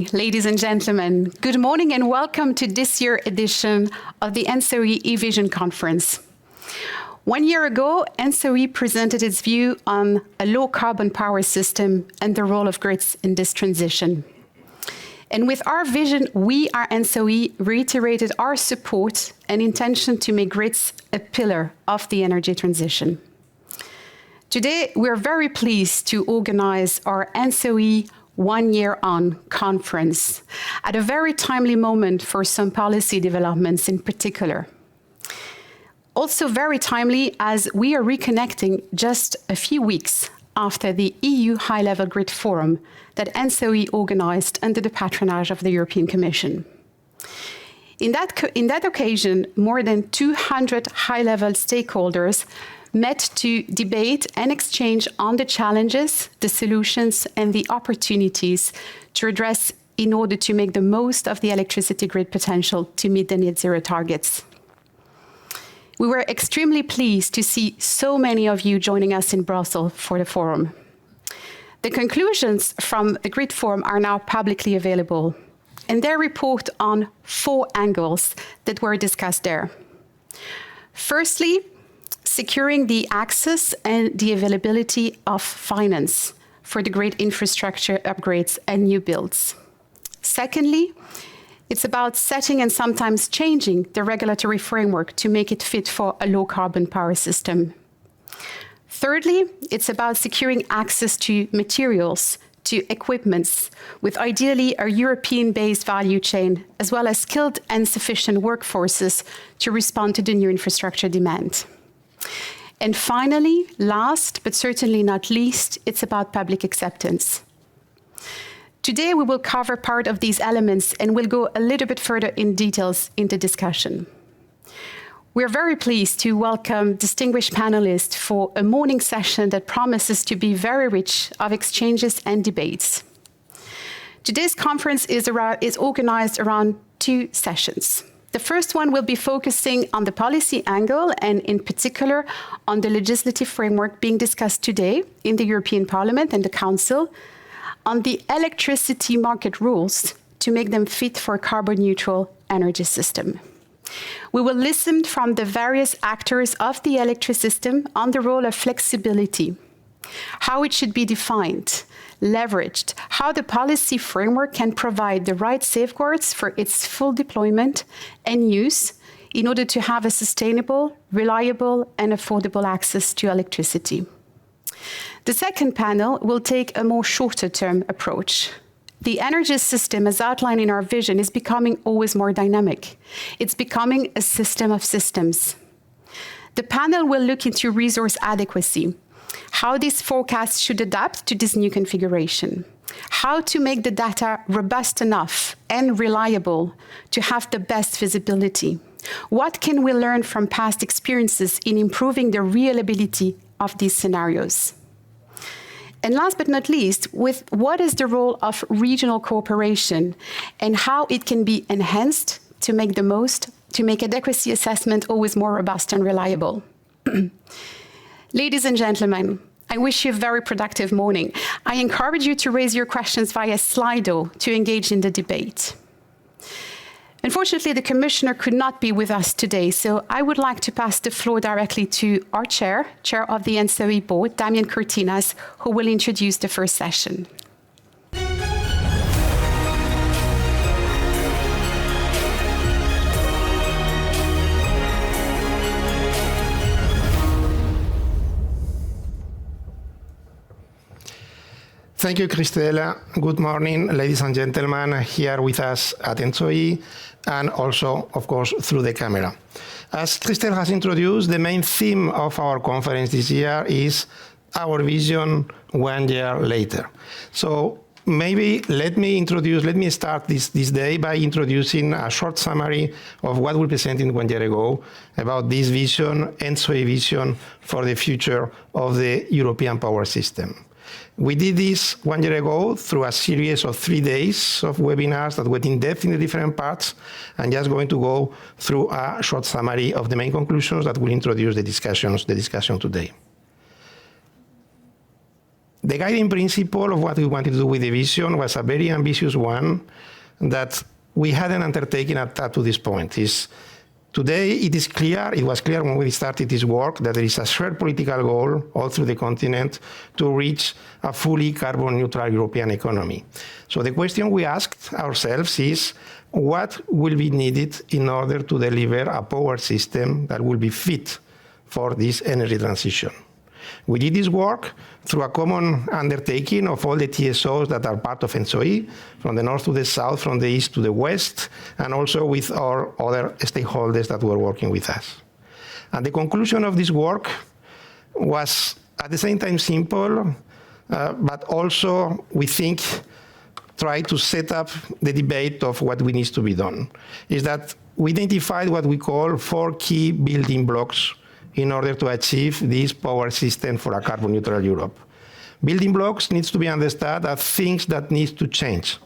morning, ladies and gentlemen. Good morning and welcome to this year's edition of the ENTSO-E Vision Conference. 1 year ago, ENTSO-E presented its view on a low-carbon power system and the role of grids in this transition. And with our vision, we, our ENTSO-E, reiterated our support and intention to make grids a pillar of the energy transition. Today, we're very pleased to organize our ENTSO-E 1 Year On conference at a very timely moment for some policy developments in particular. Also very timely as we are reconnecting just a few weeks after the EU High-Level Grid Forum that ENTSO-E organized under the patronage of the European Commission. In that occasion, more than 200 high-level stakeholders met to debate and exchange on the challenges, the solutions, and the opportunities to address in order to make the most of the electricity grid potential to meet the net zero targets. We were extremely pleased to see so many of you joining us in Brussels for the forum. The conclusions from the Grid Forum are now publicly available, and they report on 4 angles that were discussed there. Firstly, securing the access and the availability of finance for the grid infrastructure upgrades and new builds. Secondly, it's about setting and sometimes changing the regulatory framework to make it fit for a low-carbon power system. Thirdly, it's about securing access to materials, to equipments, with ideally a European-based value chain, as well as skilled and sufficient workforces to respond to the new infrastructure demand. And finally, last but certainly not least, it's about public acceptance. Today, we will cover part of these elements and we'll go a little bit further in details in the discussion. We're very pleased to welcome distinguished panelists for a morning session that promises to be very rich of exchanges and debates. Today's conference is organized around 2 sessions. The first one will be focusing on the policy angle and in particular on the legislative framework being discussed today in the European Parliament and the Council on the electricity market rules to make them fit for a carbon-neutral energy system. We will listen from the various actors of the electric system on the role of flexibility, how it should be defined, leveraged, how the policy framework can provide the right safeguards for its full deployment and use in order to have a sustainable, reliable, and affordable access to electricity. The second panel will take a more shorter-term approach. The energy system, as outlined in our vision, is becoming always more dynamic. It's becoming a system of systems. The panel will look into resource adequacy, how these forecasts should adapt to this new configuration, how to make the data robust enough and reliable to have the best visibility. What can we learn from past experiences in improving the reliability of these scenarios? And last but not least, with what is the role of regional cooperation and how it can be enhanced to make the most, to make adequacy assessment always more robust and reliable. Ladies and gentlemen, I wish you a very productive morning. I encourage you to raise your questions via Slido to engage in the debate. Unfortunately, the Commissioner could not be with us today, so I would like to pass the floor directly to our Chair of the ENTSO-E Board, Damian Cortinas, who will introduce the first session. Thank you, Christelle. Good morning, ladies and gentlemen, here with us at ENTSO-E, and also, of course, through the camera. As Christelle has introduced, the main theme of our conference this year is our vision 1 year later. So maybe let me start this day by introducing a short summary of what we presented 1 year ago about this vision, ENTSO-E vision for the future of the European power system. We did this 1 year ago through a series of 3 days of webinars that went in depth in the different parts, and just going to go through a short summary of the main conclusions that will introduce the discussion today. The guiding principle of what we wanted to do with the vision was a very ambitious one that we hadn't undertaken up to this point. Today, it was clear when we started this work that there is a shared political goal all through the continent to reach a fully carbon neutral European economy. So the question we asked ourselves is, what will be needed in order to deliver a power system that will be fit for this energy transition? We did this work through a common undertaking of all the TSOs that are part of ENTSO-E, from the north to the south, from the east to the west, and also with our other stakeholders that were working with us. And the conclusion of this work was at the same time simple, but also, we think, try to set up the debate of what we need to be done. Is that we identified what we call 4 key building blocks in order to achieve this power system for a carbon neutral Europe. Building blocks needs to be understood as things that need to change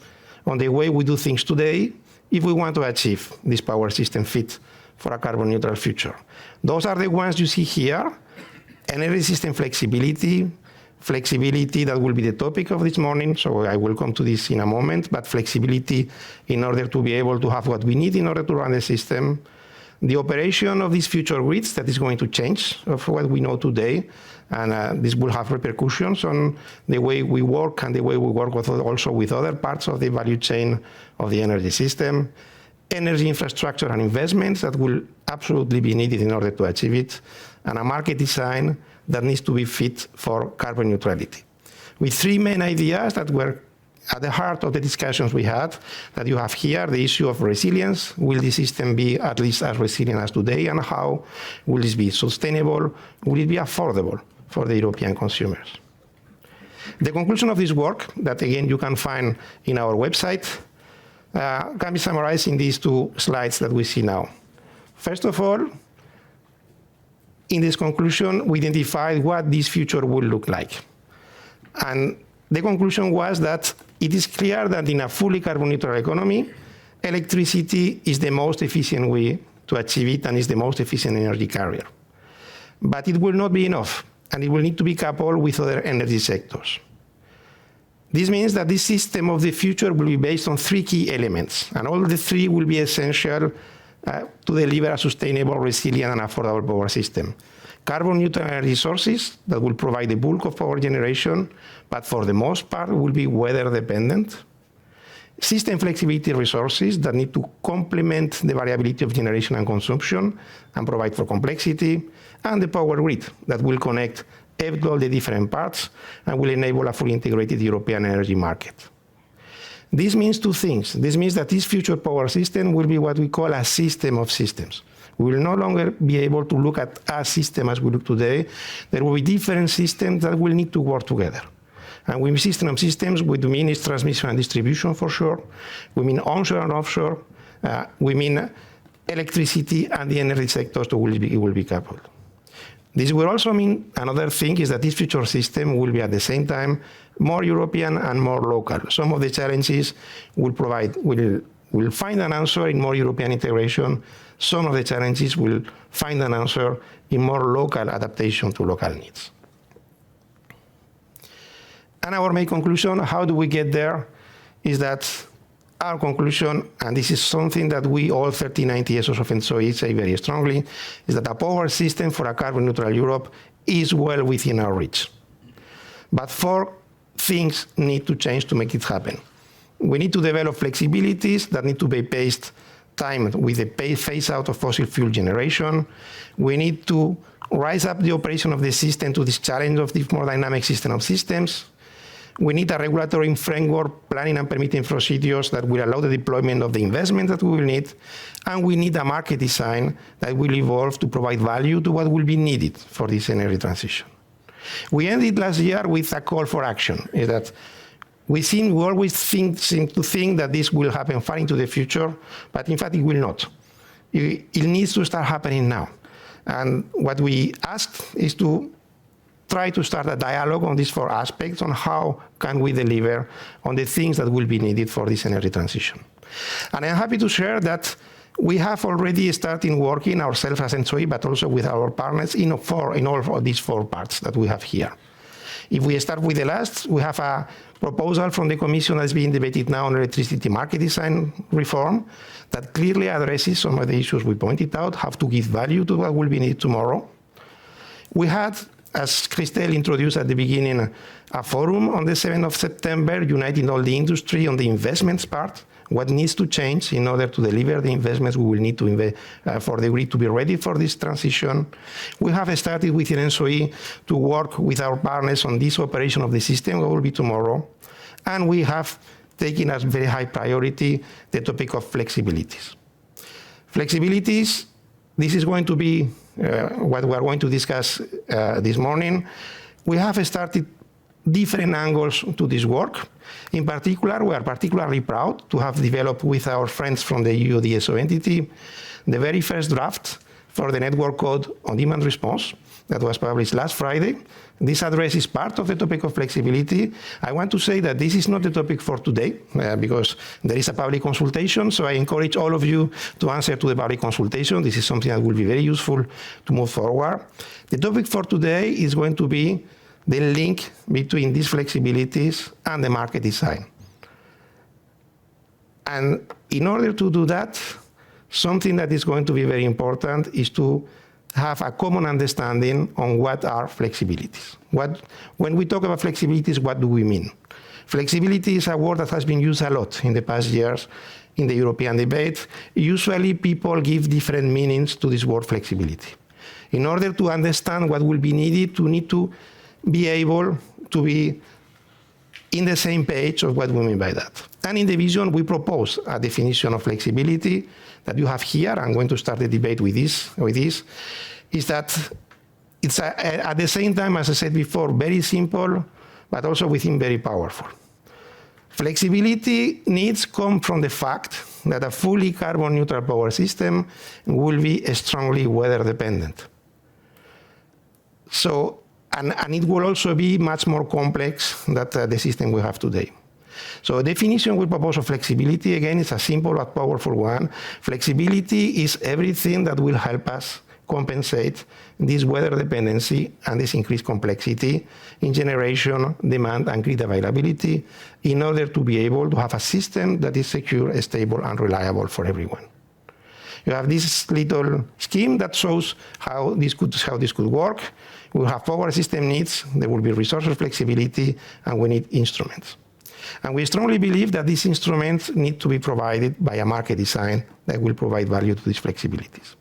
on the way we do things today if we want to achieve this power system fit for a carbon neutral future. Those are the ones you see here. Energy system flexibility that will be the topic of this morning, so I will come to this in a moment, but flexibility in order to be able to have what we need in order to run the system. The operation of these future grids that is going to change of what we know today, and this will have repercussions on the way we work and the way we work also with other parts of the value chain of the energy system. Energy infrastructure and investments that will absolutely be needed in order to achieve it, and a market design that needs to be fit for carbon neutrality. With 3 main ideas that were at the heart of the discussions we had, that you have here, the issue of resilience. Will the system be at least as resilient as today, and how will this be sustainable? Will it be affordable for the European consumers? The conclusion of this work, that again you can find in our website, can be summarized in these 2 slides that we see now. First of all, in this conclusion, we identified what this future will look like. And the conclusion was that it is clear that in a fully carbon neutral economy, electricity is the most efficient way to achieve it and is the most efficient energy carrier. But it will not be enough, and it will need to be coupled with other energy sectors. This means that this system of the future will be based on 3 key elements, and all the 3 will be essential to deliver a sustainable, resilient, and affordable power system. Carbon neutral energy sources that will provide the bulk of power generation, but for the most part will be weather dependent. System flexibility resources that need to complement the variability of generation and consumption and provide for complexity, and the power grid that will connect all the different parts and will enable a fully integrated European energy market. This means 2 things. This means that this future power system will be what we call a system of systems. We will no longer be able to look at a system as we look today. There will be different systems that will need to work together. And with system of systems, we mean is transmission and distribution for sure. We mean onshore and offshore. We mean electricity and the energy sectors that will be coupled. This will also mean another thing is that this future system will be at the same time more European and more local. Some of the challenges will find an answer in more European integration. Some of the challenges will find an answer in more local adaptation to local needs. And our main conclusion, how do we get there, is that our conclusion, and this is something that we all 39 TSOs of ENTSO-E say very strongly, is that a power system for a carbon neutral Europe is well within our reach. But 4 things need to change to make it happen. We need to develop flexibilities that need to be paced timed with the phase out of fossil fuel generation. We need to rise up the operation of the system to this challenge of this more dynamic system of systems. We need a regulatory framework, planning and permitting procedures that will allow the deployment of the investment that we will need. And we need a market design that will evolve to provide value to what will be needed for this energy transition. We ended last year with a call for action, is that we always seem to think that this will happen far into the future, but in fact it will not. It needs to start happening now. And what we asked is to try to start a dialogue on these 4 aspects on how can we deliver on the things that will be needed for this energy transition. And I'm happy to share that we have already started working ourselves as ENTSO-E, but also with our partners in all of these 4 parts that we have here. If we start with the last, we have a proposal from the Commission that's being debated now on electricity market design reform that clearly addresses some of the issues we pointed out, how to give value to what will be needed tomorrow. We had, as Christelle introduced at the beginning, a forum on the 7th of September, uniting all the industry on the investments part, what needs to change in order to deliver the investments we will need to invest for the grid to be ready for this transition. We have started with ENTSO-E to work with our partners on this operation of the system, what will be tomorrow. And we have taken as very high priority the topic of flexibilities. Flexibilities, this is going to be what we are going to discuss this morning. We have started different angles to this work. In particular, we are particularly proud to have developed with our friends from the EU DSO entity the very first draft for the network code on demand response that was published last Friday. This addresses part of the topic of flexibility. I want to say that this is not the topic for today because there is a public consultation, so I encourage all of you to answer to the public consultation. This is something that will be very useful to move forward. The topic for today is going to be the link between these flexibilities and the market design. And in order to do that, something that is going to be very important is to have a common understanding on what are flexibilities. When we talk about flexibilities, what do we mean? Flexibility is a word that has been used a lot in the past years in the European debate. Usually people give different meanings to this word flexibility. In order to understand what will be needed, to need to be able to be in the same page of what we mean by that. And in the vision, we propose a definition of flexibility that you have here. I'm going to start the debate with this, is that it's at the same time, as I said before, very simple, but also within very powerful. Flexibility needs come from the fact that a fully carbon neutral power system will be strongly weather dependent. So, and it will also be much more complex than the system we have today. So the definition we propose of flexibility, again, is a simple but powerful one. Flexibility is everything that will help us compensate this weather dependency and this increased complexity in generation, demand, and grid availability in order to be able to have a system that is secure, stable, and reliable for everyone. You have this little scheme that shows how this could work. We have power system needs, there will be resource flexibility, and we need instruments. And we strongly believe that these instruments need to be provided by a market design that will provide value to these flexibilities.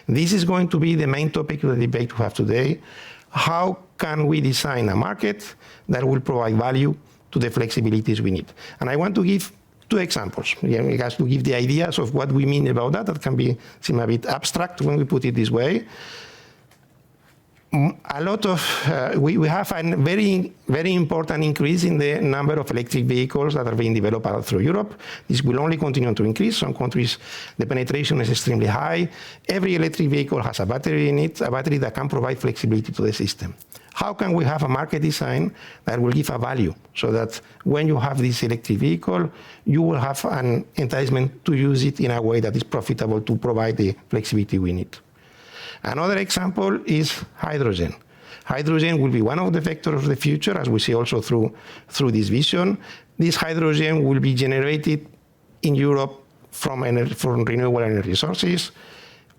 This is going to be the main topic of the debate we have today. How can we design a market that will provide value to the flexibilities we need? And I want to give two examples. It has to give the ideas of what we mean about that. That can seem a bit abstract when we put it this way. A lot of, we have a very, very important increase in the number of electric vehicles that are being developed out through Europe. This will only continue to increase. Some countries, the penetration is extremely high. Every electric vehicle has a battery in it, a battery that can provide flexibility to the system. How can we have a market design that will give a value so that when you have this electric vehicle, you will have an enticement to use it in a way that is profitable to provide the flexibility we need? Another example is hydrogen. Hydrogen will be one of the vectors of the future, as we see also through this vision. This hydrogen will be generated in Europe from renewable energy sources.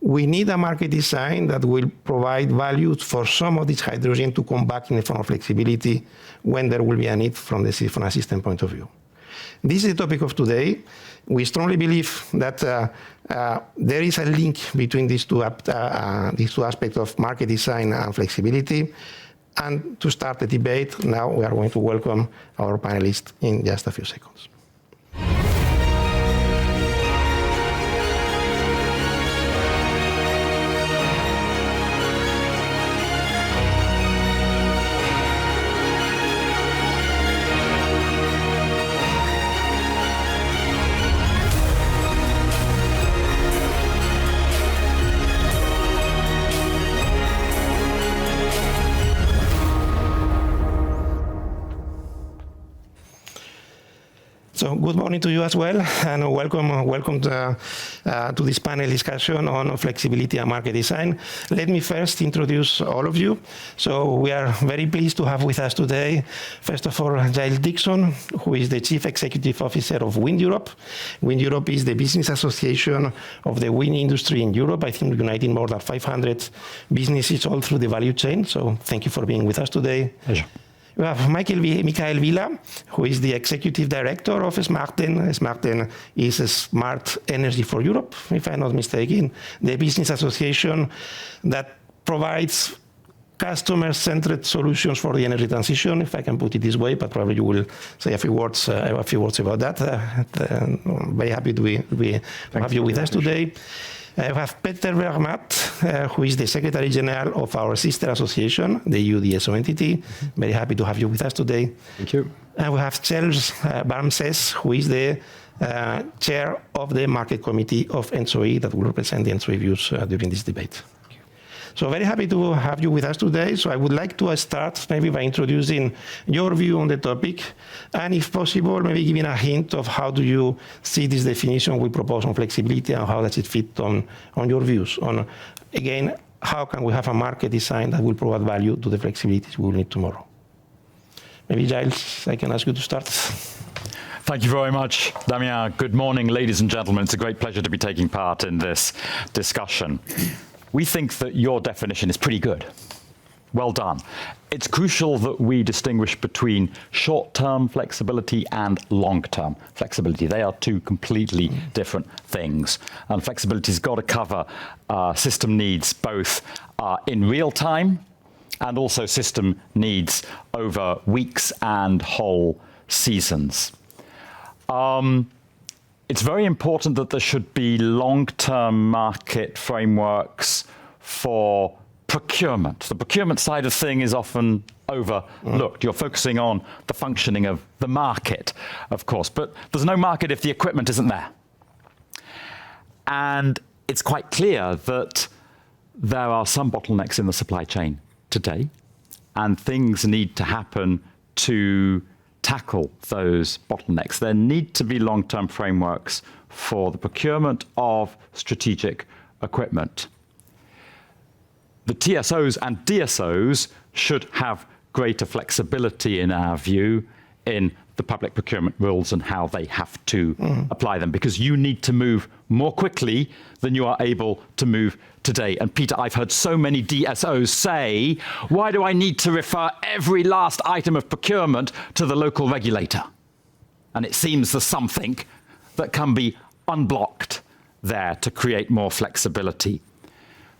We need a market design that will provide value for some of this hydrogen to come back in the form of flexibility when there will be a need from a system point of view. This is the topic of today. We strongly believe that there is a link between these two aspects of market design and flexibility. And to start the debate, now we are going to welcome our panelists in just a few seconds. So good morning to you as well, and welcome to this panel discussion on flexibility and market design. Let me first introduce all of you. So we are very pleased to have with us today, first of all, Giles Dixon, who is the Chief Executive Officer of Wind Europe. Wind Europe is the business association of the wind industry in Europe, I think uniting more than 500 businesses all through the value chain. So thank you for being with us today. Pleasure. We have Michael Villa, who is the Executive Director of Smarten. Smarten is a Smart Energy for Europe, if I'm not mistaken, the business association that provides customer-centered solutions for the energy transition, if I can put it this way, but probably you will say a few words about that. Very happy to have you with us today. We have Peter Vermaat, who is the Secretary General of our sister association, the ENTSO entity. Very happy to have you with us today. Thank you. And we have Charles Barmses, who is the Chair of the Market Committee of ENTSO-E that will represent the ENTSO-E views during this debate. So very happy to have you with us today. So I would like to start maybe by introducing your view on the topic, and if possible, maybe giving a hint of how do you see this definition we propose on flexibility and how does it fit on your views on, again, how can we have a market design that will provide value to the flexibilities we will need tomorrow. Maybe Giles, I can ask you to start. Thank you very much, Damien. Good morning, ladies and gentlemen. It's a great pleasure to be taking part in this discussion. We think that your definition is pretty good. Well done. It's crucial that we distinguish between short-term flexibility and long-term flexibility. They are two completely different things. And flexibility's got to cover system needs both in real time and also system needs over weeks and whole seasons. It's very important that there should be long-term market frameworks for procurement. The procurement side of thing is often overlooked. You're focusing on the functioning of the market, of course, but there's no market if the equipment isn't there. And it's quite clear that there are some bottlenecks in the supply chain today, and things need to happen to tackle those bottlenecks. There need to be long-term frameworks for the procurement of strategic equipment. The TSOs and DSOs should have greater flexibility, in our view, in the public procurement rules and how they have to apply them, because you need to move more quickly than you are able to move today. And Peter, I've heard so many DSOs say, why do I need to refer every last item of procurement to the local regulator? And it seems there's something that can be unblocked there to create more flexibility.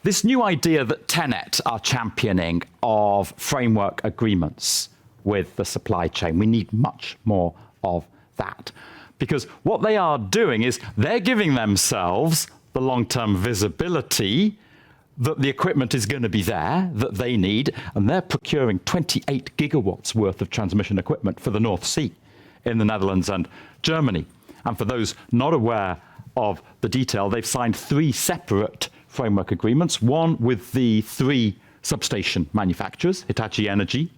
This new idea that TenneT are championing of framework agreements with the supply chain, we need much more of that. Because what they are doing is they're giving themselves the long-term visibility that the equipment is going to be there, that they need, and they're procuring 28 gigawatts worth of transmission equipment for the North Sea in the Netherlands and Germany. And for those not aware of the detail, they've signed 3 separate framework agreements, one with the 3 substation manufacturers, Hitachi Energy,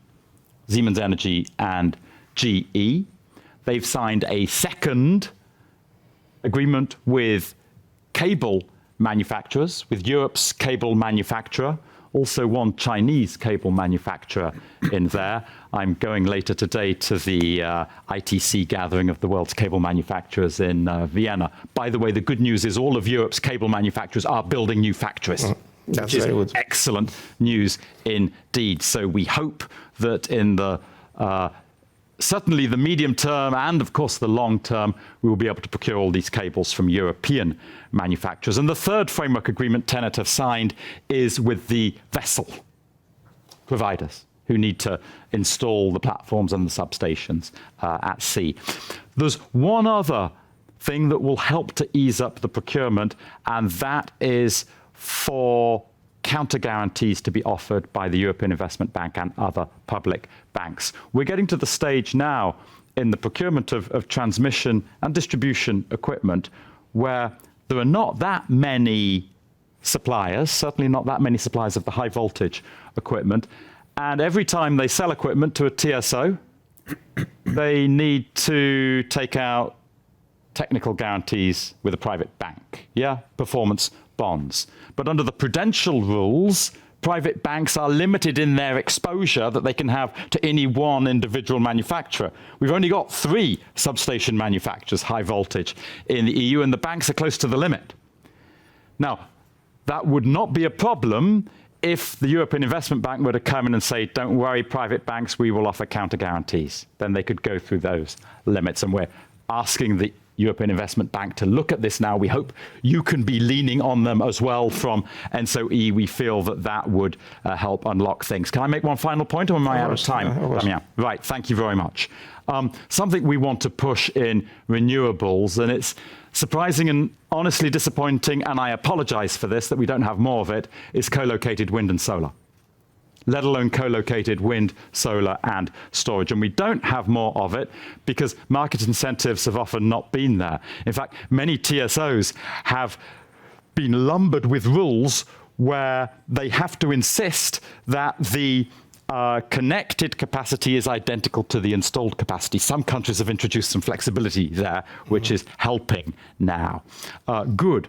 Siemens Energy, and GE. They've signed a second agreement with cable manufacturers, with Europe's cable manufacturer, also one Chinese cable manufacturer in there. I'm going later today to the ITC gathering of the world's cable manufacturers in Vienna. By the way, the good news is all of Europe's cable manufacturers are building new factories. That's which is very good. Excellent news indeed. So we hope that in the certainly the medium term and, of course, the long term, we will be able to procure all these cables from European manufacturers. And the third framework agreement TenneT have signed is with the vessel providers who need to install the platforms and the substations at sea. There's one other thing that will help to ease up the procurement, and that is for counter guarantees to be offered by the European Investment Bank and other public banks. We're getting to the stage now in the procurement of transmission and distribution equipment where there are not that many suppliers, certainly not that many suppliers of the high voltage equipment, and every time they sell equipment to a TSO, they need to take out technical guarantees with a private bank, yeah, performance bonds. But under the prudential rules, private banks are limited in their exposure that they can have to any one individual manufacturer. We've only got 3 substation manufacturers, high voltage, in the EU, and the banks are close to the limit. Now, that would not be a problem if the European Investment Bank were to come in and say, don't worry, private banks, we will offer counter guarantees. Then they could go through those limits, and we're asking the European Investment Bank to look at this now. We hope you can be leaning on them as well from ENTSO-E. We feel that that would help unlock things. Can I make one final point, or am I out of time? Yeah. Right, thank you very much. Something we want to push in renewables, and it's surprising and honestly disappointing, and I apologize for this, that we don't have more of it, is co-located wind and solar, let alone co-located wind, solar, and storage. And we don't have more of it because market incentives have often not been there. In fact, many TSOs have been lumbered with rules where they have to insist that the connected capacity is identical to the installed capacity. Some countries have introduced some flexibility there, which is helping now. Good.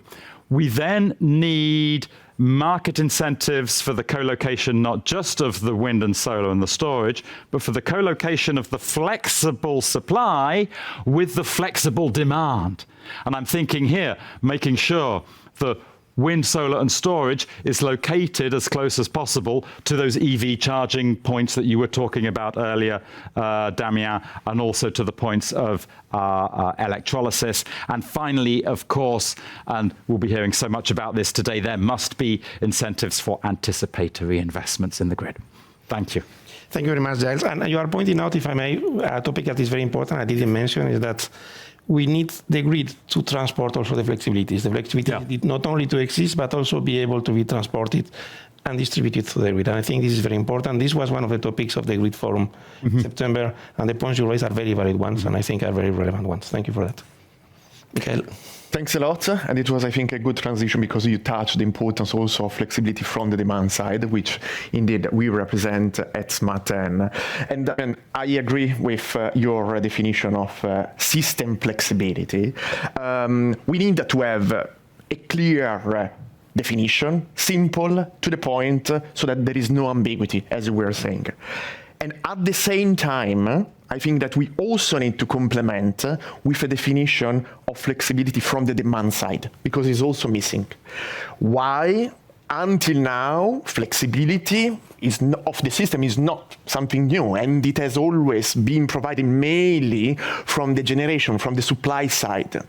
We then need market incentives for the co-location, not just of the wind and solar and the storage, but for the co-location of the flexible supply with the flexible demand. And I'm thinking here, making sure the wind, solar, and storage is located as close as possible to those EV charging points that you were talking about earlier, Damien, and also to the points of electrolysis. And finally, of course, and we'll be hearing so much about this today, there must be incentives for anticipatory investments in the grid. Thank you. Thank you very much, Giles. And you are pointing out, if I may, a topic that is very important, I didn't mention, is that we need the grid to transport also the flexibilities. The flexibility need not only to exist, but also be able to be transported and distributed through the grid. And I think this is very important. This was one of the topics of the Grid Forum in September, and the points you raise are very valid ones, and I think are very relevant ones. Thank you for that. Michael. Thanks a lot. And it was, I think, a good transition because you touched the importance also of flexibility from the demand side, which indeed we represent at SMART10. And I agree with your definition of system flexibility. We need to have a clear definition, simple, to the point, so that there is no ambiguity, as we were saying. And at the same time, I think that we also need to complement with a definition of flexibility from the demand side, because it's also missing. Why? Until now, flexibility of the system is not something new, and it has always been provided mainly from the generation, from the supply side.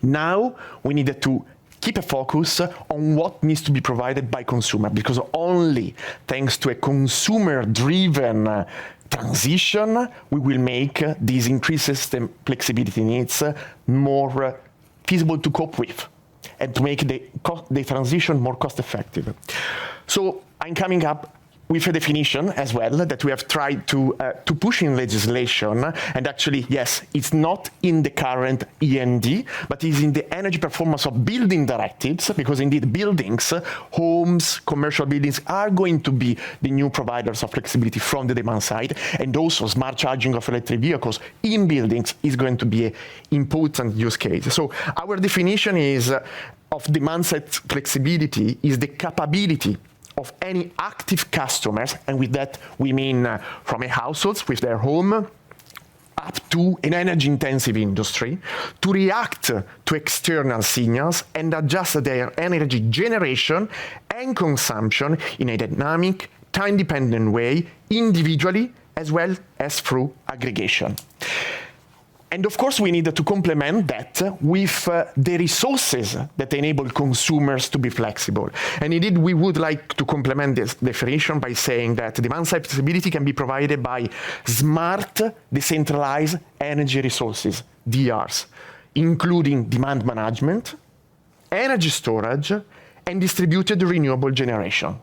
Now, we need to keep a focus on what needs to be provided by consumer, because only thanks to a consumer-driven transition, we will make these increased system flexibility needs more feasible to cope with and to make the transition more cost-effective. So I'm coming up with a definition as well that we have tried to push in legislation. And actually, yes, it's not in the current END, but is in the energy performance of building directives, because indeed buildings, homes, commercial buildings are going to be the new providers of flexibility from the demand side. And also smart charging of electric vehicles in buildings is going to be an important use case. So our definition is of demand side flexibility is the capability of any active customers, and with that we mean from a households with their home up to an energy-intensive industry, to react to external signals and adjust their energy generation and consumption in a dynamic, time-dependent way, individually as well as through aggregation. And of course, we need to complement that with the resources that enable consumers to be flexible. And indeed, we would like to complement this definition by saying that demand-side flexibility can be provided by smart, decentralized energy resources, DRs, including demand management, energy storage, and distributed renewable generation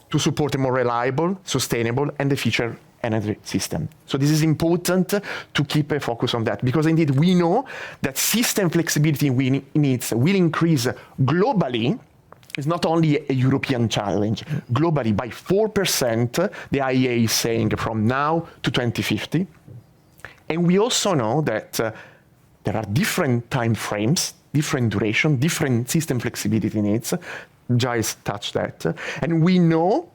to support a more reliable, sustainable, and efficient energy system. So this is important to keep a focus on that, because indeed we know that system flexibility needs will increase globally. It's not only a European challenge. Globally, by 4%, the IEA is saying from now to 2050. And we also know that there are different time frames, different duration, different system flexibility needs. Giles touched that. And we know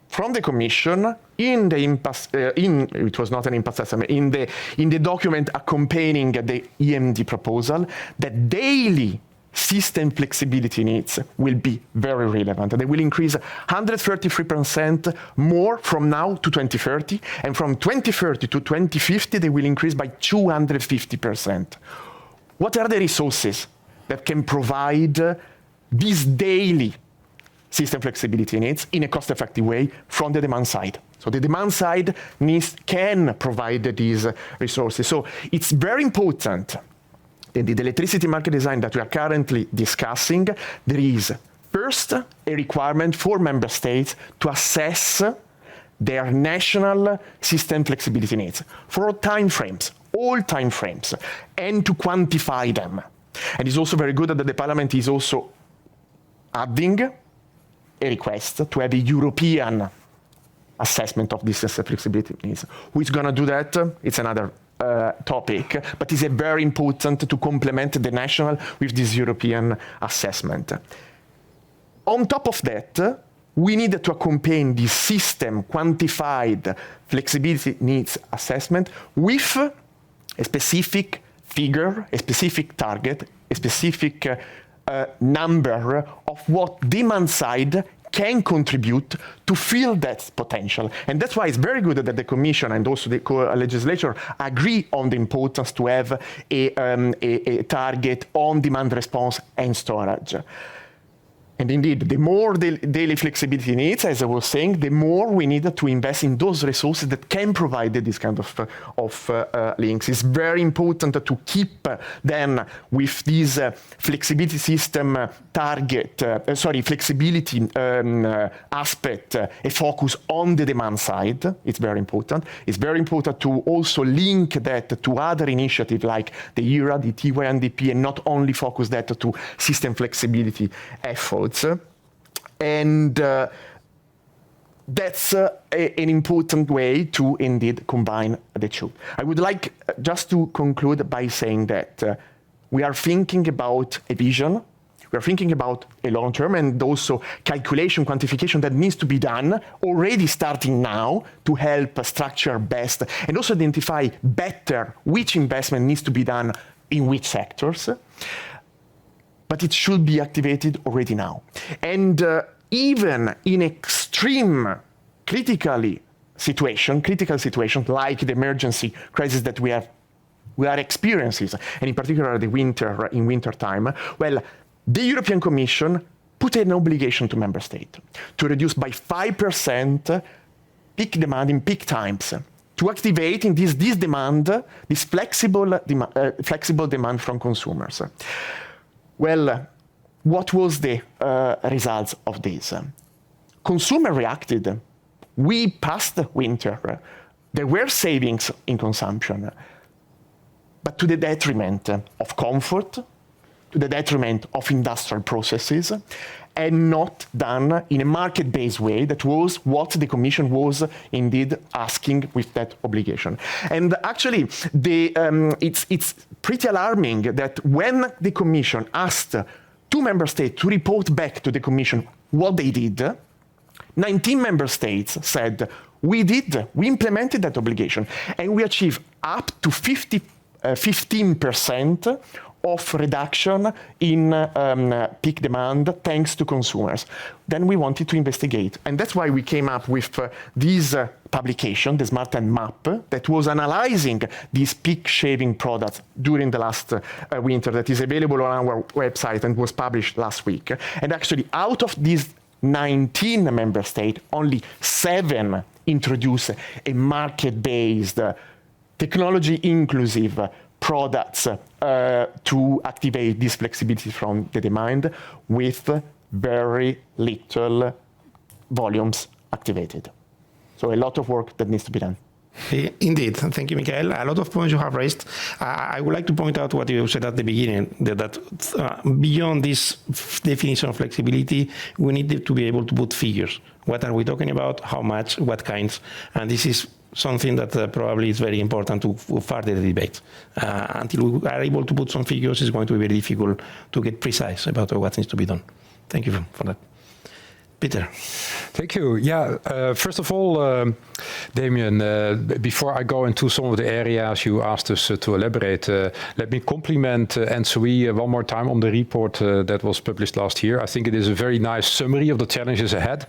from the Commission in the impasse, it was not an impasse assessment, in the document accompanying the EMD proposal, that daily system flexibility needs will be very relevant. They will increase 133% more from now to 2030, and from 2030 to 2050, they will increase by 250%. What are the resources that can provide these daily system flexibility needs in a cost-effective way from the demand side? So the demand side can provide these resources. So it's very important in the electricity market design that we are currently discussing. There is first a requirement for member states to assess their national system flexibility needs for time frames, all time frames, and to quantify them. And it's also very good that the Parliament is also adding a request to have a European assessment of these system flexibility needs. Who is going to do that? It's another topic, but it's very important to complement the national with this European assessment. On top of that, we need to accompany the system quantified flexibility needs assessment with a specific figure, a specific target, a specific number of what demand side can contribute to fill that potential. And that's why it's very good that the Commission and also the co-legislature agree on the importance to have a target on demand response and storage. And indeed, the more the daily flexibility needs, as I was saying, the more we need to invest in those resources that can provide this kind of links. It's very important to keep then with this flexibility system flexibility aspect, a focus on the demand side. It's very important. It's very important to also link that to other initiatives like the ERA, the TYNDP, and not only focus that to system flexibility efforts. And that's an important way to indeed combine the two. I would like just to conclude by saying that we are thinking about a vision, we are thinking about a long term, and also calculation, quantification that needs to be done already starting now to help structure best and also identify better which investment needs to be done in which sectors. But it should be activated already now. And even in extreme critical situations like the emergency crisis that we are experiencing, and in particular in winter time, well, the European Commission put an obligation to member states to reduce by 5% peak demand in peak times, to activate in this demand, this flexible demand from consumers. Well, what was the results of this? Consumer reacted. We passed the winter. There were savings in consumption, but to the detriment of comfort, to the detriment of industrial processes, and not done in a market-based way. That was what the Commission was indeed asking with that obligation. And actually, it's pretty alarming that when the Commission asked 2 member states to report back to the Commission what they did, 19 member states said, we implemented that obligation, and we achieved up to 15% of reduction in peak demand thanks to consumers. Then we wanted to investigate. And that's why we came up with this publication, the Smart and Map, that was analyzing these peak shaving products during the last winter, that is available on our website and was published last week. And actually, out of these 19 member states, only 7 introduce a market-based, technology-inclusive products to activate this flexibility from the demand with very little volumes activated. So a lot of work that needs to be done. Indeed. Thank you, Michael. A lot of points you have raised. I would like to point out what you said at the beginning, that beyond this definition of flexibility, we need to be able to put figures. What are we talking about? How much? What kinds? And this is something that probably is very important to further the debate. Until we are able to put some figures, it's going to be very difficult to get precise about what needs to be done. Thank you for that. Peter. Thank you. Yeah, first of all, Damien, before I go into some of the areas you asked us to elaborate, let me compliment ENTSO-E one more time on the report that was published last year. I think it is a very nice summary of the challenges ahead,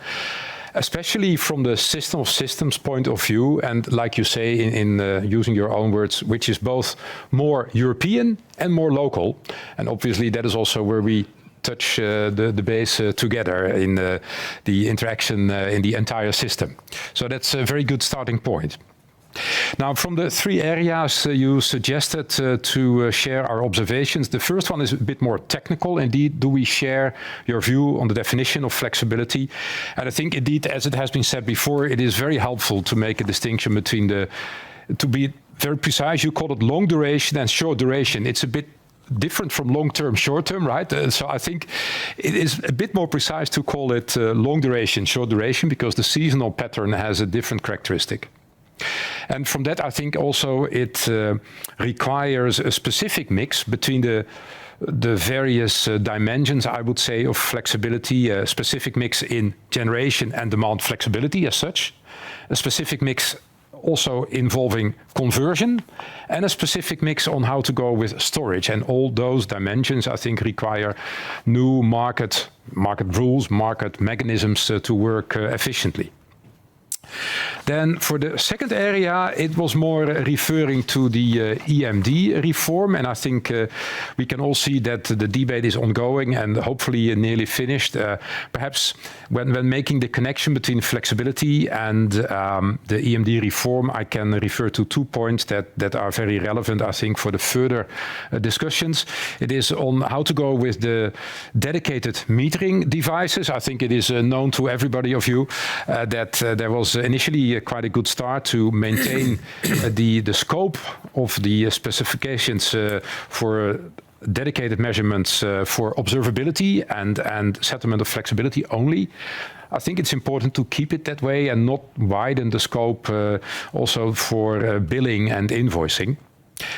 especially from the system of systems point of view, and like you say, in using your own words, which is both more European and more local. And obviously that is also where we touch the base together in the interaction in the entire system. So that's a very good starting point. Now, from the three areas you suggested to share our observations, the first one is a bit more technical. Indeed, do we share your view on the definition of flexibility? And I think, indeed, as it has been said before, it is very helpful to make a distinction between to be very precise, you call it long duration and short duration. It's a bit different from long-term, short-term, right? So I think it is a bit more precise to call it long duration, short duration, because the seasonal pattern has a different characteristic. And from that, I think also it requires a specific mix between the various dimensions, I would say, of flexibility, a specific mix in generation and demand flexibility as such, a specific mix also involving conversion, and a specific mix on how to go with storage. And all those dimensions, I think, require new market rules, market mechanisms to work efficiently. Then for the second area, it was more referring to the EMD reform, and I think we can all see that the debate is ongoing and hopefully nearly finished. Perhaps when making the connection between flexibility and the EMD reform, I can refer to 2 points that are very relevant, I think, for the further discussions. It is on how to go with the dedicated metering devices. I think it is known to everybody of you that there was initially quite a good start to maintain the scope of the specifications for dedicated measurements for observability and settlement of flexibility only. I think it's important to keep it that way and not widen the scope also for billing and invoicing.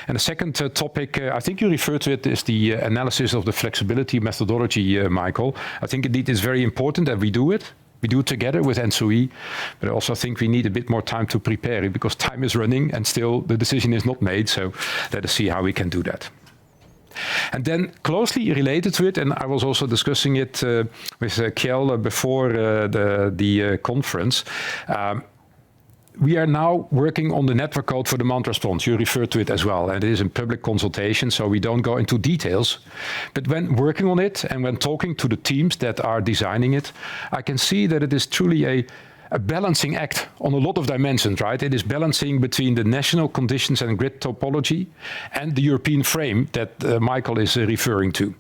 And the second topic, I think you referred to it, is the analysis of the flexibility methodology, Michael. I think indeed it's very important that we do it. We do it together with ENTSO-E, but I also think we need a bit more time to prepare it because time is running and still the decision is not made. So let us see how we can do that. And then closely related to it, and I was also discussing it with Kjell before the conference, we are now working on the network code for demand response. You referred to it as well, and it is in public consultation, so we don't go into details. But when working on it and when talking to the teams that are designing it, I can see that it is truly a balancing act on a lot of dimensions, right? It is balancing between the national conditions and grid topology and the European frame that Michael is referring to.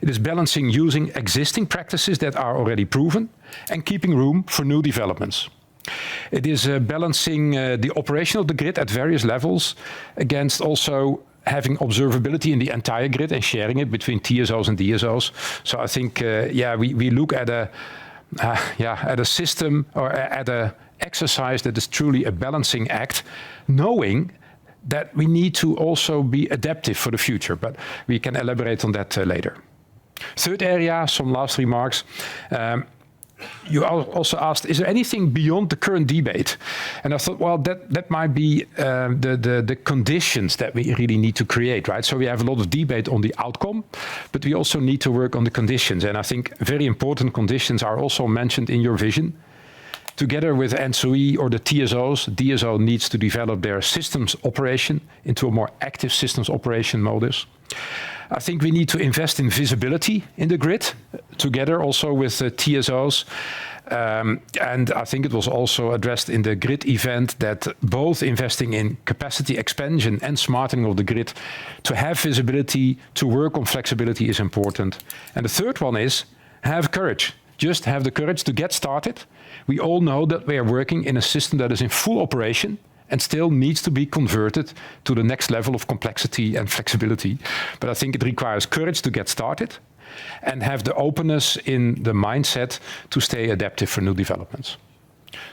It is balancing using existing practices that are already proven and keeping room for new developments. It is balancing the operation of the grid at various levels against also having observability in the entire grid and sharing it between TSOs and DSOs. So I think, we look at a system or at an exercise that is truly a balancing act, knowing that we need to also be adaptive for the future, but we can elaborate on that later. Third area, some last remarks. You also asked, is there anything beyond the current debate? And I thought, well, that might be the conditions that we really need to create, right? So we have a lot of debate on the outcome, but we also need to work on the conditions. And I think very important conditions are also mentioned in your vision. Together with ENTSO-E or the TSOs, DSO needs to develop their systems operation into a more active systems operation modus. I think we need to invest in visibility in the grid, together also with the TSOs. And I think it was also addressed in the grid event that both investing in capacity expansion and smartening of the grid to have visibility, to work on flexibility is important. And the third one is have courage. Just have the courage to get started. We all know that we are working in a system that is in full operation and still needs to be converted to the next level of complexity and flexibility. But I think it requires courage to get started and have the openness in the mindset to stay adaptive for new developments.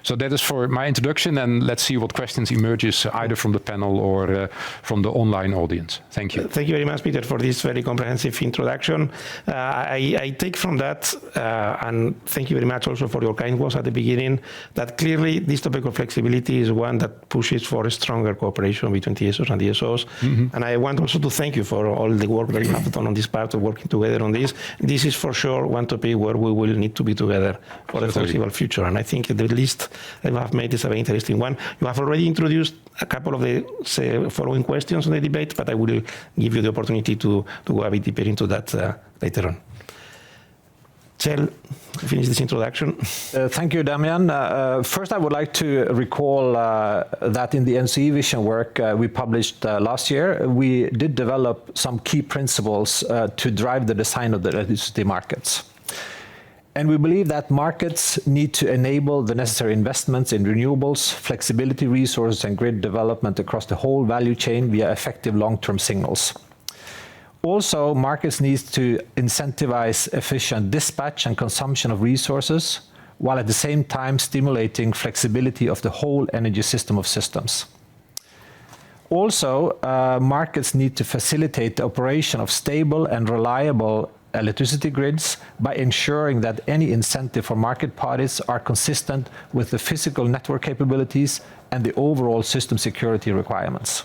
So that is for my introduction, and let's see what questions emerges either from the panel or from the online audience. Thank you. Thank you very much, Peter, for this very comprehensive introduction. I take from that, and thank you very much also for your kind words at the beginning, that clearly this topic of flexibility is one that pushes for a stronger cooperation between TSOs and DSOs. And I want also to thank you for all the work that you have done on this part of working together on this. This is for sure one topic where we will need to be together for the foreseeable future. And I think the list that you have made is a very interesting one. You have already introduced a couple of the following questions on the debate, but I will give you the opportunity to go a bit deeper into that later on. Kjell, finish this introduction. Thank you, Damian. First, I would like to recall that in the ENTSO-E Vision work we published last year, we did develop some key principles to drive the design of the electricity markets. And we believe that markets need to enable the necessary investments in renewables, flexibility resources, and grid development across the whole value chain via effective long-term signals. Also, markets need to incentivize efficient dispatch and consumption of resources, while at the same time stimulating flexibility of the whole energy system of systems. Also, markets need to facilitate the operation of stable and reliable electricity grids by ensuring that any incentive for market parties are consistent with the physical network capabilities and the overall system security requirements.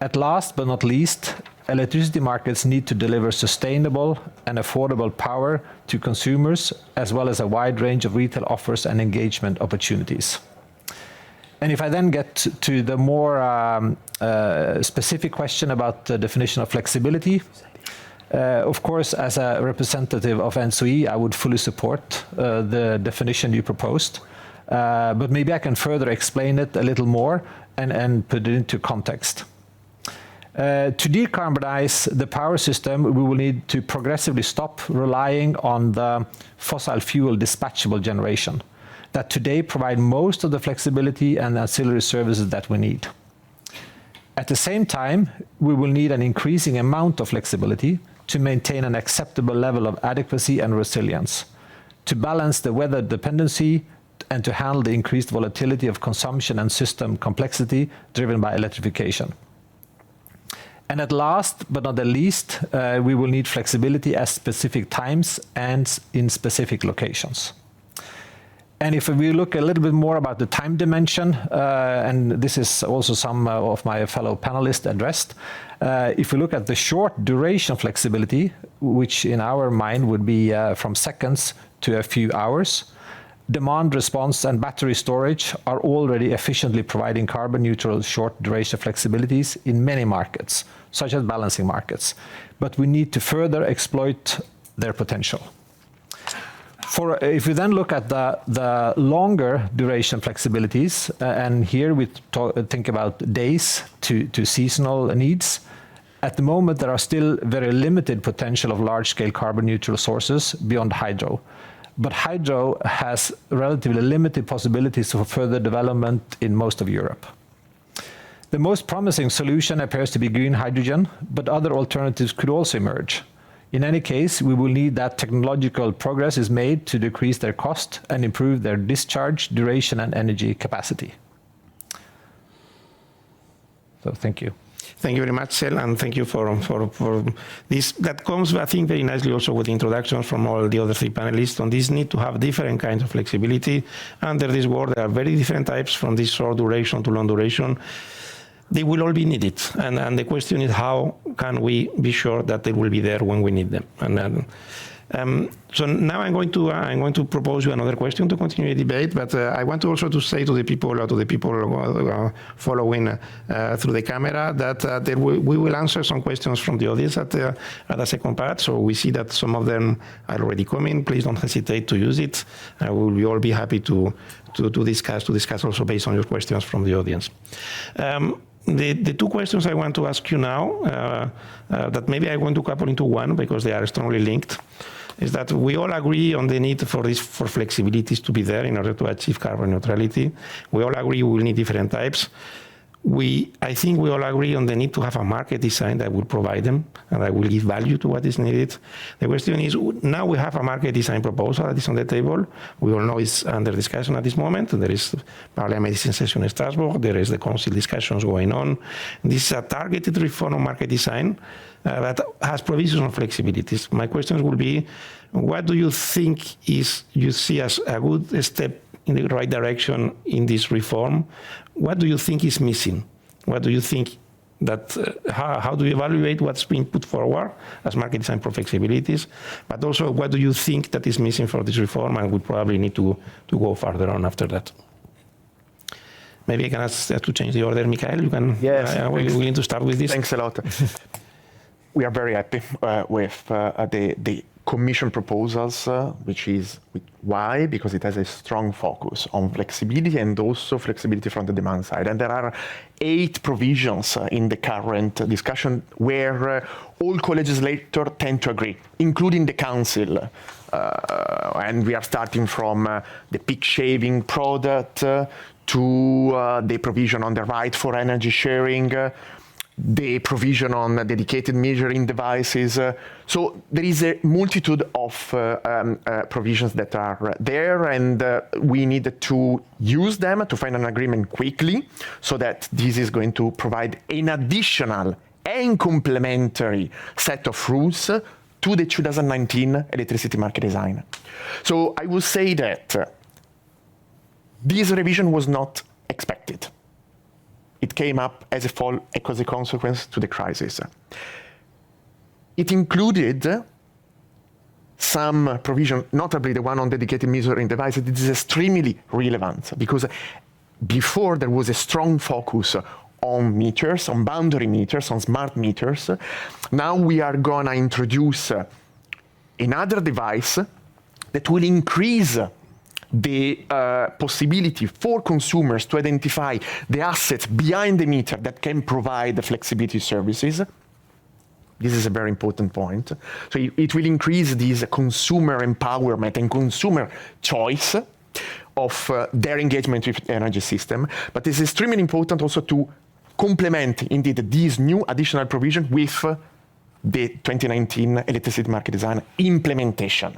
At last but not least, electricity markets need to deliver sustainable and affordable power to consumers, as well as a wide range of retail offers and engagement opportunities. And if I then get to the more specific question about the definition of flexibility, of course, as a representative of ENTSO-E, I would fully support the definition you proposed, but maybe I can further explain it a little more and put it into context. To decarbonize the power system, we will need to progressively stop relying on the fossil fuel dispatchable generation that today provide most of the flexibility and ancillary services that we need. At the same time, we will need an increasing amount of flexibility to maintain an acceptable level of adequacy and resilience, to balance the weather dependency, and to handle the increased volatility of consumption and system complexity driven by electrification. And at last, but not the least, we will need flexibility at specific times and in specific locations. And if we look a little bit more about the time dimension, and this is also some of my fellow panelists addressed, if we look at the short duration flexibility, which in our mind would be from seconds to a few hours, demand response and battery storage are already efficiently providing carbon neutral short duration flexibilities in many markets, such as balancing markets. But we need to further exploit their potential. If we then look at the longer duration flexibilities, and here we think about days to seasonal needs, at the moment there are still very limited potential of large-scale carbon neutral sources beyond hydro. But hydro has relatively limited possibilities for further development in most of Europe. The most promising solution appears to be green hydrogen, but other alternatives could also emerge. In any case, we will need that technological progress is made to decrease their cost and improve their discharge, duration, and energy capacity. So thank you. Thank you very much, Kjell, and thank you for this. That comes, I think, very nicely also with the introductions from all the other three panelists on this need to have different kinds of flexibility. Under this world, there are very different types from this short duration to long duration. They will all be needed, and the question is how can we be sure that they will be there when we need them? And so now I'm going to propose you another question to continue the debate, but I want to also to say to the people following through the camera that we will answer some questions from the audience at the second part. So we see that some of them are already coming. Please don't hesitate to use it. We will all be happy to discuss also based on your questions from the audience. The two questions I want to ask you now, that maybe I'm going to couple into one because they are strongly linked, is that we all agree on the need for flexibilities to be there in order to achieve carbon neutrality. We all agree we will need different types. I think we all agree on the need to have a market design that will provide them and that will give value to what is needed. The question is, now we have a market design proposal that is on the table. We all know it's under discussion at this moment. There is Parliament in session in Strasbourg. There is the Council discussions going on. This is a targeted reform of market design that has provisions of flexibilities. My questions will be, what do you think you see as a good step in the right direction in this reform? What do you think is missing? What do you think that, how do you evaluate what's being put forward as market design for flexibilities? But also, what do you think that is missing for this reform and we probably need to go further on after that? Maybe I can ask to change the order. Michael, you can. Yes. We're willing to start with this. Thanks a lot. We are very happy with the Commission proposals, which is why? Because it has a strong focus on flexibility and also flexibility from the demand side. And there are 8 provisions in the current discussion where all co-legislators tend to agree, including the Council. And we are starting from the peak shaving product to the provision on the right for energy sharing, the provision on dedicated measuring devices. So there is a multitude of provisions that are there, and we need to use them to find an agreement quickly so that this is going to provide an additional and complementary set of rules to the 2019 electricity market design. So I would say that this revision was not expected. It came up as a consequence to the crisis. It included some provision, notably the one on dedicated measuring devices. This is extremely relevant because before there was a strong focus on meters, on boundary meters, on smart meters. Now we are gonna introduce another device that will increase the possibility for consumers to identify the assets behind the meter that can provide the flexibility services. This is a very important point. So it will increase this consumer empowerment and consumer choice of their engagement with the energy system. But it's extremely important also to complement, indeed, this new additional provision with the 2019 electricity market design implementation.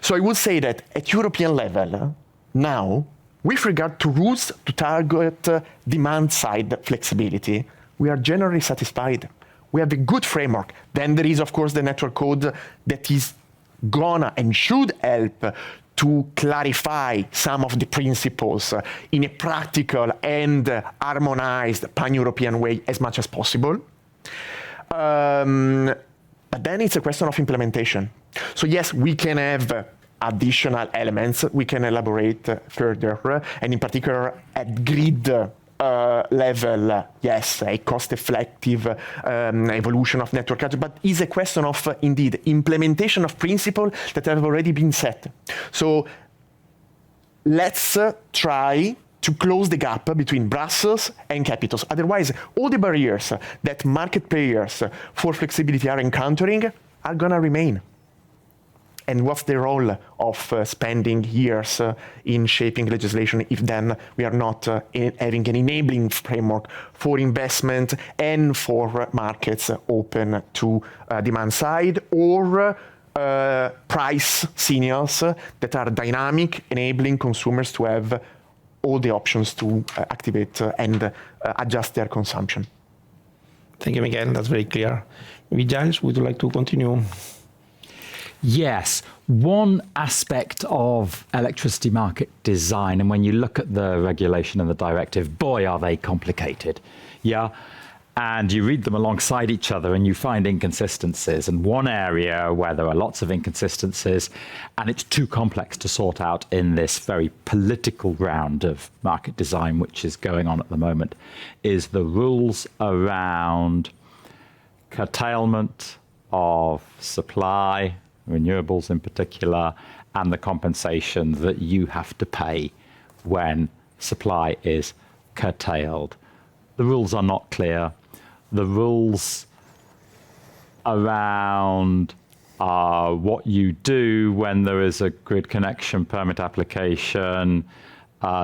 So I would say that at European level, now, with regard to rules to target demand side flexibility, we are generally satisfied. We have a good framework. Then there is, of course, the network code that is gonna and should help to clarify some of the principles in a practical and harmonized pan-European way as much as possible. But then it's a question of implementation. So yes, we can have additional elements, we can elaborate further, and in particular at grid level, yes, a cost-effective evolution of network charge, but is a question of, indeed, implementation of principles that have already been set. So let's try to close the gap between Brussels and capitals. Otherwise, all the barriers that market players for flexibility are encountering are going to remain. And what's the role of spending years in shaping legislation if then we are not having an enabling framework for investment and for markets open to demand side or price signals that are dynamic, enabling consumers to have all the options to activate and adjust their consumption. Thank you, Miguel. That's very clear. Maybe Giles, would you like to continue? Yes, one aspect of electricity market design, and when you look at the regulation and the directive, boy, are they complicated. Yeah, and you read them alongside each other and you find inconsistencies. And one area where there are lots of inconsistencies, and it's too complex to sort out in this very political round of market design, which is going on at the moment, is the rules around curtailment of supply, renewables in particular, and the compensation that you have to pay when supply is curtailed. The rules are not clear. The rules around what you do when there is a grid connection permit application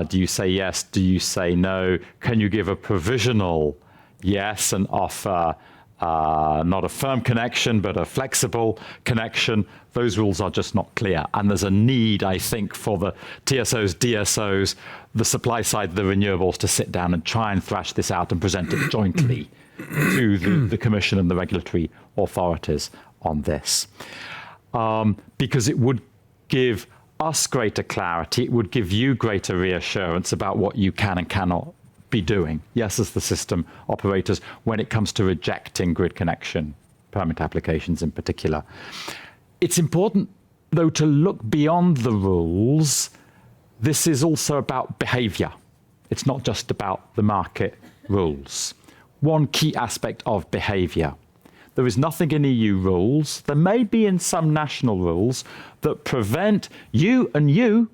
Do you say yes? Do you say no? Can you give a provisional yes and offer not a firm connection, but a flexible connection? Those rules are just not clear. And there's a need, I think, for the TSOs, DSOs, the supply side, the renewables to sit down and try and thrash this out and present it jointly to the Commission and the regulatory authorities on this. Because it would give us greater clarity, it would give you greater reassurance about what you can and cannot be doing, yes, as the system operators, when it comes to rejecting grid connection permit applications in particular. It's important, though, to look beyond the rules. This is also about behavior. It's not just about the market rules. One key aspect of behavior. There is nothing in EU rules, there may be in some national rules, that prevent you and you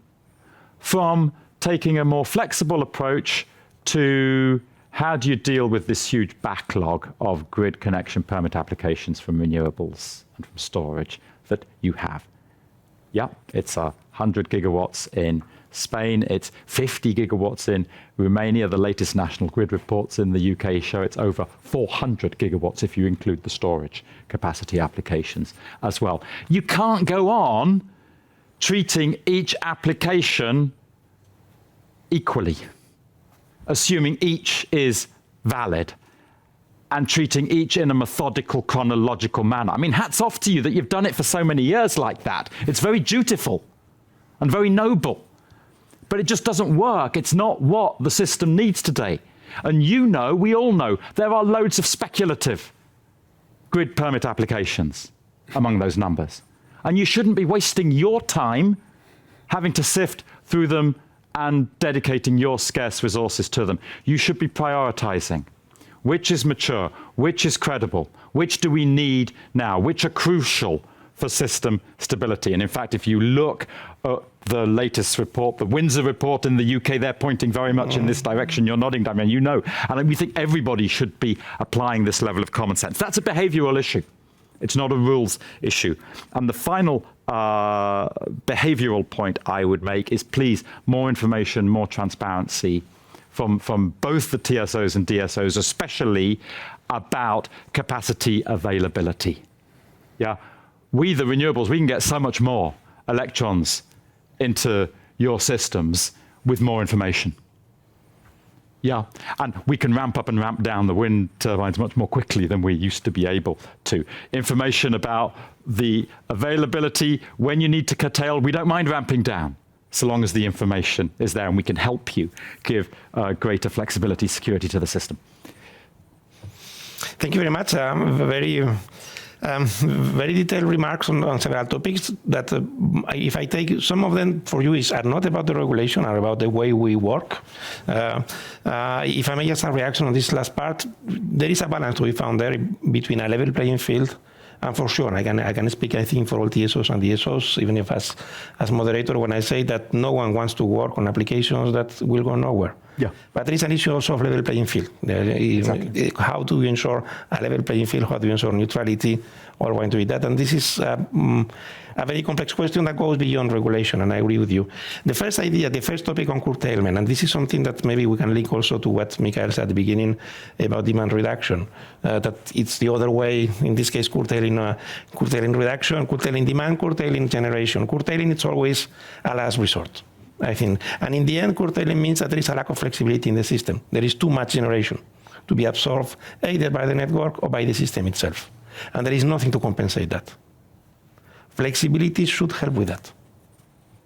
from taking a more flexible approach to how do you deal with this huge backlog of grid connection permit applications from renewables and from storage that you have. Yeah, it's 100 gigawatts in Spain, it's 50 gigawatts in Romania. The latest national grid reports in the UK show it's over 400 gigawatts if you include the storage capacity applications as well. You can't go on treating each application equally, assuming each is valid and treating each in a methodical, chronological manner. I mean, hats off to you that you've done it for so many years like that. It's very dutiful and very noble. But it just doesn't work. It's not what the system needs today. And you know, we all know, there are loads of speculative grid permit applications among those numbers. And you shouldn't be wasting your time having to sift through them and dedicating your scarce resources to them. You should be prioritizing which is mature, which is credible, which do we need now, which are crucial for system stability. And in fact, if you look at the latest report, the Windsor report in the UK, they're pointing very much in this direction. You're nodding, Damien, you know. And we think everybody should be applying this level of common sense. That's a behavioral issue. It's not a rules issue. And the final behavioral point I would make is please, more information, more transparency from both the TSOs and DSOs, especially about capacity availability. Yeah. We, the renewables, we can get so much more electrons into your systems with more information. Yeah, and we can ramp up and ramp down the wind turbines much more quickly than we used to be able to. Information about the availability, when you need to curtail, we don't mind ramping down, so long as the information is there and we can help you give greater flexibility, security to the system. Thank you very much. Very detailed remarks on several topics that if I take some of them for you are not about the regulation, are about the way we work. If I may just have a reaction on this last part, there is a balance to be found there between a level playing field. And for sure, I can speak, I think, for all TSOs and DSOs, even if as moderator, when I say that no one wants to work on applications that will go nowhere. Yeah. But there is an issue also of level playing field. Exactly. How do you ensure a level playing field? How do you ensure neutrality? Or when to do that? And this is a very complex question that goes beyond regulation, and I agree with you. The first idea, the first topic on curtailment, and this is something that maybe we can link also to what Michael said at the beginning about demand reduction, that it's the other way, in this case, curtailing reduction, curtailing demand, curtailing generation. Curtailing, it's always a last resort, I think. And in the end, curtailing means that there is a lack of flexibility in the system. There is too much generation to be absorbed either by the network or by the system itself. And there is nothing to compensate that. Flexibility should help with that.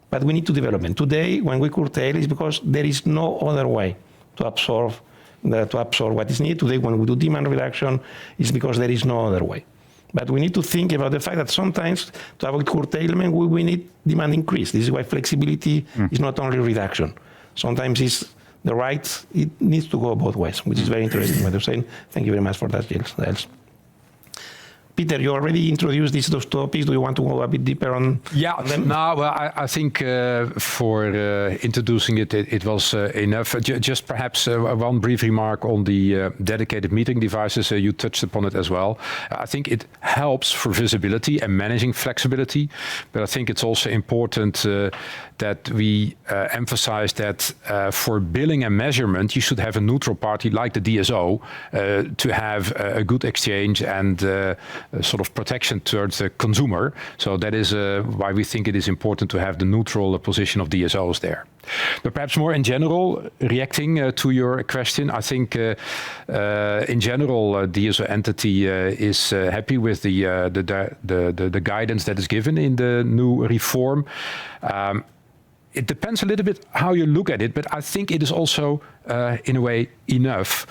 But we need to develop it. Today, when we curtail, it's because there is no other way to absorb what is needed. Today, when we do demand reduction, it's because there is no other way. But we need to think about the fact that sometimes to avoid curtailment, we need demand increase. This is why flexibility is not only reduction. Sometimes it's the right, it needs to go both ways, which is very interesting what you're saying. Thank you very much for that, Giles. Peter, you already introduced those topics. Do you want to go a bit deeper on them? No, well, I think for introducing it was enough. Just perhaps one brief remark on the dedicated metering devices. You touched upon it as well. I think it helps for visibility and managing flexibility, but I think it's also important that we emphasize that for billing and measurement, you should have a neutral party like the DSO to have a good exchange and sort of protection towards the consumer. So that is why we think it is important to have the neutral position of DSOs there. But perhaps more in general, reacting to your question, I think in general, DSO entity is happy with the guidance that is given in the new reform. It depends a little bit how you look at it, but I think it is also, in a way, enough.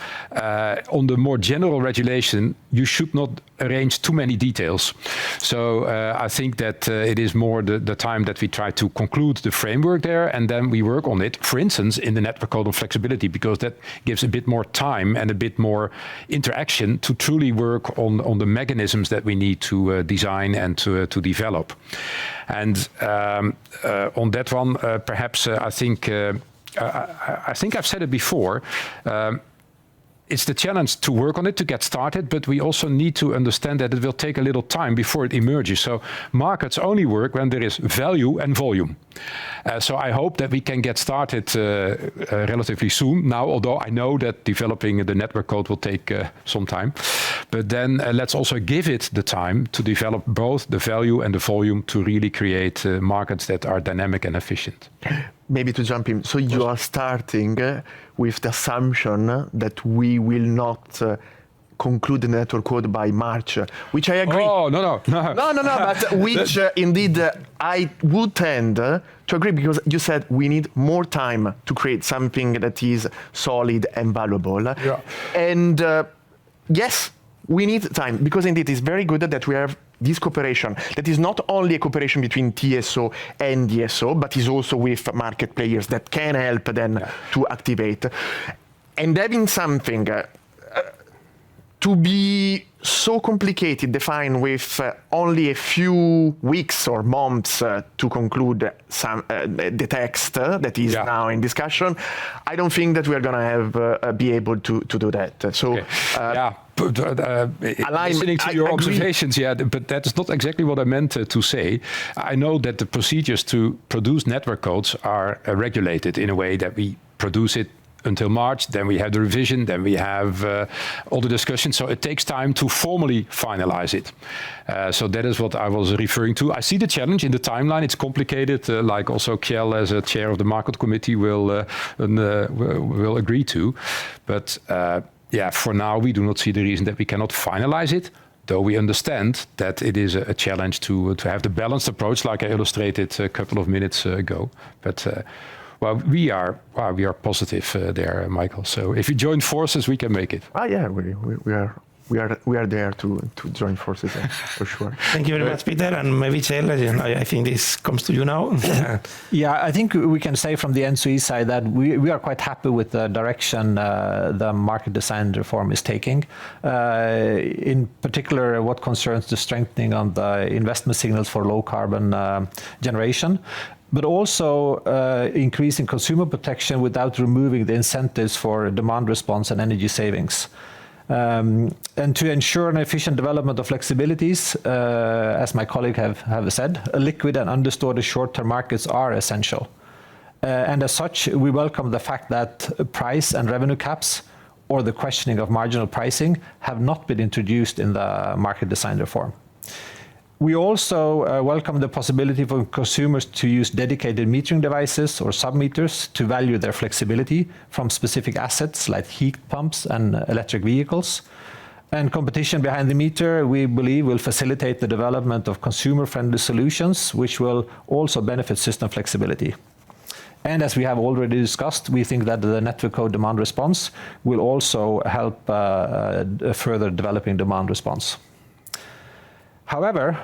On the more general regulation, you should not arrange too many details. So I think that it is more the time that we try to conclude the framework there, and then we work on it, for instance, in the network code on flexibility, because that gives a bit more time and a bit more interaction to truly work on the mechanisms that we need to design and to develop. And on that one, perhaps I think I've said it before. It's the challenge to work on it, to get started, but we also need to understand that it will take a little time before it emerges. So markets only work when there is value and volume. So I hope that we can get started relatively soon now, although I know that developing the network code will take some time. But then let's also give it the time to develop both the value and the volume to really create markets that are dynamic and efficient. Maybe to jump in, so you are starting with the assumption that we will not conclude the network code by March, which I agree. Oh, no, but which indeed I would tend to agree, because you said we need more time to create something that is solid and valuable. Yeah. And yes, we need time, because indeed it's very good that we have this cooperation that is not only a cooperation between TSO and DSO, but is also with market players that can help then to activate. And having something to be so complicated, defined with only a few weeks or months to conclude some the text that is now in discussion, I don't think that we are going to have be able to do that. So listening to your observations, but that's not exactly what I meant to say. I know that the procedures to produce network codes are regulated in a way that we produce it until March, then we have the revision, then we have all the discussions. So it takes time to formally finalize it. So that is what I was referring to. I see the challenge in the timeline. It's complicated, like also Kjell, as a chair of the market committee, will agree to. But for now, we do not see the reason that we cannot finalize it, though we understand that it is a challenge to have the balanced approach, like I illustrated a couple of minutes ago. But we are positive there, Michael. So if you join forces, we can make it. We are there to join forces for sure. Thank you very much, Peter. And maybe Kjell, I think this comes to you now. I think we can say from the ENTSO-E side that we are quite happy with the direction the market design reform is taking. In particular, what concerns the strengthening on the investment signals for low carbon generation, but also increasing consumer protection without removing the incentives for demand response and energy savings. And to ensure an efficient development of flexibilities, as my colleague have said, liquid and undistorted short-term markets are essential. And as such, we welcome the fact that price and revenue caps or the questioning of marginal pricing have not been introduced in the market design reform. We also welcome the possibility for consumers to use dedicated metering devices or sub-meters to value their flexibility from specific assets like heat pumps and electric vehicles. And competition behind the meter, we believe, will facilitate the development of consumer-friendly solutions, which will also benefit system flexibility. And as we have already discussed, we think that the network code demand response will also help further developing demand response. However,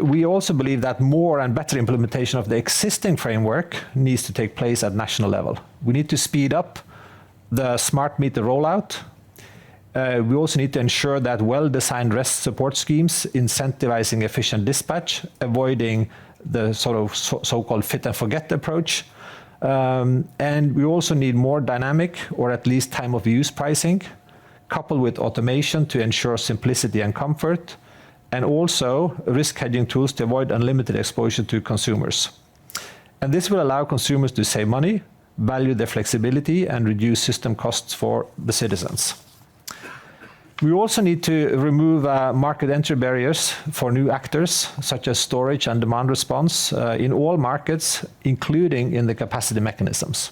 we also believe that more and better implementation of the existing framework needs to take place at national level. We need to speed up the smart meter rollout. We also need to ensure that well-designed REST support schemes incentivizing efficient dispatch, avoiding the sort of so-called fit and forget approach. And we also need more dynamic, or at least time of use pricing, coupled with automation to ensure simplicity and comfort, and also risk hedging tools to avoid unlimited exposure to consumers. And this will allow consumers to save money, value their flexibility, and reduce system costs for the citizens. We also need to remove market entry barriers for new actors, such as storage and demand response, in all markets, including in the capacity mechanisms.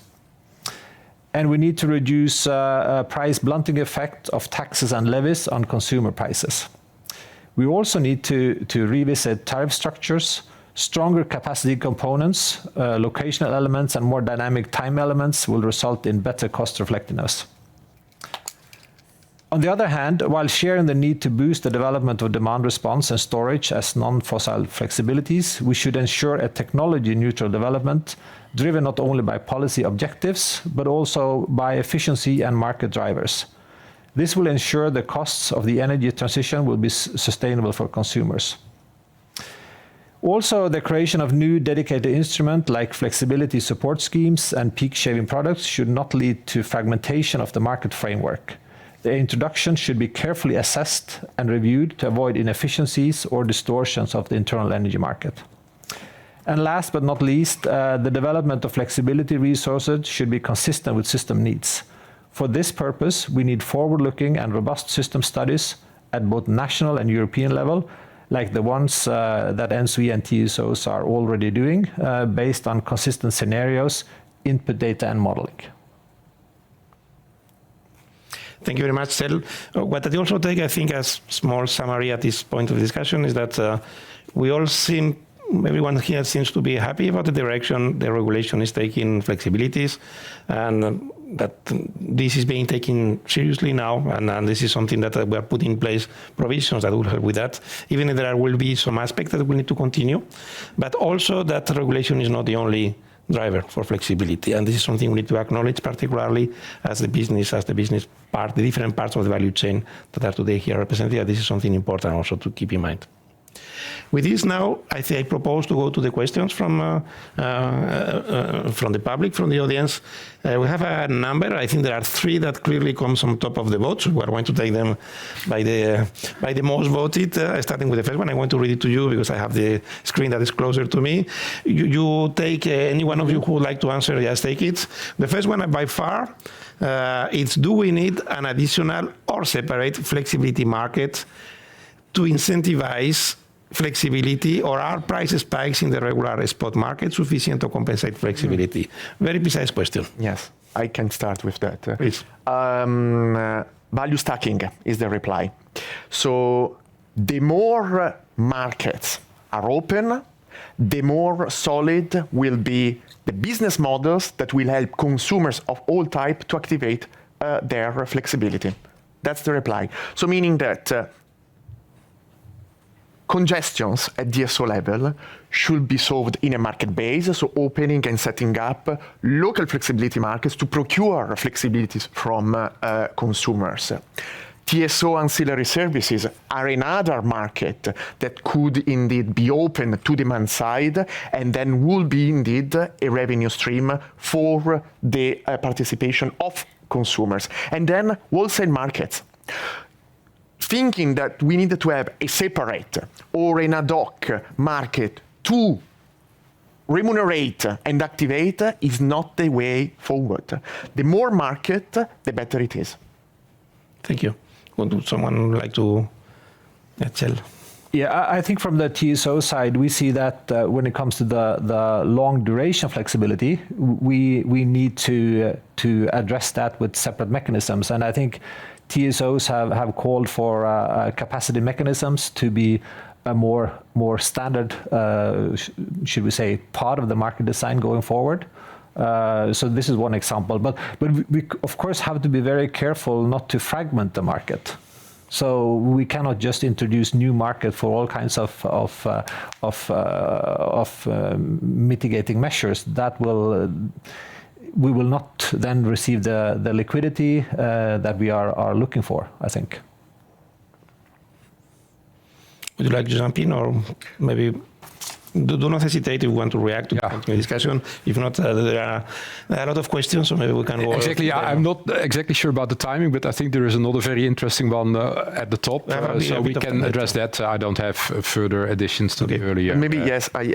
And we need to reduce price blunting effect of taxes and levies on consumer prices. We also need to revisit tariff structures. Stronger capacity components, locational elements, and more dynamic time elements will result in better cost reflectiveness. On the other hand, while sharing the need to boost the development of demand response and storage as non-fossil flexibilities, we should ensure a technology-neutral development driven not only by policy objectives, but also by efficiency and market drivers. This will ensure the costs of the energy transition will be sustainable for consumers. Also, the creation of new dedicated instruments like flexibility support schemes and peak shaving products should not lead to fragmentation of the market framework. The introduction should be carefully assessed and reviewed to avoid inefficiencies or distortions of the internal energy market. And last but not least, the development of flexibility resources should be consistent with system needs. For this purpose, we need forward-looking and robust system studies at both national and European level, like the ones that ENTSO-E and TSOs are already doing, based on consistent scenarios, input data, and modeling. Thank you very much, Sel. What I also take, I think, as small summary at this point of discussion is that everyone here seems to be happy about the direction the regulation is taking, flexibilities, and that this is being taken seriously now, and this is something that we are putting in place provisions that will help with that, even if there will be some aspects that we need to continue, but also that regulation is not the only driver for flexibility, and this is something we need to acknowledge, particularly as the business part, the different parts of the value chain that are today here represented. This is something important also to keep in mind. With this now, I propose to go to the questions from the public, from the audience. We have a number. I think there are 3 that clearly comes on top of the votes. We are going to take them by the most voted, starting with the first one. I want to read it to you because I have the screen that is closer to me. You take, any one of you who would like to answer, just take it. The first one by far, it's do we need an additional or separate flexibility market to incentivize flexibility, or are price spikes in the regular spot market sufficient to compensate flexibility? Very precise question. Yes, I can start with that. Please. Value stacking is the reply. So the more markets are open, the more solid will be the business models that will help consumers of all type to activate their flexibility. That's the reply. So meaning that congestions at DSO level should be solved in a market base, so opening and setting up local flexibility markets to procure flexibilities from consumers. TSO ancillary services are another market that could indeed be open to demand side, and then will be indeed a revenue stream for the participation of consumers. And then wholesale markets. Thinking that we needed to have a separate or an ad hoc market to remunerate and activate is not the way forward. The more market, the better it is. Thank you. Would someone like to tell? Yeah, I think from the TSO side, we see that when it comes to the long duration flexibility, we need to address that with separate mechanisms. And I think TSOs have called for capacity mechanisms to be a more standard, should we say, part of the market design going forward. So this is one example, but we of course have to be very careful not to fragment the market. So we cannot just introduce new market for all kinds of mitigating measures. That will we will not then receive the liquidity that we are looking for, I think. Would you like to jump in, or maybe do not hesitate if you want to react to the discussion. If not, there are a lot of questions, so maybe we can go. Exactly. I'm not exactly sure about the timing, but I think there is another very interesting one at the top, so we can address that. I don't have further additions to the earlier. Maybe yes. I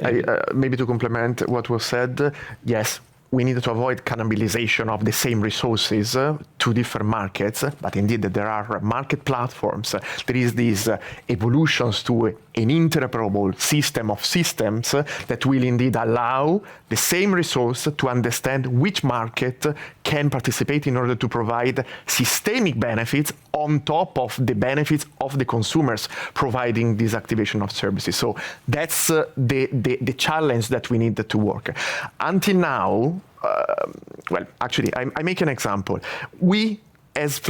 maybe to complement what was said. Yes. We need to avoid cannibalization of the same resources to different markets, but indeed there are market platforms. There is these evolutions to an interoperable system of systems that will indeed allow the same resource to understand which market can participate in order to provide systemic benefits on top of the benefits of the consumers providing this activation of services. So that's the challenge that we need to work. Until now, well, actually, I make an example. We, as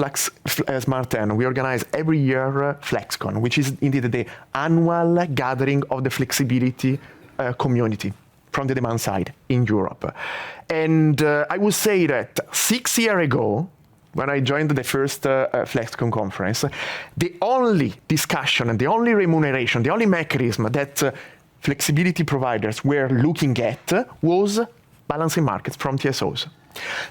Martin, we organize every year FlexCon, which is indeed the annual gathering of the flexibility community from the demand side in Europe. And I would say that 6 years ago, when I joined the first FlexCon conference, the only discussion and the only remuneration, the only mechanism that flexibility providers were looking at was balancing markets from TSOs.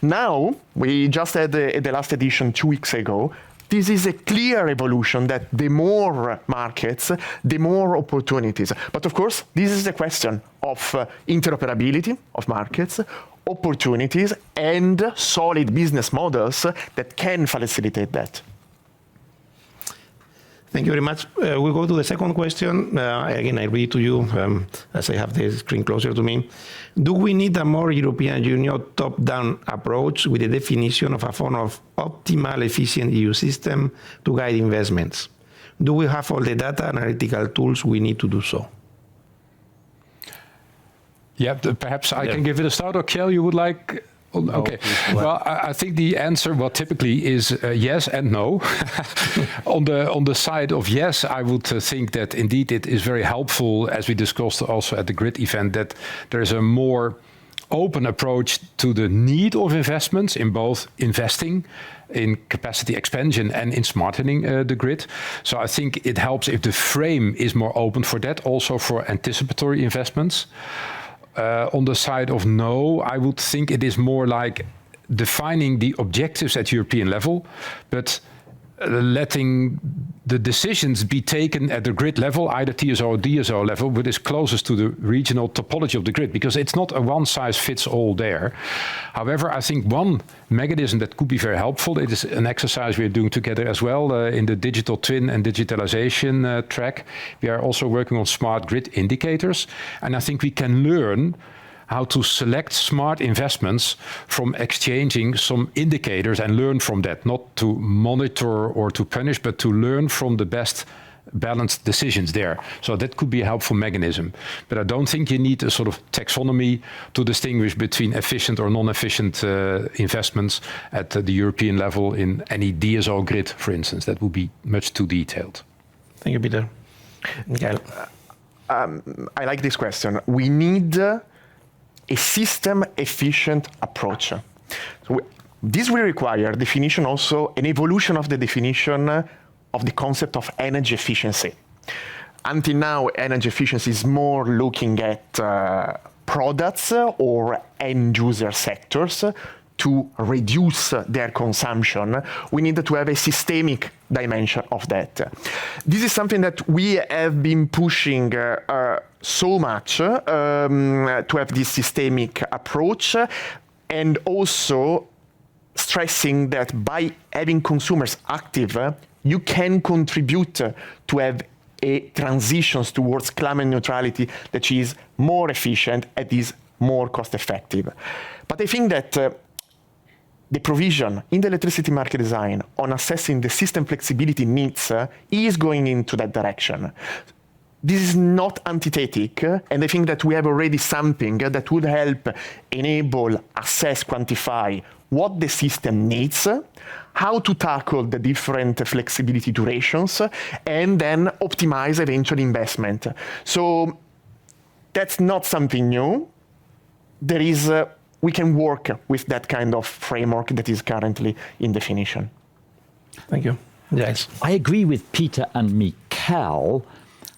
Now, we just had the last edition 2 weeks ago. This is a clear evolution that the more markets, the more opportunities. But of course, this is a question of interoperability of markets, opportunities, and solid business models that can facilitate that. Thank you very much. We'll go to the second question. Again, I read to you as I have the screen closer to me. Do we need a more European Union top-down approach with the definition of a form of optimal, efficient EU system to guide investments? Do we have all the data and analytical tools we need to do so? Yeah, perhaps I can give it a start, or Kjell, you would like... Okay. Well, I think the answer, well, typically is yes and no. On the side of yes, I would think that indeed it is very helpful, as we discussed also at the GRID event, that there is a more open approach to the need of investments in both investing in capacity expansion and in smartening the grid. So I think it helps if the frame is more open for that, also for anticipatory investments. On the side of no, I would think it is more like defining the objectives at European level, but letting the decisions be taken at the grid level, either TSO or DSO level, but is closest to the regional topology of the grid, because it's not a one-size-fits-all there. However, I think one mechanism that could be very helpful, it is an exercise we are doing together as well in the digital twin and digitalization track. We are also working on smart grid indicators, and I think we can learn how to select smart investments from exchanging some indicators and learn from that, not to monitor or to punish, but to learn from the best balanced decisions there. So that could be a helpful mechanism. But I don't think you need a sort of taxonomy to distinguish between efficient or non-efficient investments at the European level in any DSO grid, for instance. That would be much too detailed. Thank you, Peter. Mikael. I like this question. We need a system-efficient approach. So this will require definition also, an evolution of the definition of the concept of energy efficiency. Until now, energy efficiency is more looking at products or end-user sectors to reduce their consumption. We need to have a systemic dimension of that. This is something that we have been pushing so much to have this systemic approach, and also stressing that by having consumers active, you can contribute to have a transitions towards climate neutrality that is more efficient and is more cost effective. But I think that the provision in the electricity market design on assessing the system flexibility needs is going into that direction. This is not antithetic, and I think that we have already something that would help enable, assess, quantify what the system needs, how to tackle the different flexibility durations, and then optimize eventual investment. So that's not something new. There is we can work with that kind of framework that is currently in definition. Thank you. Yes. I agree with Peter and Mikel.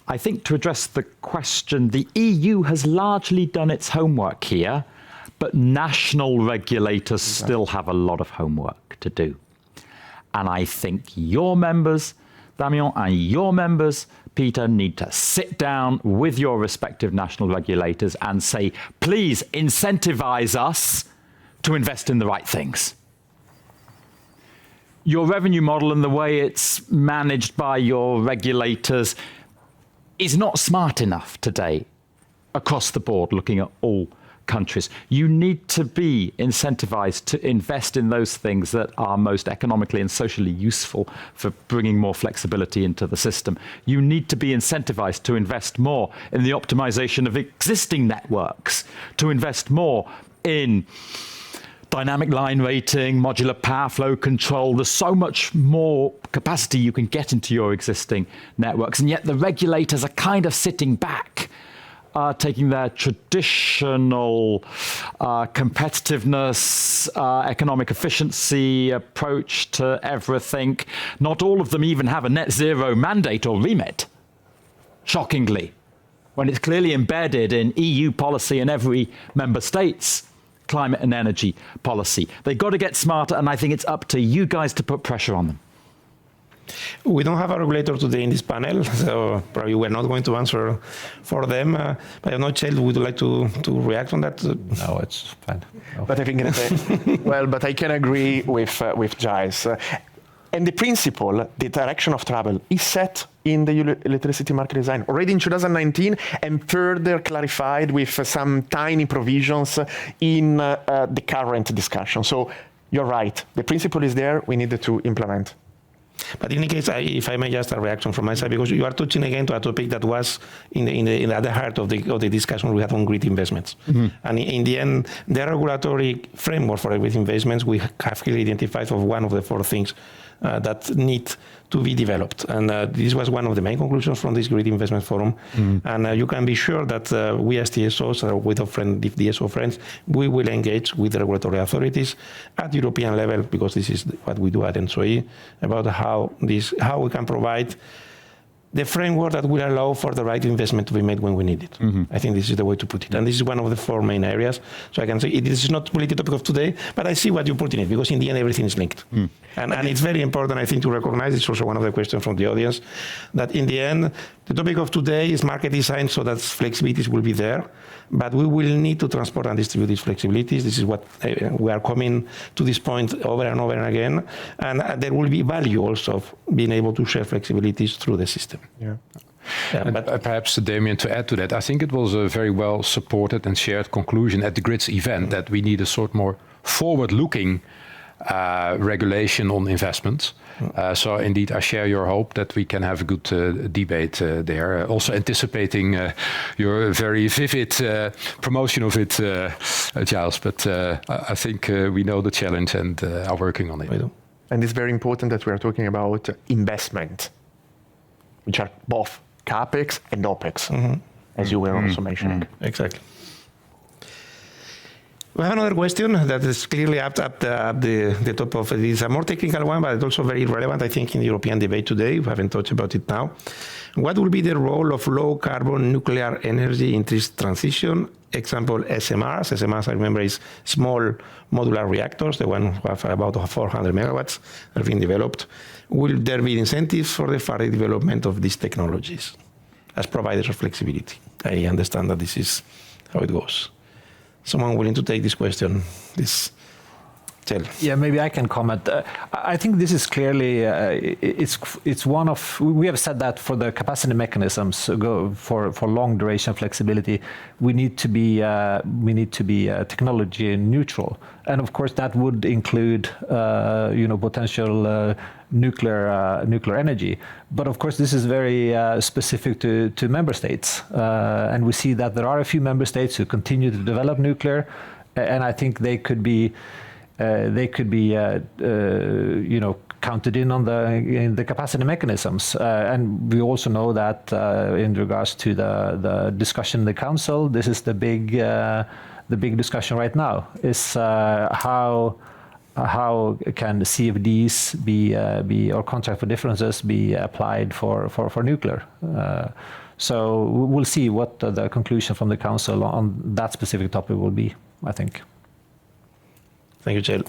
I think to address the question, the EU has largely done its homework here, but national regulators still have a lot of homework to do. And I think your members, Damien, and your members, Peter, need to sit down with your respective national regulators and say, please incentivize us to invest in the right things. Your revenue model and the way it's managed by your regulators is not smart enough today across the board, looking at all countries. You need to be incentivized to invest in those things that are most economically and socially useful for bringing more flexibility into the system. You need to be incentivized to invest more in the optimization of existing networks, to invest more in dynamic line rating, modular power flow control. There's so much more capacity you can get into your existing networks, and yet the regulators are kind of sitting back, taking their traditional competitiveness, economic efficiency approach to everything. Not all of them even have a net zero mandate or remit, shockingly, when it's clearly embedded in EU policy and every member state's climate and energy policy. They've got to get smarter, and I think it's up to you guys to put pressure on them. We don't have a regulator today in this panel, so probably we're not going to answer for them. But I don't know, Chel, would you like to react on that? No, it's fine. No. But I think, but I can agree with Giles. And the principle, the direction of travel, is set in the electricity market design already in 2019 and further clarified with some tiny provisions in the current discussion. So you're right. The principle is there. We needed to implement. But in any case, if I may just a reaction from my side, because you are touching again to a topic that was in the other heart of the discussion we had on grid investments. Mm-hmm. And in the end, the regulatory framework for grid investments, we have clearly identified of one of the four things that need to be developed. And this was one of the main conclusions from this Grid Investment Forum. Mm. And you can be sure that we as TSOs, with our friend, the DSO friends, we will engage with the regulatory authorities at European level, because this is what we do at ENTSO-E, about how we can provide the framework that will allow for the right investment to be made when we need it. Mm-hmm. I think this is the way to put it. And this is one of the four main areas. So I can say it is not really the topic of today, but I see what you put in it, because in the end, everything is linked. Mm. And it's very important, I think, to recognize, it's also one of the questions from the audience, that in the end, the topic of today is market design, so that flexibilities will be there, but we will need to transport and distribute these flexibilities. This is what we are coming to this point over and over and again. And there will be value also of being able to share flexibilities through the system. Yeah. But perhaps, Damien, to add to that, I think it was a very well supported and shared conclusion at the GRIDS event that we need a sort more forward-looking regulation on investments. So indeed, I share your hope that we can have a good debate there. Also anticipating your very vivid promotion of it, Giles. But I think we know the challenge and are working on it. And it's very important that we are talking about investment, which are both CapEx and OpEx, mm-hmm. as you were also mentioning. Mm-hmm. Exactly. We have another question that is clearly up at the top of it. It's a more technical one, but it's also very relevant, I think, in the European debate today. We haven't talked about it now. What will be the role of low-carbon nuclear energy in this transition? Example, SMRs. SMRs, I remember, is small modular reactors, the one who have about 400 megawatts are being developed. Will there be incentives for the further development of these technologies as providers of flexibility? I understand that this is how it goes. Someone willing to take this question? Yeah, maybe I can comment. I think this is clearly it's one of, we have said that for the capacity mechanisms for long duration flexibility, we need to be technology neutral, and of course that would include potential nuclear energy. But of course this is very specific to member states, and we see that there are a few member states who continue to develop nuclear, and I think they could be counted in on the capacity mechanisms. And we also know that in regards to the discussion in the council, this is the big the big discussion right now is how can CFDs be or contract for differences be applied for nuclear? So we'll see what the conclusion from the council on that specific topic will be, I think. Thank you, Chair.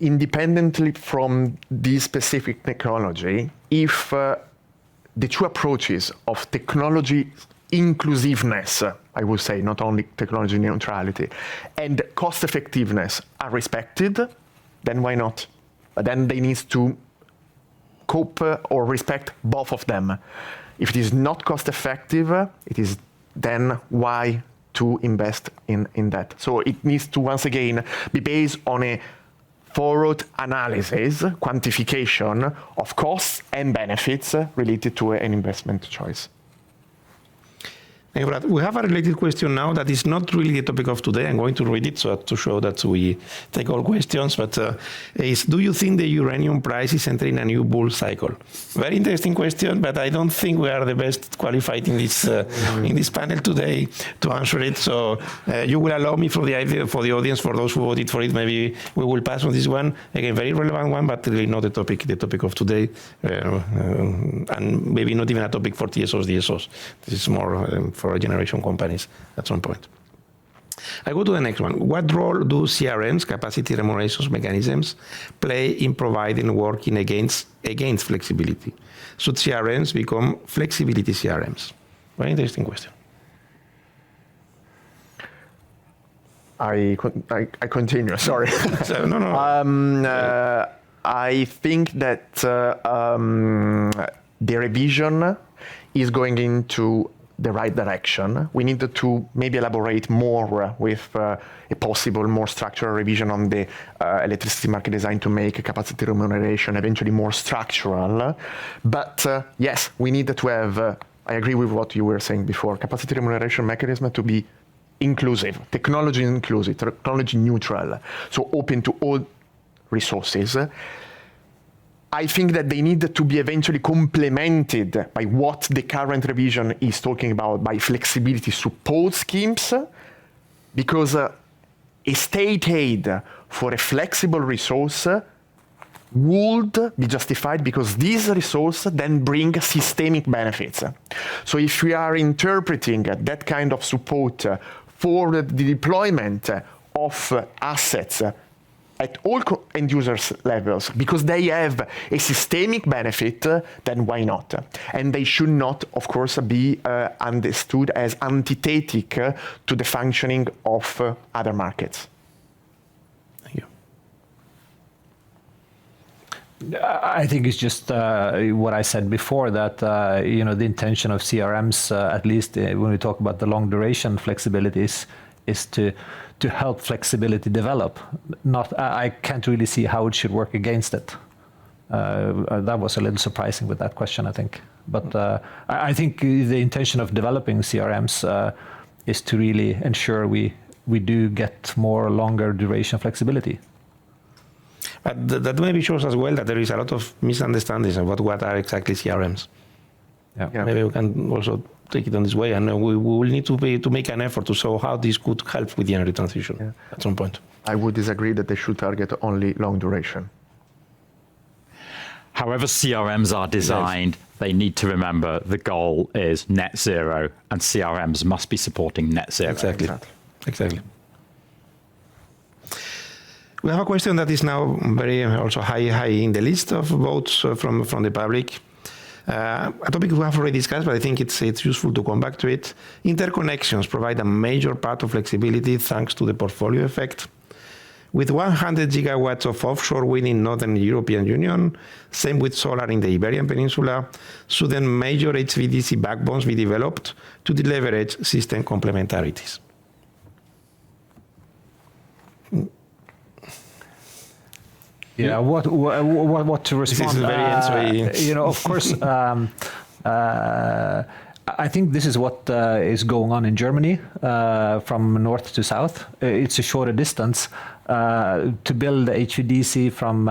Independently from this specific technology, if the two approaches of technology inclusiveness, I would say, not only technology neutrality, and cost effectiveness are respected, then why not? But then they need to cope or respect both of them. If it is not cost effective, it is then why to invest in that. So it needs to, once again, be based on a thorough analysis, quantification of costs and benefits related to an investment choice. Thank you, Brad. We have a related question now that is not really the topic of today. I'm going to read it so to show that we take all questions. But is, do you think the uranium price is entering a new bull cycle? Very interesting question, but I don't think we are the best qualified in this panel today to answer it. So you will allow me for the audience, for those who voted for it, maybe we will pass on this one. Again, very relevant one, but really not the topic of today, and maybe not even a topic for TSOs, DSOs. This is more for generation companies at some point. I go to the next one. What role do CRMs, capacity remuneration mechanisms, play in providing working against flexibility? Should CRMs become flexibility CRMs? Very interesting question. I continue, sorry. So, no. I think that the revision is going into the right direction. We need to maybe elaborate more with a possible more structural revision on the electricity market design to make capacity remuneration eventually more structural. But yes, we need to have, I agree with what you were saying before, capacity remuneration mechanism to be inclusive, technology inclusive, technology neutral, so open to all resources. I think that they need to be eventually complemented by what the current revision is talking about, by flexibility support schemes, because a state aid for a flexible resource would be justified because this resource then brings systemic benefits. So if we are interpreting that kind of support for the deployment of assets at all end users levels, because they have a systemic benefit, then why not? And they should not, of course, be understood as antithetic to the functioning of other markets. Thank you. I think it's just what I said before, that the intention of CRMs, at least when we talk about the long duration flexibilities, is to help flexibility develop. I can't really see how it should work against it. That was a little surprising with that question, I think. But I think the intention of developing CRMs is to really ensure we do get more longer duration flexibility. But that maybe shows as well that there is a lot of misunderstandings about what are exactly CRMs. Yeah. Maybe we can also take it on this way, and we will need to make an effort to show how this could help with the energy transition at some point. I would disagree that they should target only long duration. However CRMs are designed, they need to remember the goal is net zero, and CRMs must be supporting net zero. Exactly. We have a question that is now very also high in the list of votes from the public. A topic we have already discussed, but I think it's useful to come back to it. Interconnections provide a major part of flexibility thanks to the portfolio effect. With 100 gigawatts of offshore wind in Northern European Union, same with solar in the Iberian Peninsula, should then major HVDC backbones be developed to leverage system complementarities? Yeah, what to respond? This is very ENTSO-E. Of course, I think this is what is going on in Germany from north to south. It's a shorter distance. To build HVDC from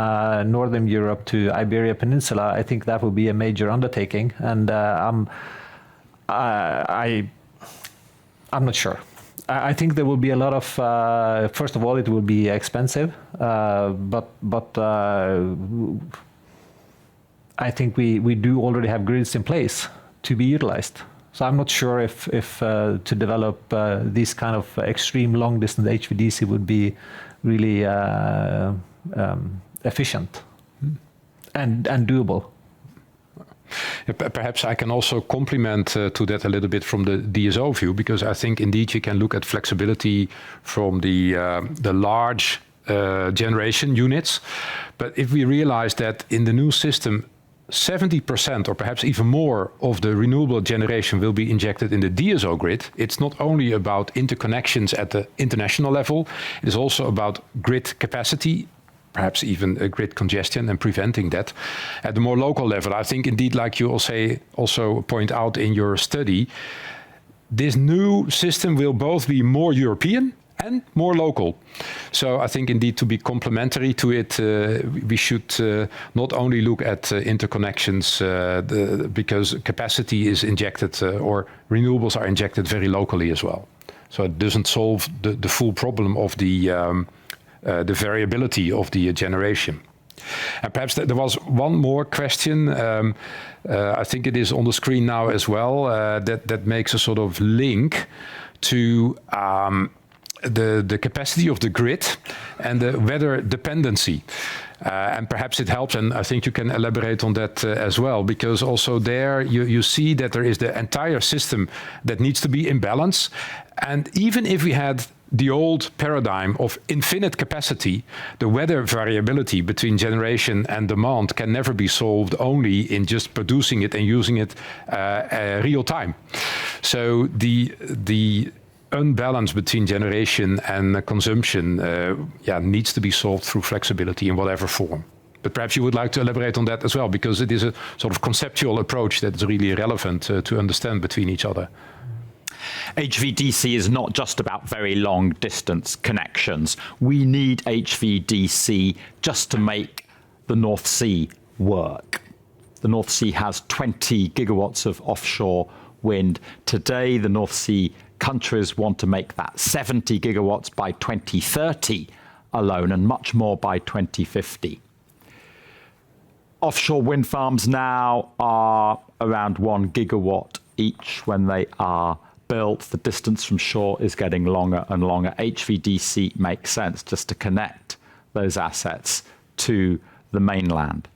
Northern Europe to Iberia Peninsula, I think that would be a major undertaking, and I'm not sure. I think there will be a lot of. First of all, it will be expensive, but I think we do already have grids in place to be utilized. So I'm not sure if to develop these kind of extreme long distance HVDC would be really efficient and doable. Perhaps I can also complement to that a little bit from the DSO view, because I think indeed you can look at flexibility from the large generation units. But if we realize that in the new system, 70% or perhaps even more of the renewable generation will be injected in the DSO grid, it's not only about interconnections at the international level, it is also about grid capacity, perhaps even a grid congestion and preventing that at the more local level. I think indeed, like you also point out in your study, this new system will both be more European and more local. So I think indeed to be complementary to it, we should not only look at interconnections because capacity is injected or renewables are injected very locally as well. So it doesn't solve the full problem of the variability of the generation. And perhaps there was one more question. I think it is on the screen now as well. That makes a sort of link to the capacity of the grid and the weather dependency. And perhaps it helps, and I think you can elaborate on that as well, because also there you see that there is the entire system that needs to be in balance. And even if we had the old paradigm of infinite capacity, the weather variability between generation and demand can never be solved only in just producing it and using it real time. So the unbalance between generation and consumption needs to be solved through flexibility in whatever form. But perhaps you would like to elaborate on that as well, because it is a sort of conceptual approach that is really relevant to understand between each other. HVDC is not just about very long distance connections. We need HVDC just to make the North Sea work. The North Sea has 20 gigawatts of offshore wind. Today, the North Sea countries want to make that 70 gigawatts by 2030 alone, and much more by 2050. Offshore wind farms now are around 1 gigawatt each when they are built. The distance from shore is getting longer and longer. HVDC makes sense just to connect those assets to the mainland.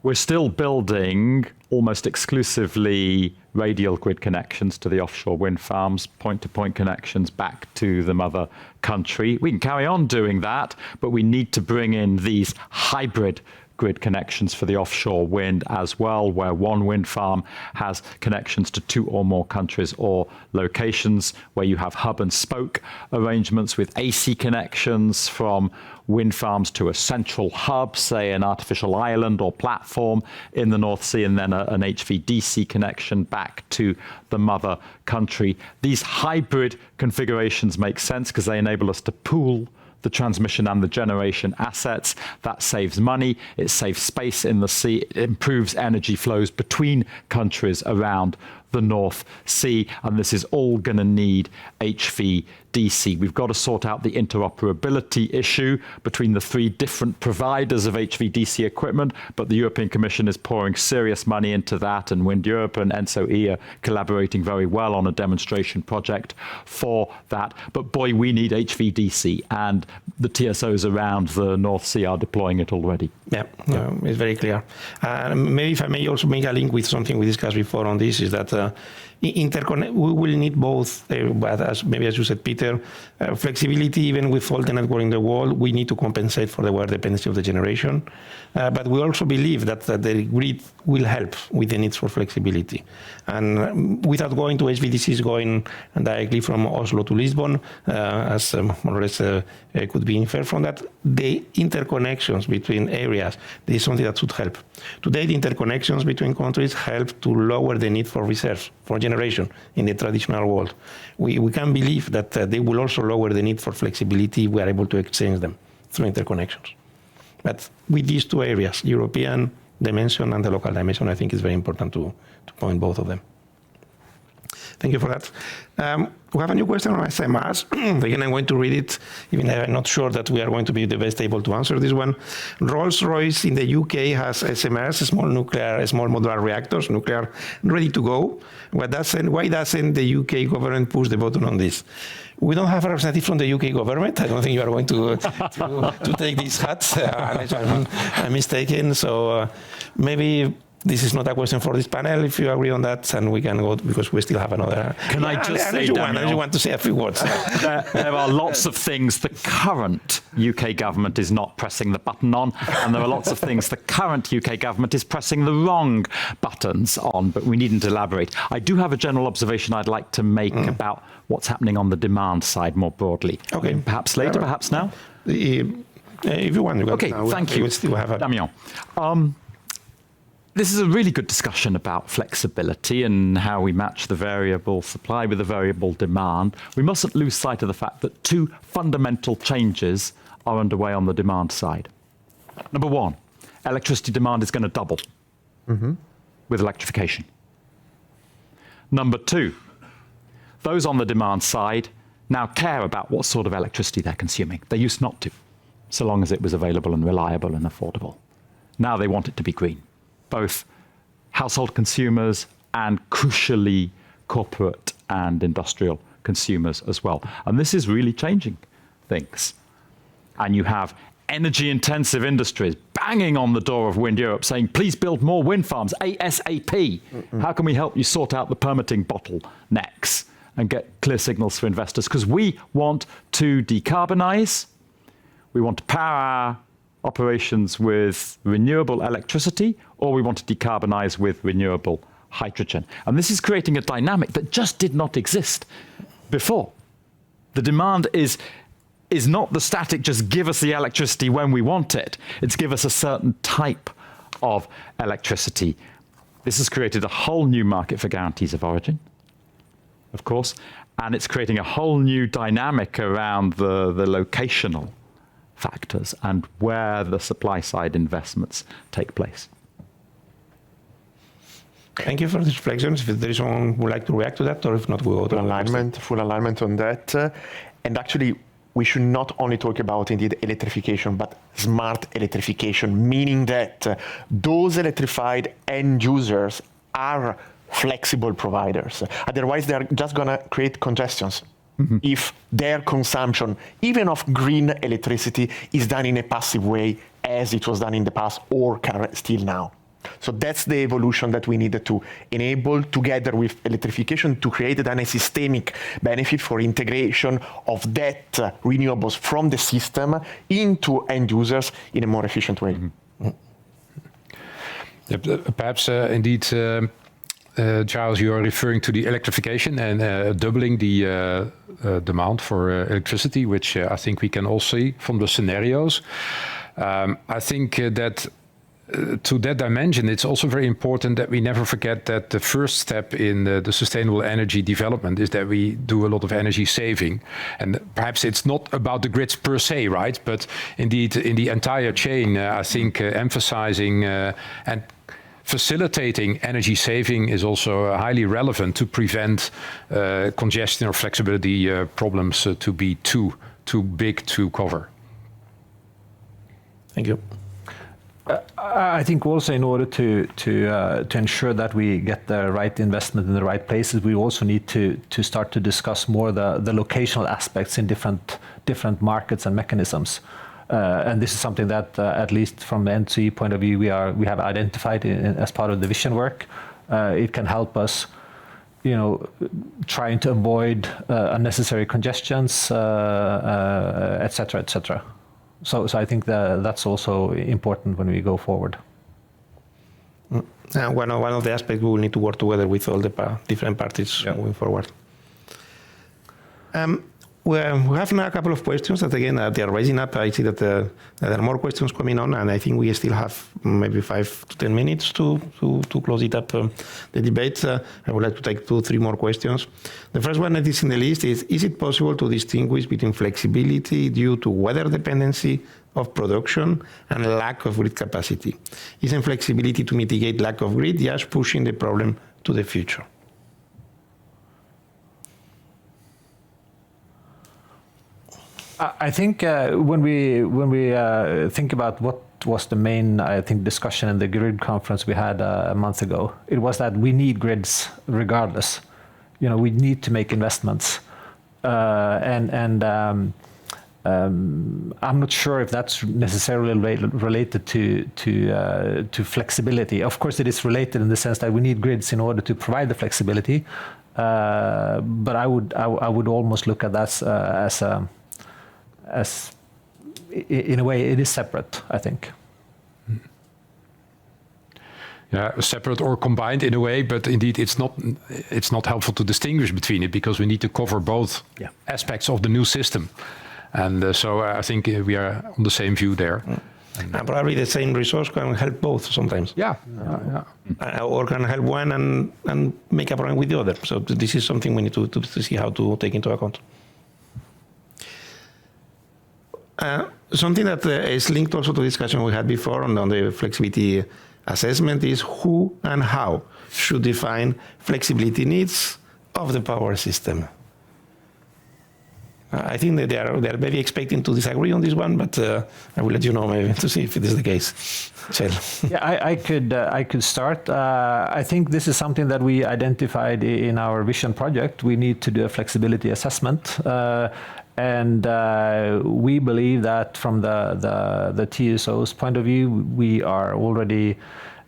We're still building almost exclusively radial grid connections to the offshore wind farms, point-to-point connections back to the mother country. We can carry on doing that, but we need to bring in these hybrid grid connections for the offshore wind as well, where one wind farm has connections to 2 or more countries or locations, where you have hub and spoke arrangements with AC connections from wind farms to a central hub, say an artificial island or platform in the North Sea, and then an HVDC connection back to the mother country. These hybrid configurations make sense because they enable us to pool the transmission and the generation assets. That saves money, it saves space in the sea, it improves energy flows between countries around the North Sea, and this is all going to need HVDC. We've got to sort out the interoperability issue between the 3 different providers of HVDC equipment, but the European Commission is pouring serious money into that, and Wind Europe and ENTSO-E are collaborating very well on a demonstration project for that. But boy, we need HVDC, and the TSOs around the North Sea are deploying it already. Yeah, it's very clear. Maybe if I may also make a link with something we discussed before on this, is that we will need both, but as you said, Peter, flexibility. Even with all the network in the world, we need to compensate for the weather dependency of the generation. But we also believe that the grid will help with the needs for flexibility. And without going to HVDCs, going directly from Oslo to Lisbon, as more or less could be inferred from that, the interconnections between areas, this is something that should help. Today, the interconnections between countries help to lower the need for reserves, for generation in the traditional world. We can believe that they will also lower the need for flexibility if we are able to exchange them through interconnections. But with these 2 areas, European dimension and the local dimension, I think it's very important to point both of them. Thank you for that. We have a new question on SMRs. Again, I'm going to read it, even though I'm not sure that we are going to be the best able to answer this one. Rolls-Royce in the UK has SMRs, small modular reactors, nuclear, ready to go. Why doesn't the UK government push the button on this? We don't have a representative from the UK government. I don't think you are going to take this hat, unless I'm mistaken. So maybe this is not a question for this panel, if you agree on that, and we can go, because we still have another. Can I just say, Daniel, you want to say a few words? There are lots of things the current UK government is not pressing the button on, and there are lots of things the current UK government is pressing the wrong buttons on, but we needn't elaborate. I do have a general observation I'd like to make about what's happening on the demand side more broadly. Okay. Perhaps later, perhaps now? If you want. Okay, thank you. Still have Damien. This is a really good discussion about flexibility and how we match the variable supply with the variable demand. We mustn't lose sight of the fact that two fundamental changes are underway on the demand side. Number one, electricity demand is going to double with electrification. Number two, those on the demand side now care about what sort of electricity they're consuming. They used not to, so long as it was available and reliable and affordable. Now they want it to be green. Both household consumers and, crucially, corporate and industrial consumers as well. And this is really changing things. And you have energy-intensive industries banging on the door of Wind Europe saying, please build more wind farms, ASAP. How can we help you sort out the permitting bottlenecks and get clear signals for investors? Because we want to decarbonize. We want to power our operations with renewable electricity, or we want to decarbonize with renewable hydrogen. And this is creating a dynamic that just did not exist before. The demand is not the static, just give us the electricity when we want it. It's give us a certain type of electricity. This has created a whole new market for guarantees of origin, of course, and it's creating a whole new dynamic around the locational factors and where the supply side investments take place. Thank you for these reflections. If there is someone who would like to react to that, or if not, we'll go to full alignment on that. And actually, we should not only talk about indeed electrification, but smart electrification, meaning that those electrified end users are flexible providers. Otherwise, they're just going to create congestions. If their consumption, even of green electricity, is done in a passive way, as it was done in the past or still now. So that's the evolution that we needed to enable, together with electrification, to create a systemic benefit for integration of that renewables from the system into end users in a more efficient way. Perhaps indeed, Charles, you are referring to the electrification and doubling the demand for electricity, which I think we can all see from the scenarios. I think that to that dimension, it's also very important that we never forget that the first step in the sustainable energy development is that we do a lot of energy saving. And perhaps it's not about the grids per se, right? But indeed, in the entire chain, I think emphasizing and facilitating energy saving is also highly relevant to prevent congestion or flexibility problems to be too big to cover. Thank you. I think also in order to ensure that we get the right investment in the right places, we also need to start to discuss more the locational aspects in different markets and mechanisms. And this is something that, at least from the ENTSO-E point of view, we have identified as part of the vision work. It can help us, trying to avoid unnecessary congestions, et cetera, et cetera. So I think that's also important when we go forward. One of the aspects we will need to work together with all the different parties moving forward. We have now a couple of questions that, again, they are rising up. I see that there are more questions coming on, and I think we still have maybe 5 to 10 minutes to close it up, the debate. I would like to take 2 or 3 more questions. The first one that is in the list is it possible to distinguish between flexibility due to weather dependency of production and lack of grid capacity? Isn't flexibility to mitigate lack of grid just pushing the problem to the future? I think when we think about what was the main, I think, discussion in the grid conference we had a month ago, it was that we need grids regardless. We need to make investments, I'm not sure if that's necessarily related to flexibility. Of course, it is related in the sense that we need grids in order to provide the flexibility. But I would almost look at that as in a way it is separate, I think. Yeah, separate or combined in a way, but indeed it's not helpful to distinguish between it because we need to cover both aspects of the new system. And so I think we are on the same view there. And probably the same resource can help both sometimes. Yeah. Or can help one and make a problem with the other. So this is something we need to see how to take into account. Something that is linked also to the discussion we had before on the flexibility assessment is who and how should define flexibility needs of the power system. I think that they are very expecting to disagree on this one, but I will let you know maybe to see if it is the case. Kjell. Yeah, I could start. I think this is something that we identified in our Vision project. We need to do a flexibility assessment. And we believe that from the TSO's point of view, we are already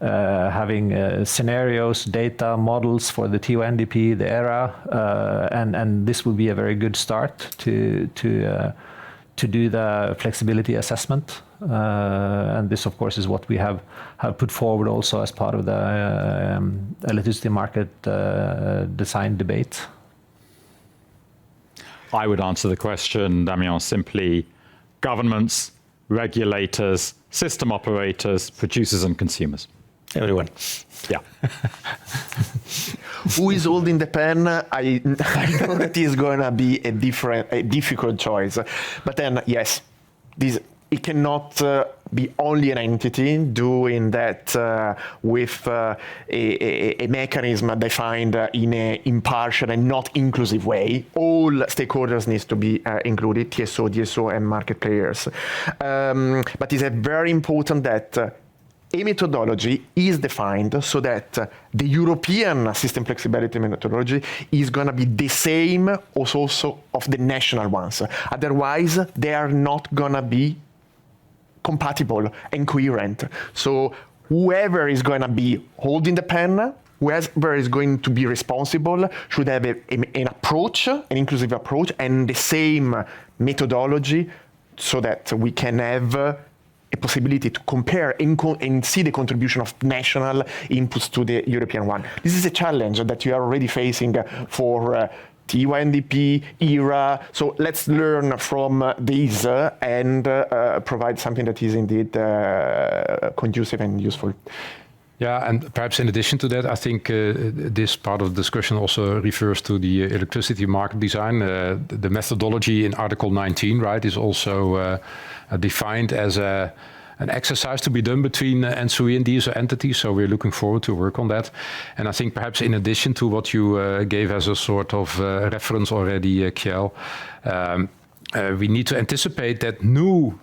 having scenarios, data, models for the TO-NDP, the ERA, and this will be a very good start to do the flexibility assessment. And this, of course, is what we have put forward also as part of the electricity market design debate. I would answer the question, Damien, simply governments, regulators, system operators, producers and consumers. Everyone. Yeah. Who is holding the pen? I know that is going to be a difficult choice. But then, yes, it cannot be only an entity doing that with a mechanism defined in an impartial and not inclusive way. All stakeholders need to be included, TSO, DSO, and market players. But it's very important that a methodology is defined so that the European system flexibility methodology is going to be the same as also of the national ones. Otherwise, they are not going to be compatible and coherent. So whoever is going to be holding the pen, whoever is going to be responsible, should have an approach, an inclusive approach, and the same methodology so that we can have a possibility to compare and see the contribution of national inputs to the European one. This is a challenge that you are already facing for TO-NDP, ERA. So let's learn from these and provide something that is indeed conducive and useful. Yeah, and perhaps in addition to that, I think this part of the discussion also refers to the electricity market design. The methodology in Article 19, right, is also defined as an exercise to be done between ENTSO-E and DSO entities. So we're looking forward to work on that. And I think perhaps in addition to what you gave as a sort of reference already, Kjell, we need to anticipate that new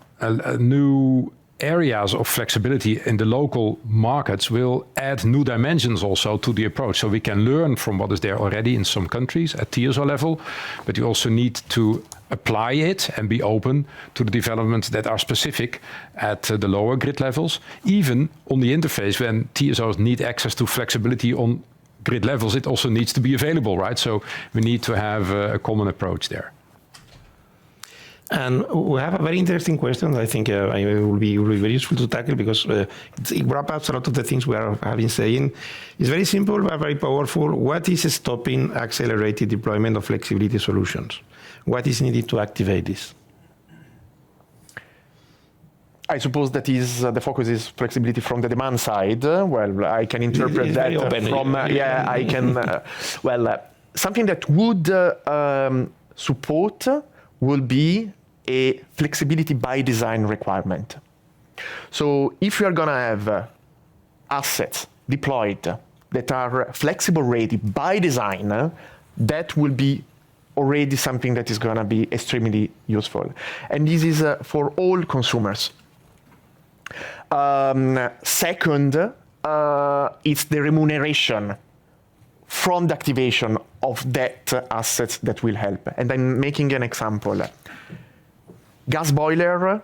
areas of flexibility in the local markets will add new dimensions also to the approach. So we can learn from what is there already in some countries at TSO level, but you also need to apply it and be open to the developments that are specific at the lower grid levels. Even on the interface, when TSOs need access to flexibility on grid levels, it also needs to be available, right? So we need to have a common approach there. And we have a very interesting question that I think it will be very useful to tackle because it wraps up a lot of the things we have been saying. It's very simple but very powerful. What is stopping accelerated deployment of flexibility solutions? What is needed to activate this? I suppose that is the focus is flexibility from the demand side. Well, I can interpret that from I can. Something that would support will be a flexibility by design requirement. So if you are going to have assets deployed that are flexible ready by design, that will be already something that is going to be extremely useful. And this is for all consumers. Second, it's the remuneration from the activation of that assets that will help. And I'm making an example. Gas boiler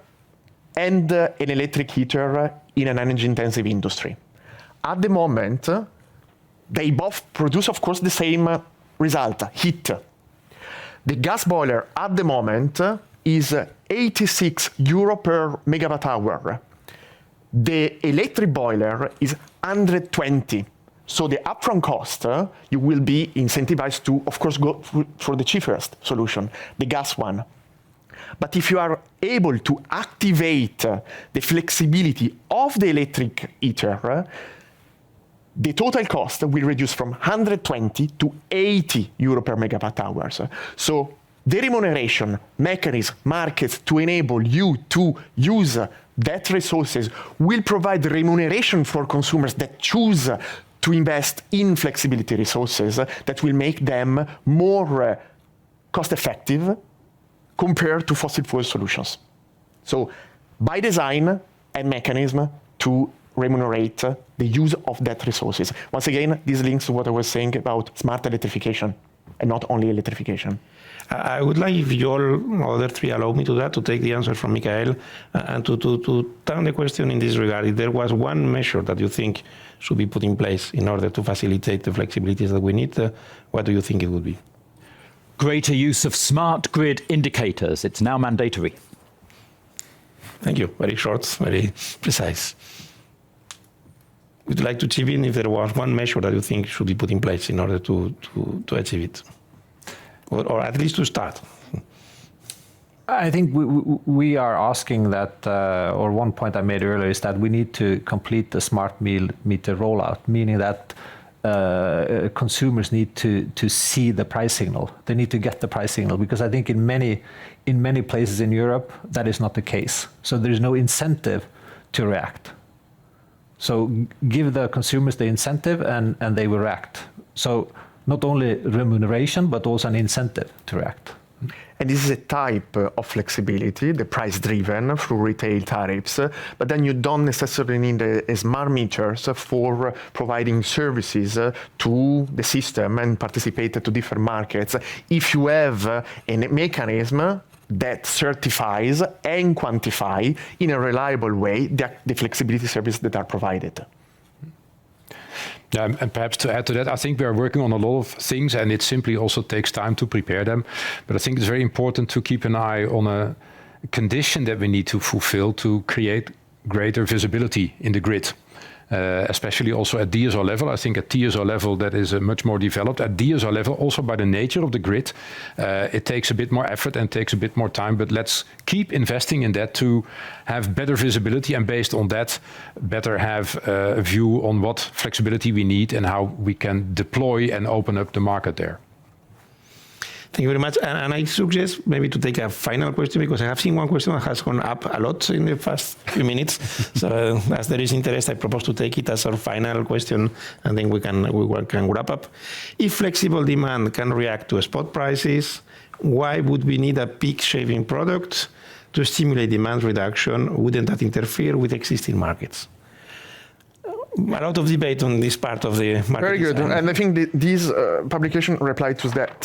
and an electric heater in an energy-intensive industry. At the moment, they both produce, of course, the same result, heat. The gas boiler at the moment is 86 euro per megawatt hour. The electric boiler is 120. So the upfront cost, you will be incentivized to, of course, go for the cheapest solution, the gas one. But if you are able to activate the flexibility of the electric heater, the total cost will reduce from 120 to 80 euro per megawatt hours. So the remuneration mechanism, markets to enable you to use that resources will provide remuneration for consumers that choose to invest in flexibility resources that will make them more cost-effective compared to fossil fuel solutions. So by design and mechanism to remunerate the use of that resources. Once again, this links to what I was saying about smart electrification and not only electrification. I would like, if you all other three allow me to that, to take the answer from Michael and to turn the question in this regard. If there was one measure that you think should be put in place in order to facilitate the flexibilities that we need, what do you think it would be? Greater use of smart grid indicators. It's now mandatory. Thank you. Very short, very precise. Would you like to chip in if there was one measure that you think should be put in place in order to achieve it? Or at least to start? I think we are asking that, or one point I made earlier is that we need to complete the smart meter rollout, meaning that consumers need to see the price signal. They need to get the price signal, because I think in many places in Europe that is not the case. So there is no incentive to react. So give the consumers the incentive and they will react. So not only remuneration, but also an incentive to react. And this is a type of flexibility, the price-driven through retail tariffs, but then you don't necessarily need a smart meters for providing services to the system and participate to different markets. If you have a mechanism that certifies and quantify in a reliable way the flexibility services that are provided. Yeah, and perhaps to add to that, I think we are working on a lot of things, and it simply also takes time to prepare them. But I think it's very important to keep an eye on a condition that we need to fulfill to create greater visibility in the grid. Especially also at DSO level. I think at TSO level that is much more developed. At DSO level, also by the nature of the grid, it takes a bit more effort and takes a bit more time, but let's keep investing in that to have better visibility, and based on that, better have a view on what flexibility we need and how we can deploy and open up the market there. Thank you very much. And I suggest maybe to take a final question, because I have seen one question that has gone up a lot in the past few minutes. So as there is interest, I propose to take it as our final question, and then we can wrap up. If flexible demand can react to spot prices, why would we need a peak shaving product to stimulate demand reduction? Wouldn't that interfere with existing markets? A lot of debate on this part of the market. Very good, and I think this publication replied to that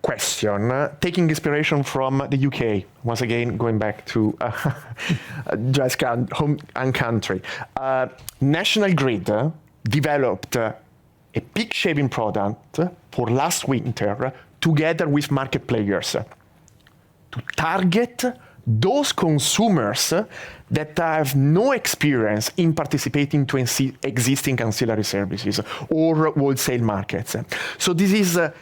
question, taking inspiration from the UK. Once again, going back to Jazz home and country. National Grid developed a peak shaving product for last winter together with market players to target those consumers that have no experience in participating to existing ancillary services or wholesale markets. So this is a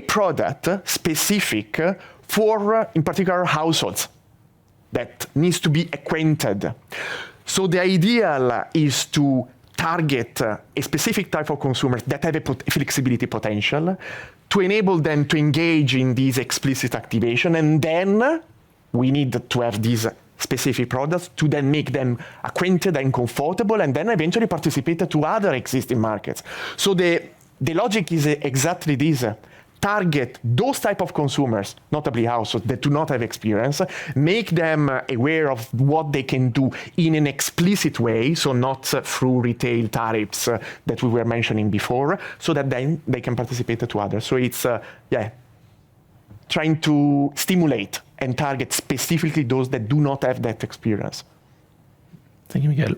product specific for, in particular, households that needs to be acquainted. So the ideal is to target a specific type of consumers that have a flexibility potential, to enable them to engage in this explicit activation, and then we need to have these specific products to then make them acquainted and comfortable, and then eventually participate to other existing markets. So the logic is exactly this: target those type of consumers, notably households that do not have experience, make them aware of what they can do in an explicit way, so not through retail tariffs that we were mentioning before, so that then they can participate to others. So it's trying to stimulate and target specifically those that do not have that experience. Thank you, Miguel.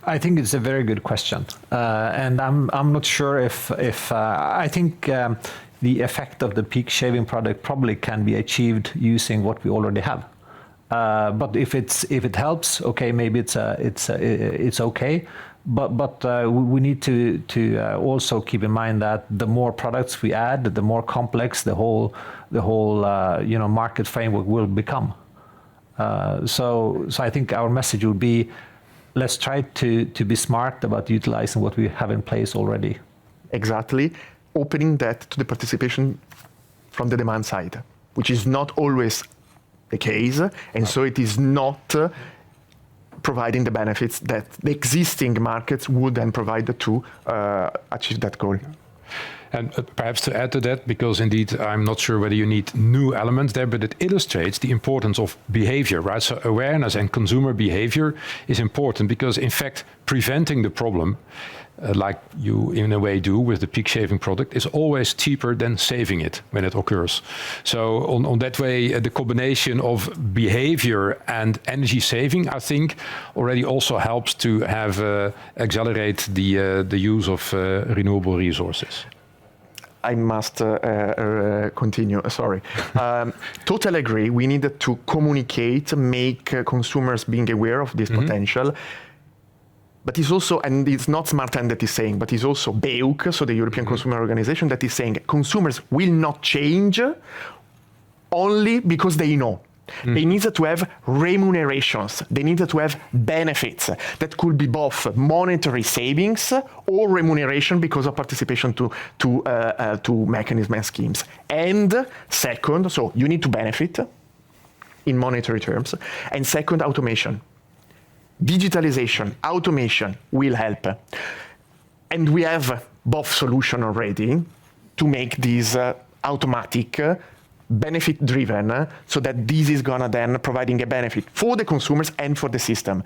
I think it's a very good question, and I'm not sure if I think the effect of the peak shaving product probably can be achieved using what we already have. But if it helps, okay, maybe it's okay. But we need to also keep in mind that the more products we add, the more complex the whole market framework will become. So I think our message would be, let's try to be smart about utilizing what we have in place already. Exactly, opening that to the participation from the demand side, which is not always the case, and so it is not providing the benefits that the existing markets would then provide to achieve that goal. And perhaps to add to that, because indeed I'm not sure whether you need new elements there, but it illustrates the importance of behavior, right? So awareness and consumer behavior is important because, in fact, preventing the problem, like you in a way do with the peak shaving product, is always cheaper than saving it when it occurs. So on that way, the combination of behavior and energy saving, I think, already also helps to have accelerate the use of renewable resources. I must continue, sorry. Totally agree. We need to communicate, make consumers being aware of this potential. But it's also, and it's not Smart End that is saying, but it's also BEUC, so the European Consumer Organization, that is saying consumers will not change only because they know. They need to have remunerations. They need to have benefits that could be both monetary savings or remuneration because of participation to mechanisms and schemes. And second, so you need to benefit in monetary terms. And second, automation. Digitalization, automation will help. And we have both solutions already to make these automatic, benefit-driven, so that this is gonna then providing a benefit for the consumers and for the system.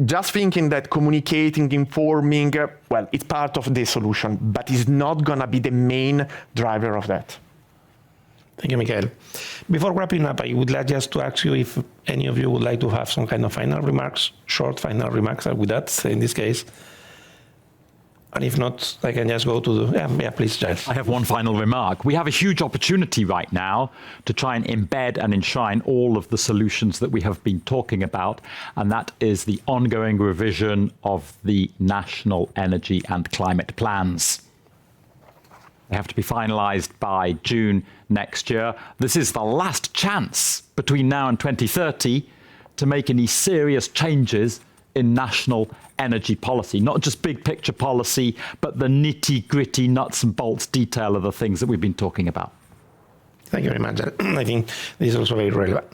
Just thinking that communicating, informing, well, it's part of the solution, but it's not gonna be the main driver of that. Thank you, Miguel. Before wrapping up, I would like just to ask you if any of you would like to have some kind of final remarks, short final remarks with that, in this case. And if not, I can just go to the... Yeah, please, Giles. I have one final remark. We have a huge opportunity right now to try and embed and enshrine all of the solutions that we have been talking about, and that is the ongoing revision of the national energy and climate plans. They have to be finalized by June next year. This is the last chance between now and 2030 to make any serious changes in national energy policy, not just big picture policy, but the nitty-gritty nuts and bolts detail of the things that we've been talking about. Thank you very much. I think this is also very relevant.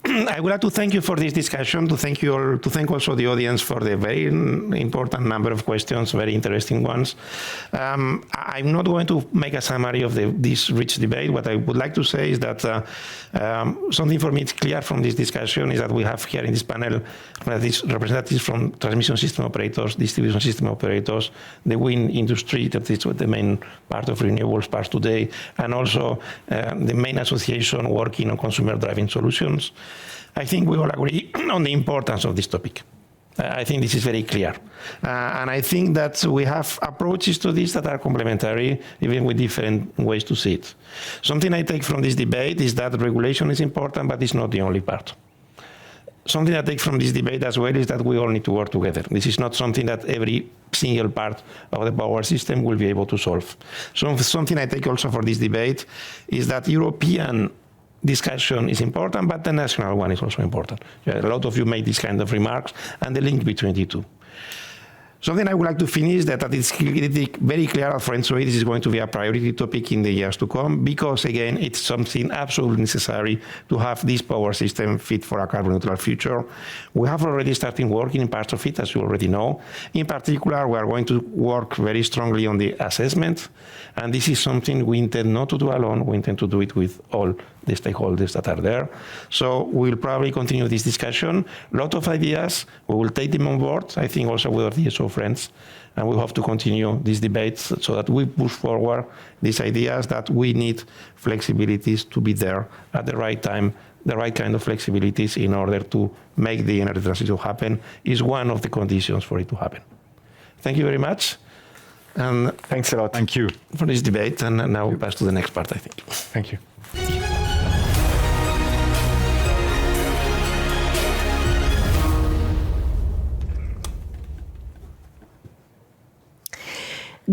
I would like to thank you for this discussion, to thank also the audience for the very important number of questions, very interesting ones. I'm not going to make a summary of this rich debate. What I would like to say is that something for me is clear from this discussion is that we have here in this panel representatives from transmission system operators, distribution system operators, the wind industry, that is the main part of renewables parts today, and also the main association working on consumer driving solutions. I think we all agree on the importance of this topic. I think this is very clear. And I think that we have approaches to this that are complementary, even with different ways to see it. Something I take from this debate is that regulation is important, but it's not the only part. Something I take from this debate as well is that we all need to work together. This is not something that every single part of the power system will be able to solve. So something I take also for this debate is that European discussion is important, but the national one is also important. A lot of you made this kind of remarks and the link between the two. Something I would like to finish that it's very clear for ENTSO-E this is going to be a priority topic in the years to come, because again, it's something absolutely necessary to have this power system fit for a carbon neutral future. We have already started working in parts of it, as you already know. In particular, we are going to work very strongly on the assessment, and this is something we intend not to do alone. We intend to do it with all the stakeholders that are there. So we'll probably continue this discussion. A lot of ideas, we will take them on board, I think also with our DSO friends, and we hope to continue these debates so that we push forward these ideas that we need flexibilities to be there at the right time. The right kind of flexibilities in order to make the energy transition happen is one of the conditions for it to happen. Thank you very much. And Thanks a lot. Thank you. for this debate, and now we pass to the next part, I think. Thank you.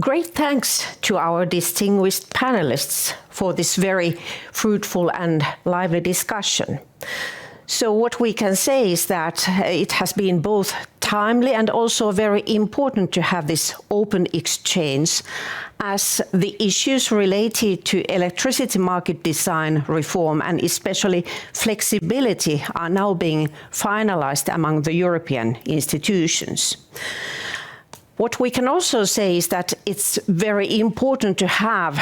Great thanks to our distinguished panelists for this very fruitful and lively discussion. So what we can say is that it has been both timely and also very important to have this open exchange, as the issues related to electricity market design reform and especially flexibility are now being finalized among the European institutions. What we can also say is that it's very important to have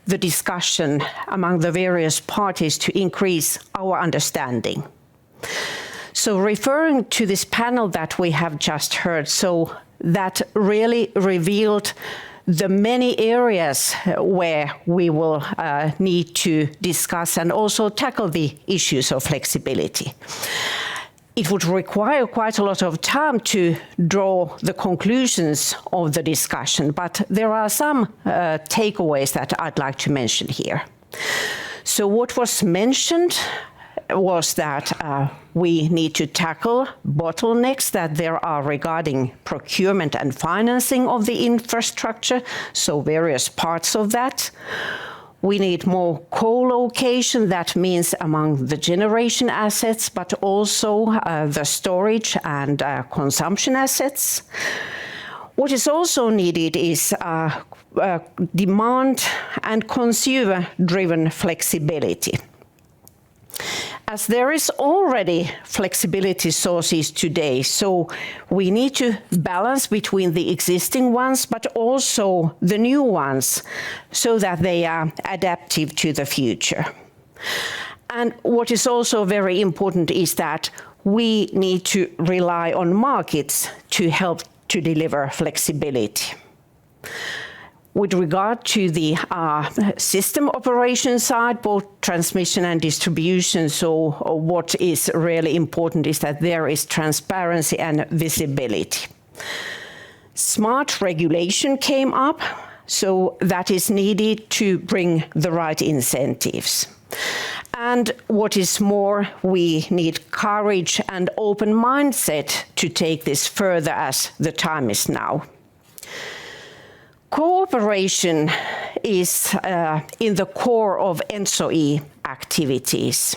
the discussion among the various parties to increase our understanding. So referring to this panel that we have just heard, so that really revealed the many areas where we will need to discuss and also tackle the issues of flexibility. It would require quite a lot of time to draw the conclusions of the discussion, but there are some takeaways that I'd like to mention here. So what was mentioned was that we need to tackle bottlenecks that there are regarding procurement and financing of the infrastructure, so various parts of that. We need more co-location, that means among the generation assets, but also the storage and consumption assets. What is also needed is demand and consumer-driven flexibility. As there is already flexibility sources today, so we need to balance between the existing ones, but also the new ones, so that they are adaptive to the future. And what is also very important is that we need to rely on markets to help to deliver flexibility. With regard to the system operation side, both transmission and distribution, so what is really important is that there is transparency and visibility. Smart regulation came up, so that is needed to bring the right incentives. And what is more, we need courage and open mindset to take this further, as the time is now. Cooperation is in the core of ENTSO-E activities.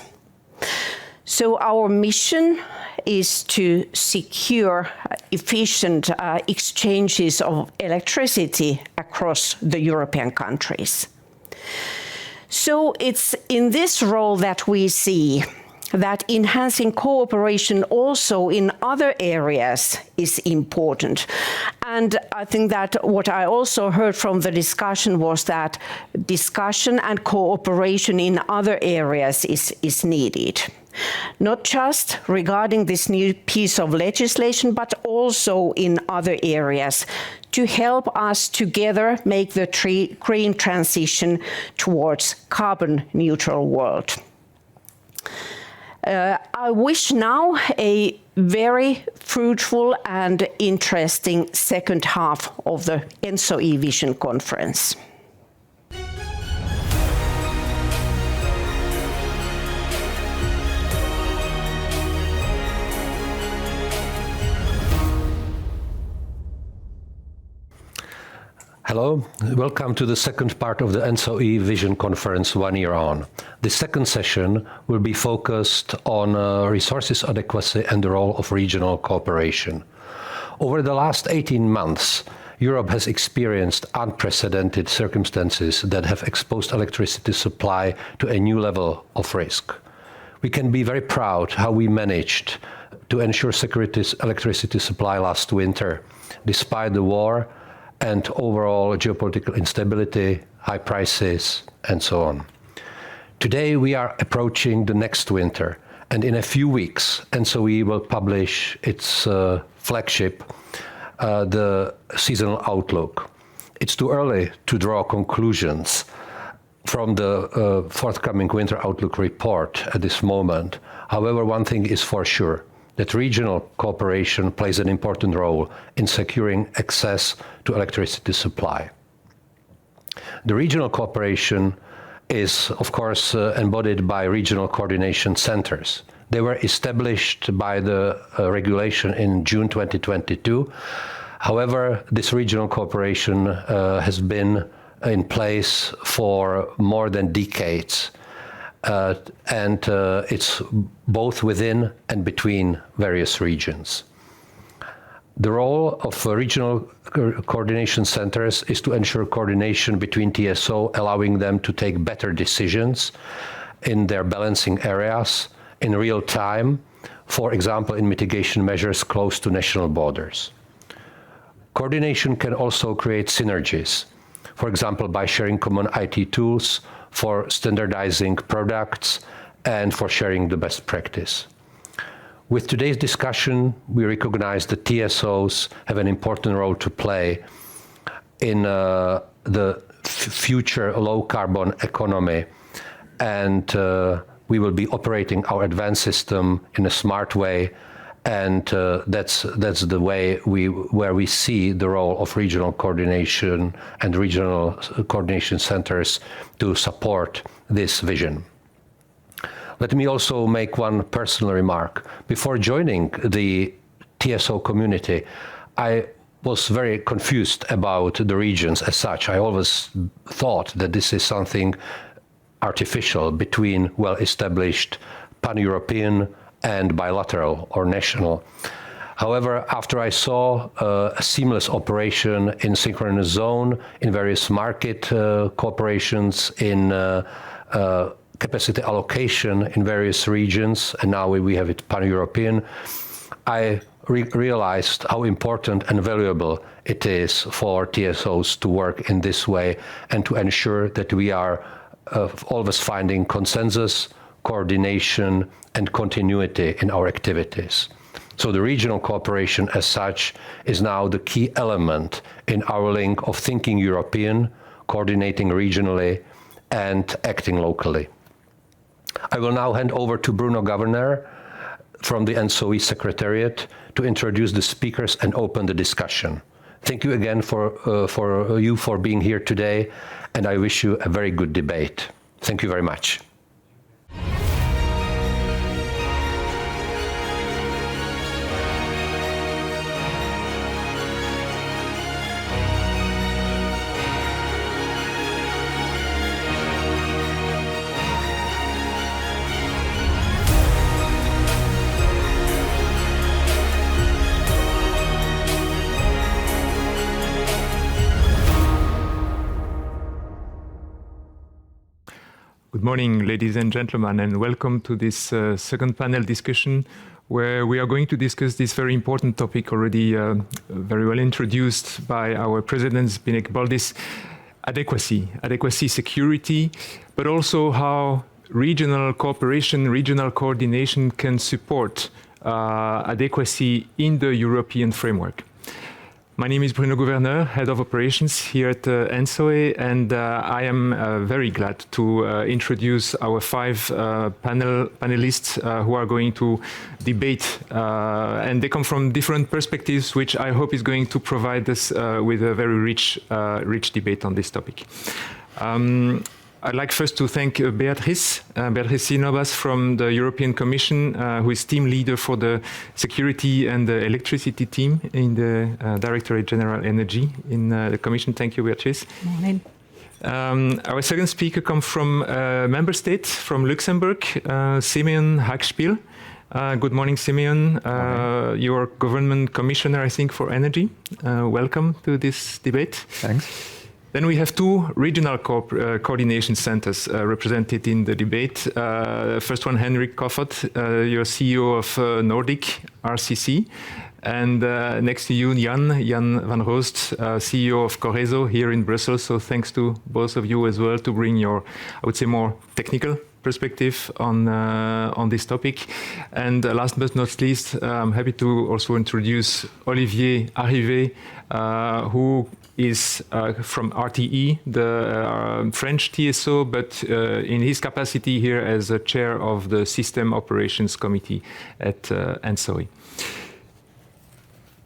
So our mission is to secure efficient exchanges of electricity across the European countries. So it's in this role that we see that enhancing cooperation also in other areas is important. And I think that what I also heard from the discussion was that discussion and cooperation in other areas is needed. Not just regarding this new piece of legislation, but also in other areas to help us together make the green transition towards carbon neutral world. I wish now a very fruitful and interesting second half of the ENTSO-E Vision Conference. Hello, welcome to the second part of the ENTSO-E Vision Conference 1 year on. The second session will be focused on resources adequacy and the role of regional cooperation. Over the last 18 months, Europe has experienced unprecedented circumstances that have exposed electricity supply to a new level of risk. We can be very proud how we managed to ensure electricity supply last winter, despite the war and overall geopolitical instability, high prices, and so on. Today we are approaching the next winter, and in a few weeks, ENTSO-E will publish its flagship, the seasonal outlook. It's too early to draw conclusions from the forthcoming winter outlook report at this moment. However, one thing is for sure, that regional cooperation plays an important role in securing access to electricity supply. The regional cooperation is, of course, embodied by regional coordination centers. They were established by the regulation in June 2022. However, this regional cooperation has been in place for more than decades, and it's both within and between various regions. The role of regional coordination centers is to ensure coordination between TSO, allowing them to take better decisions in their balancing areas in real time, for example, in mitigation measures close to national borders. Coordination can also create synergies, for example, by sharing common IT tools, for standardizing products, and for sharing the best practice. With today's discussion, we recognize that TSOs have an important role to play in the future low-carbon economy, and we will be operating our advanced system in a smart way, and that's the way where we see the role of regional coordination and regional coordination centers to support this vision. Let me also make one personal remark. Before joining the TSO community, I was very confused about the regions as such. I always thought that this is something artificial between well-established pan-European and bilateral or national. However, after I saw a seamless operation in synchronous zone, in various market cooperations, in capacity allocation in various regions, and now we have it pan-European, I realized how important and valuable it is for TSOs to work in this way and to ensure that we are always finding consensus, coordination, and continuity in our activities. So the regional cooperation as such is now the key element in our link of thinking European, coordinating regionally, and acting locally. I will now hand over to Bruno Governor from the ENTSO-E Secretariat to introduce the speakers and open the discussion. Thank you again for being here today, and I wish you a very good debate. Thank you very much. Good morning, ladies and gentlemen, and welcome to this second panel discussion, where we are going to discuss this very important topic already very well introduced by our President, Zbigniew Baldis, adequacy, security, but also how regional cooperation, regional coordination can support adequacy in the European framework. My name is Bruno Governor, Head of Operations here at ENTSO-E, and I am very glad to introduce our five panelists who are going to debate, and they come from different perspectives, which I hope is going to provide us with a very rich debate on this topic. I'd like first to thank Beatrice Novas from the European Commission, who is team leader for the security and the electricity team in the Directorate General Energy in the Commission. Thank you, Beatrice. Morning. Our second speaker comes from a member state, from Luxembourg, Simeon Hagspiel. Good morning, Simeon. You're Government Commissioner, I think, for Energy. Welcome to this debate. Thanks. Then we have two regional coordination centers represented in the debate. First one, Henrik Koffert, you're CEO of Nordic RCC. And next to you, Jan van Roost, CEO of Coreso here in Brussels. So thanks to both of you as well to bring your, I would say, more technical perspective on this topic. And last but not least, I'm happy to also introduce Olivier Arrivé, who is from RTE, the French TSO, but in his capacity here as a chair of the System Operations Committee at ENTSO-E.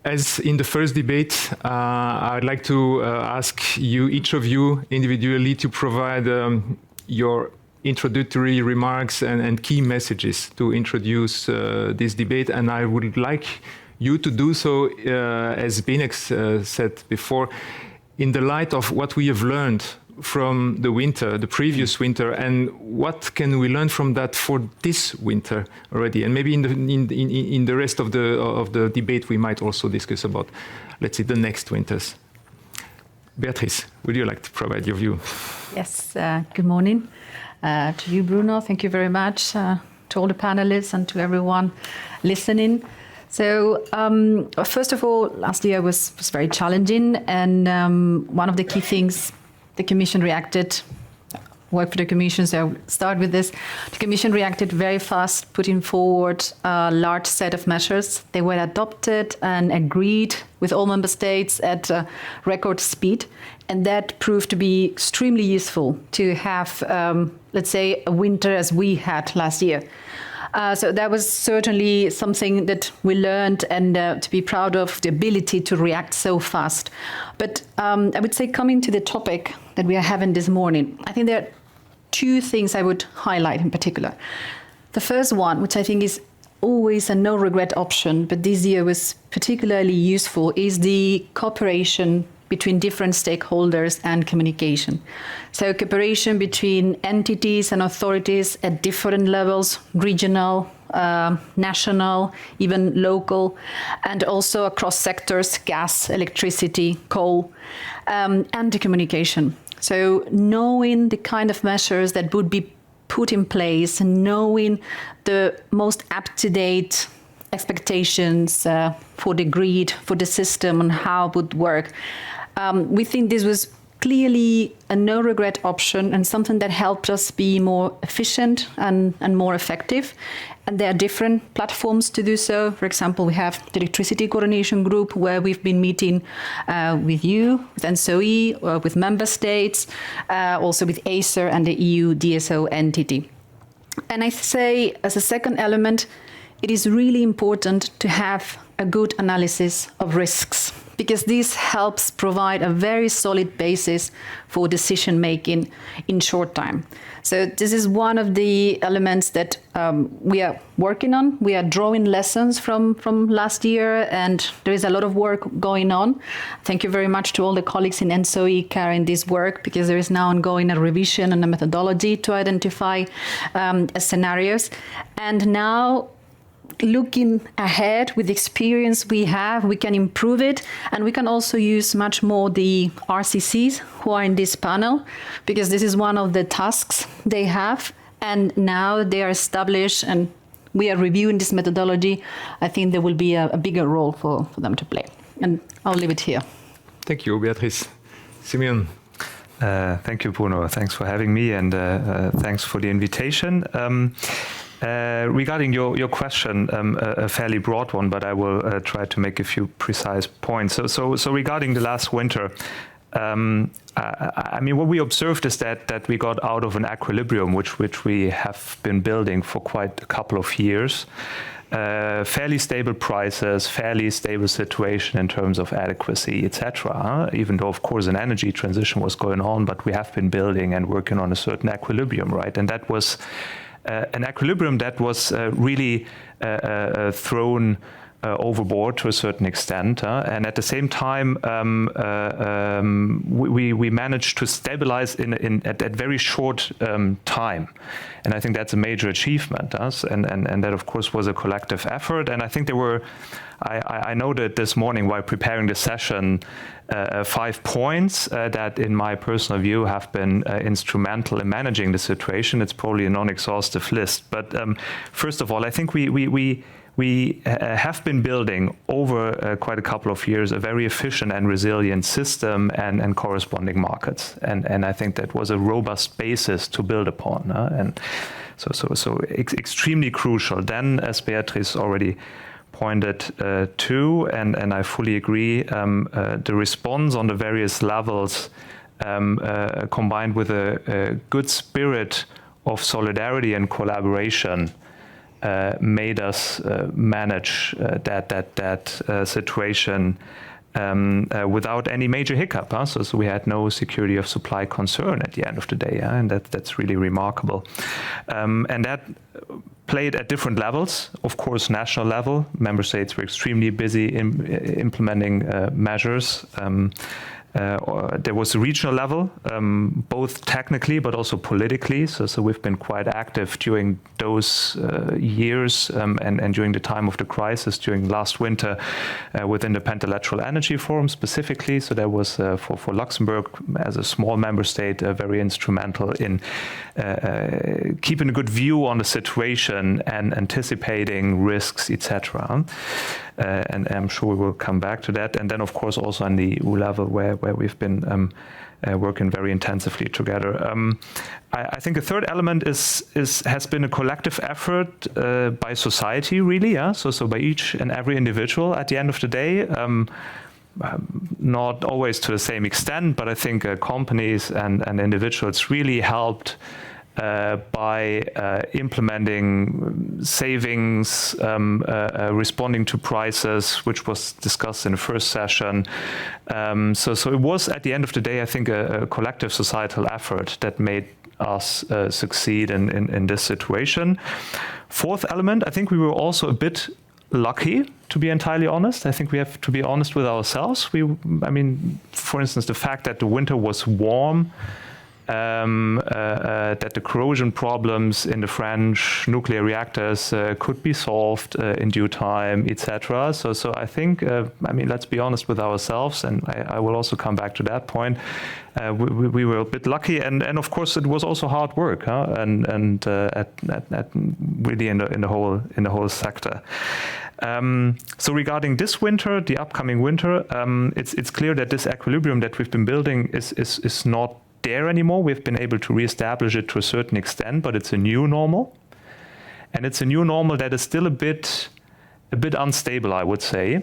As in the first debate, I'd like to ask you, each of you individually, to provide your introductory remarks and key messages to introduce this debate. And I would like you to do so, as Benex said before, in the light of what we have learned from the winter, the previous winter, and what can we learn from that for this winter already? And maybe in the rest of the debate, we might also discuss about, let's say, the next winters. Beatrice, would you like to provide your view? Yes, good morning to you, Bruno. Thank you very much to all the panelists and to everyone listening. So first of all, last year was very challenging, and one of the key things the Commission reacted, work for the Commission, so I'll start with this. The Commission reacted very fast, putting forward a large set of measures. They were adopted and agreed with all member states at record speed, and that proved to be extremely useful to have, let's say, a winter as we had last year. So that was certainly something that we learned, and to be proud of the ability to react so fast. But I would say, coming to the topic that we are having this morning, I think there are two things I would highlight in particular. The first one, which I think is always a no-regret option, but this year was particularly useful, is the cooperation between different stakeholders and communication. So cooperation between entities and authorities at different levels, regional, national, even local, and also across sectors, gas, electricity, coal, and the communication. So knowing the kind of measures that would be put in place, and knowing the most up-to-date expectations for the grid, for the system, and how it would work. We think this was clearly a no-regret option and something that helped us be more efficient and more effective. And there are different platforms to do so. For example, we have the Electricity Coordination Group, where we've been meeting with you, with ENTSO-E, with member states, also with ACER and the EU DSO entity. And I say, as a second element, it is really important to have a good analysis of risks, because this helps provide a very solid basis for decision-making in short time. So this is one of the elements that we are working on. We are drawing lessons from last year, and there is a lot of work going on. Thank you very much to all the colleagues in ENTSO-E carrying this work, because there is now ongoing a revision and a methodology to identify scenarios. And now, looking ahead with the experience we have, we can improve it, and we can also use much more the RCCs who are in this panel, because this is one of the tasks they have, and now they are established and we are reviewing this methodology. I think there will be a bigger role for them to play. And I'll leave it here. Thank you, Beatrice. Simeon. Thank you, Bruno. Thanks for having me, and thanks for the invitation. Regarding your question, a fairly broad one, but I will try to make a few precise points. So regarding the last winter, I mean, what we observed is that we got out of an equilibrium, which we have been building for quite a couple of years. Fairly stable prices, fairly stable situation in terms of adequacy, etc. Even though, of course, an energy transition was going on, but we have been building and working on a certain equilibrium, right? And that was an equilibrium that was really thrown overboard to a certain extent, and at the same time, we managed to stabilize at very short time, and I think that's a major achievement. And that, of course, was a collective effort. And I think there were, I noted this morning while preparing the session, 5 points that, in my personal view, have been instrumental in managing the situation. It's probably a non-exhaustive list, but first of all, I think we have been building over quite a couple of years a very efficient and resilient system and corresponding markets, and I think that was a robust basis to build upon, and so extremely crucial. Then, as Beatrice already pointed to, and I fully agree, the response on the various levels, combined with a good spirit of solidarity and collaboration, made us manage that situation without any major hiccup. So we had no security of supply concern at the end of the day, and that's really remarkable. And that played at different levels. Of course, national level, member states were extremely busy implementing measures. There was a regional level, both technically but also politically. So we've been quite active during those years and during the time of the crisis, during last winter, within the Pentalateral Energy Forum specifically. So that was for Luxembourg as a small member state very instrumental in keeping a good view on the situation and anticipating risks, etc. And I'm sure we will come back to that. And then, of course, also on the EU level, where we've been working very intensively together. I think a third element has been a collective effort by society, really. So by each and every individual at the end of the day. Not always to the same extent, but I think companies and individuals really helped by implementing savings, responding to prices, which was discussed in the first session. So it was, at the end of the day, I think, a collective societal effort that made us succeed in this situation. Fourth element, I think we were also a bit lucky, to be entirely honest. I think we have to be honest with ourselves. I mean, for instance, the fact that the winter was warm, that the corrosion problems in the French nuclear reactors could be solved in due time, etc. So I think, I mean, let's be honest with ourselves, and I will also come back to that point. We were a bit lucky, and of course it was also hard work, and at really in the whole sector. So regarding this winter, the upcoming winter, it's clear that this equilibrium that we've been building is not there anymore. We've been able to reestablish it to a certain extent, but it's a new normal, and it's a new normal that is still a bit unstable, I would say.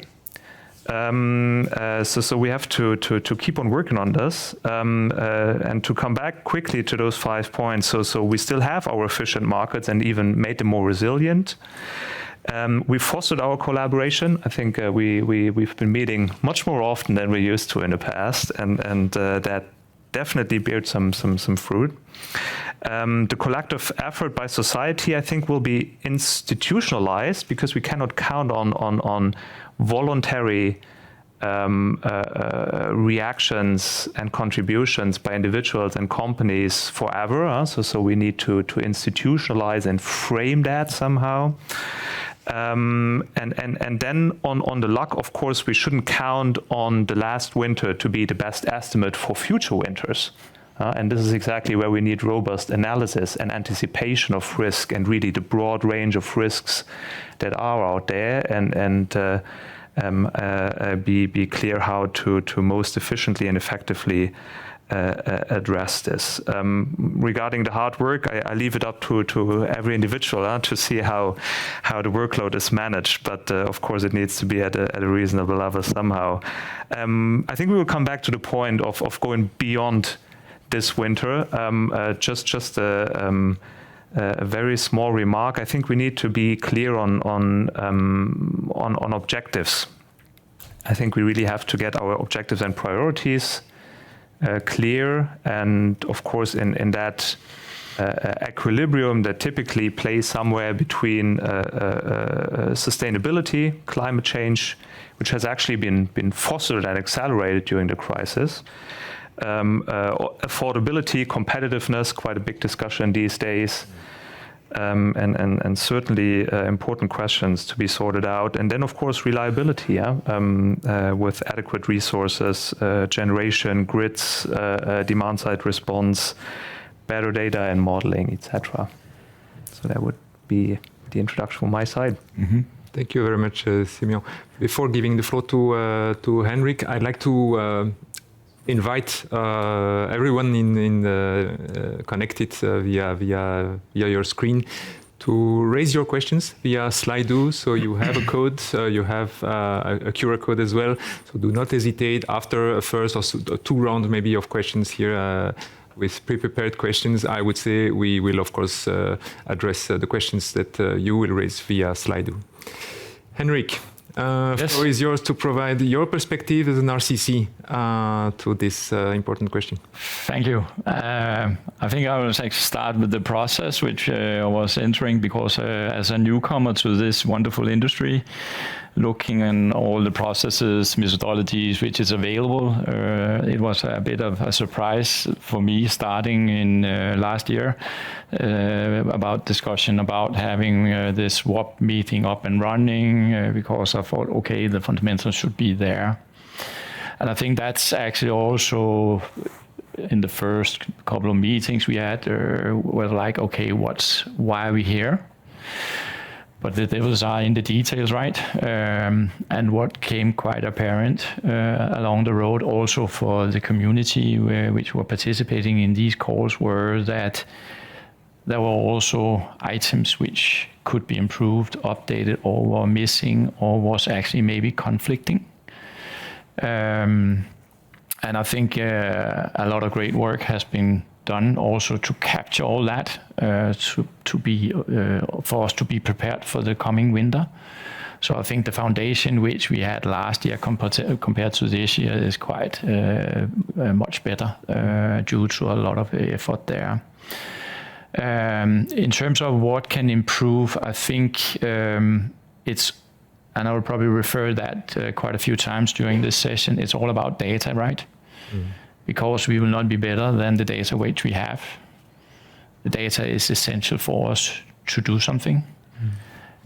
So we have to keep on working on this, and to come back quickly to those 5 points. So we still have our efficient markets and even made them more resilient. We fostered our collaboration. I think we've been meeting much more often than we used to in the past, and that definitely bear some fruit. The collective effort by society, I think, will be institutionalized, because we cannot count on voluntary reactions and contributions by individuals and companies forever. So we need to institutionalize and frame that somehow. And then on the luck, of course, we shouldn't count on the last winter to be the best estimate for future winters. And this is exactly where we need robust analysis and anticipation of risk, and really the broad range of risks that are out there, and be clear how to most efficiently and effectively address this. Regarding the hard work, I leave it up to every individual to see how the workload is managed, but of course it needs to be at a reasonable level somehow. I think we will come back to the point of going beyond this winter. Just a very small remark. I think we need to be clear on objectives. I think we really have to get our objectives and priorities clear, and of course in that equilibrium that typically plays somewhere between sustainability, climate change, which has actually been fostered and accelerated during the crisis, affordability, competitiveness, quite a big discussion these days, and certainly important questions to be sorted out. And then, of course, reliability, with adequate resources, generation, grids, demand-side response, better data and modeling, etc. So that would be the introduction from my side. Mm-hmm. Thank you very much, Simeon. Before giving the floor to Henrik, I'd like to invite everyone connected via your screen to raise your questions via Slido. So you have a code, you have a QR code as well. So do not hesitate. After a first or two rounds maybe of questions here with pre-prepared questions, I would say we will of course address the questions that you will raise via Slido. Henrik, Yes. floor is yours to provide your perspective as an RCC to this important question. Thank you. I think I will start with the process which I was entering, because as a newcomer to this wonderful industry, looking at all the processes, methodologies which is available, it was a bit of a surprise for me starting in last year about discussion about having this swap meeting up and running, because I thought, okay, the fundamentals should be there. And I think that's actually also in the first couple of meetings we had, was like, okay, why are we here? But the devils are in the details, right? And what came quite apparent along the road also for the community which were participating in these calls were that there were also items which could be improved, updated, or were missing, or was actually maybe conflicting. And I think a lot of great work has been done also to capture all that, for us to be prepared for the coming winter. So I think the foundation which we had last year compared to this year is quite much better due to a lot of effort there. In terms of what can improve, I think it's, and I will probably refer that quite a few times during this session, it's all about data, right? Mm. Because we will not be better than the data which we have. The data is essential for us to do something.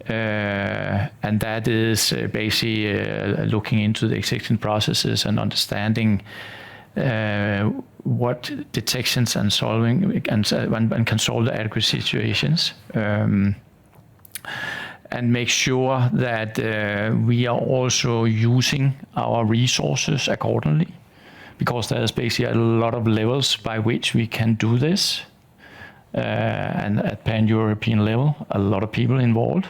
And that is basically looking into the existing processes and understanding what detections and solving and can solve the adequate situations. And make sure that we are also using our resources accordingly, because there's basically a lot of levels by which we can do this. And at pan-European level, a lot of people involved.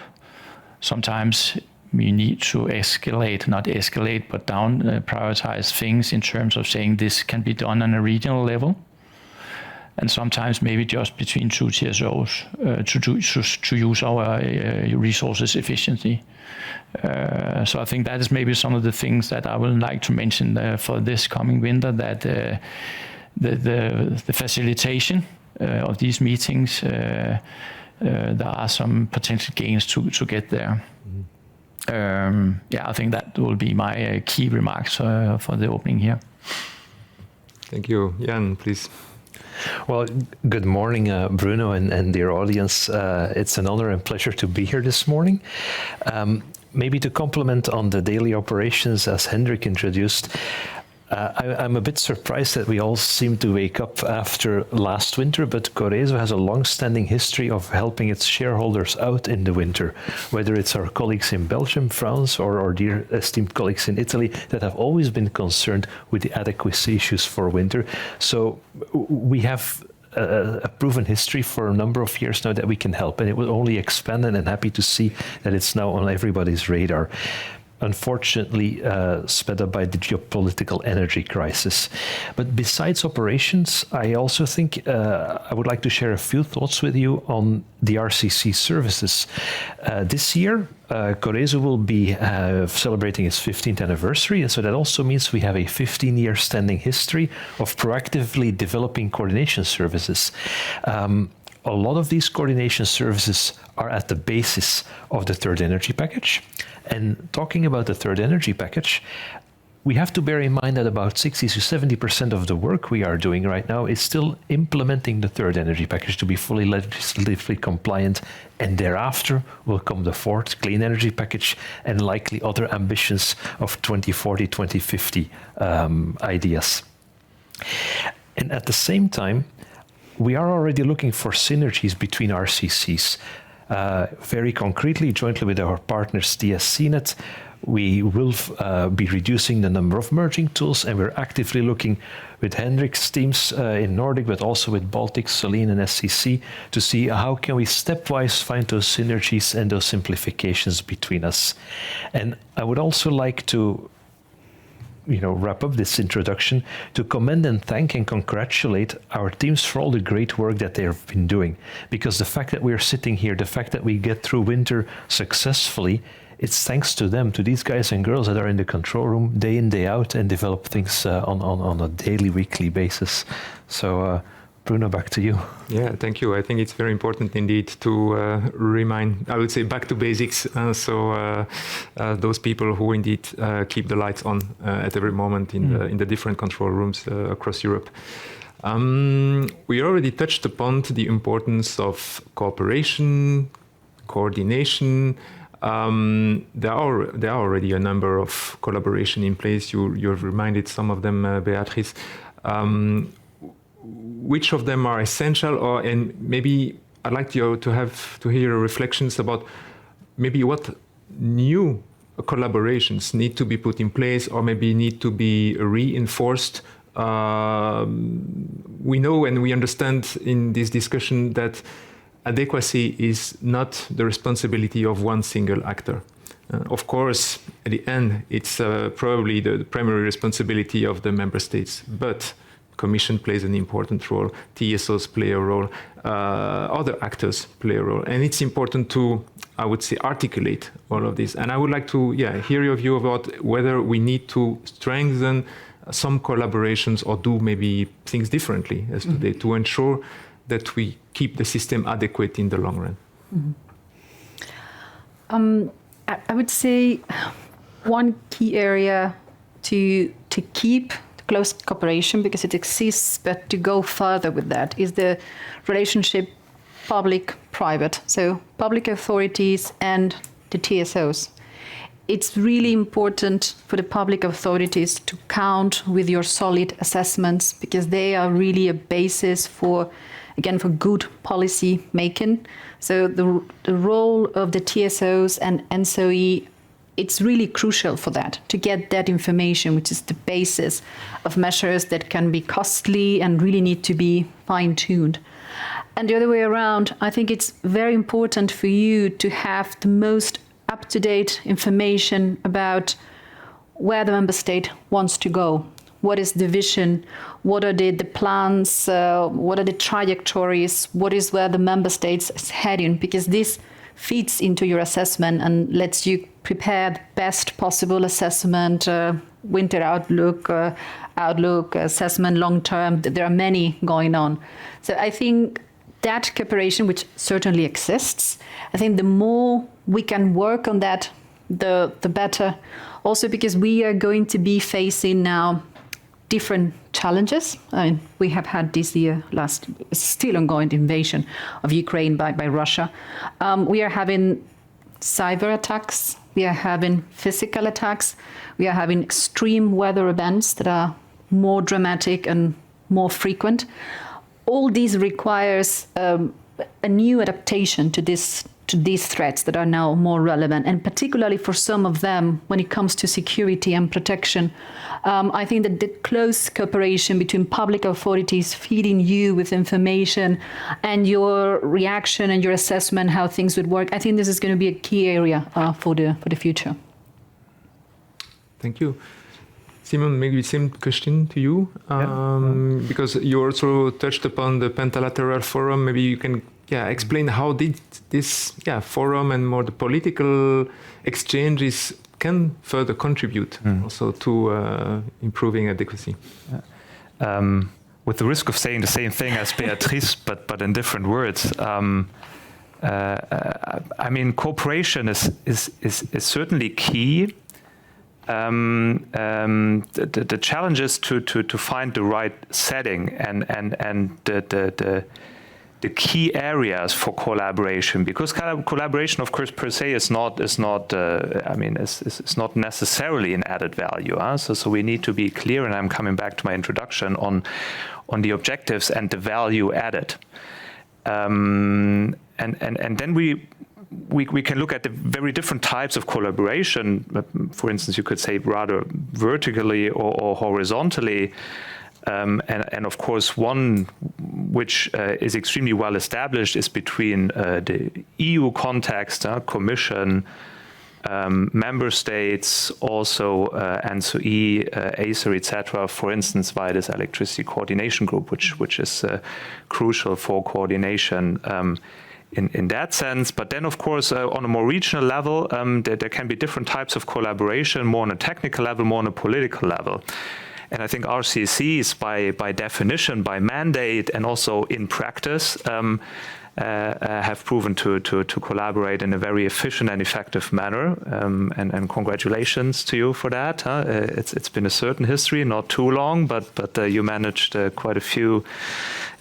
Sometimes we need to not escalate, but prioritize things in terms of saying this can be done on a regional level. And sometimes maybe just between two TSOs to use our resources efficiently. So I think that is maybe some of the things that I would like to mention for this coming winter, that the facilitation of these meetings, there are some potential gains to get there. I think that will be my key remarks for the opening here. Thank you. Jan, please. Well, good morning, Bruno and dear audience. It's an honor and pleasure to be here this morning. Maybe to complement on the daily operations, as Hendrik introduced, I'm a bit surprised that we all seem to wake up after last winter, but Coreso has a long-standing history of helping its shareholders out in the winter, whether it's our colleagues in Belgium, France, or our dear esteemed colleagues in Italy that have always been concerned with the adequacy issues for winter. So we have a proven history for a number of years now that we can help, and it will only expand, and I'm happy to see that it's now on everybody's radar. Unfortunately, sped up by the geopolitical energy crisis. But besides operations, I also think I would like to share a few thoughts with you on the RCC services. This year, Coreso will be celebrating its 15th anniversary, and so that also means we have a 15-year standing history of proactively developing coordination services. a lot of these coordination services are at the basis of the third energy package. And talking about the third energy package, we have to bear in mind that about 60 to 70% of the work we are doing right now is still implementing the third energy package to be fully legislatively compliant. And thereafter will come the fourth clean energy package and likely other ambitions of 2040, 2050 ideas. And at the same time, we are already looking for synergies between RCCs. Very concretely, jointly with our partners TSCnet, we will be reducing the number of merging tools, and we're actively looking with Hendrik's teams in Nordic, but also with Baltic, Celine, and SCC to see how can we stepwise find those synergies and those simplifications between us. And I would also like to wrap up this introduction to commend and thank and congratulate our teams for all the great work that they have been doing. Because the fact that we're sitting here, the fact that we get through winter successfully, it's thanks to them, to these guys and girls that are in the control room day in, day out and develop things on a daily, weekly basis. So, Bruno, back to you. Yeah, thank you. I think it's very important indeed to remind, I would say, back to basics. Those people who indeed keep the lights on at every moment in the different control rooms across Europe. We already touched upon the importance of cooperation, coordination. There are already a number of collaboration in place. You've reminded some of them, Beatrice. Which of them are essential, and maybe I'd like you to hear reflections about maybe what new collaborations need to be put in place or maybe need to be reinforced. We know and we understand in this discussion that adequacy is not the responsibility of one single actor. Of course, at the end, it's probably the primary responsibility of the member states, but Commission plays an important role, TSOs play a role, other actors play a role. And it's important to, I would say, articulate all of this. And I would like to hear your view about whether we need to strengthen some collaborations or do maybe things differently as today to ensure that we keep the system adequate in the long run. I would say one key area to keep close cooperation, because it exists, but to go further with that is the relationship public-private, so public authorities and the TSOs. It's really important for the public authorities to count with your solid assessments, because they are really a basis for good policy making. So the role of the TSOs and ENTSO-E, it's really crucial for that, to get that information, which is the basis of measures that can be costly and really need to be fine-tuned. And the other way around, I think it's very important for you to have the most up-to-date information about where the member state wants to go. What is the vision? What are the plans? What are the trajectories? What is where the member states is heading? Because this feeds into your assessment and lets you prepare the best possible assessment, winter outlook assessment, long-term. There are many going on. So I think that cooperation, which certainly exists, I think the more we can work on that, the better. Also because we are going to be facing now different challenges. I mean, we have had this year, still ongoing invasion of Ukraine by Russia. We are having cyber attacks. We are having physical attacks. We are having extreme weather events that are more dramatic and more frequent. All these requires a new adaptation to these threats that are now more relevant, and particularly for some of them when it comes to security and protection. I think that the close cooperation between public authorities feeding you with information and your reaction and your assessment, how things would work, I think this is going to be a key area for the future. Thank you. Simon, maybe same question to you, because you also touched upon the Pentalateral Forum. Maybe you can explain how did this forum and more the political exchanges can further contribute also to improving adequacy. with the risk of saying the same thing as Beatrice, but in different words. I mean, cooperation is certainly key. The challenge is to find the right setting and the key areas for collaboration, because collaboration, of course, per se is not necessarily an added value. So we need to be clear, and I'm coming back to my introduction on the objectives and the value added. And then we can look at the very different types of collaboration. For instance, you could say rather vertically or horizontally. And of course, one which is extremely well established is between the EU context, Commission, member states, also ENTSO-E, ACER, etc. For instance, via this electricity coordination group, which is crucial for coordination in that sense. But then, of course, on a more regional level, there can be different types of collaboration, more on a technical level, more on a political level. And I think RCCs, by definition, by mandate, and also in practice, have proven to collaborate in a very efficient and effective manner. And congratulations to you for that. It's been a certain history, not too long, but you managed quite a few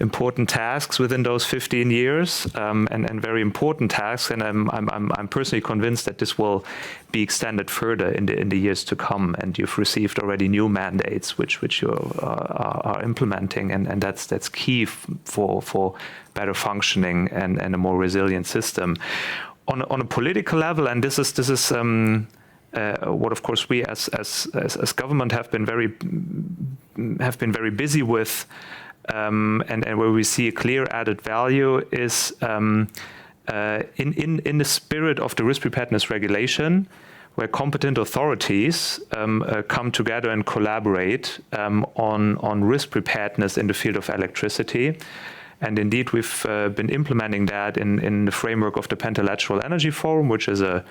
important tasks within those 15 years, and very important tasks. And I'm personally convinced that this will be extended further in the years to come. And you've received already new mandates which you are implementing, and that's key for better functioning and a more resilient system. On a political level, and this is what, of course, we as government have been very busy with. And where we see a clear added value is in the spirit of the risk preparedness regulation, where competent authorities come together and collaborate on risk preparedness in the field of electricity. And indeed, we've been implementing that in the framework of the Pentalateral Energy Forum, which is a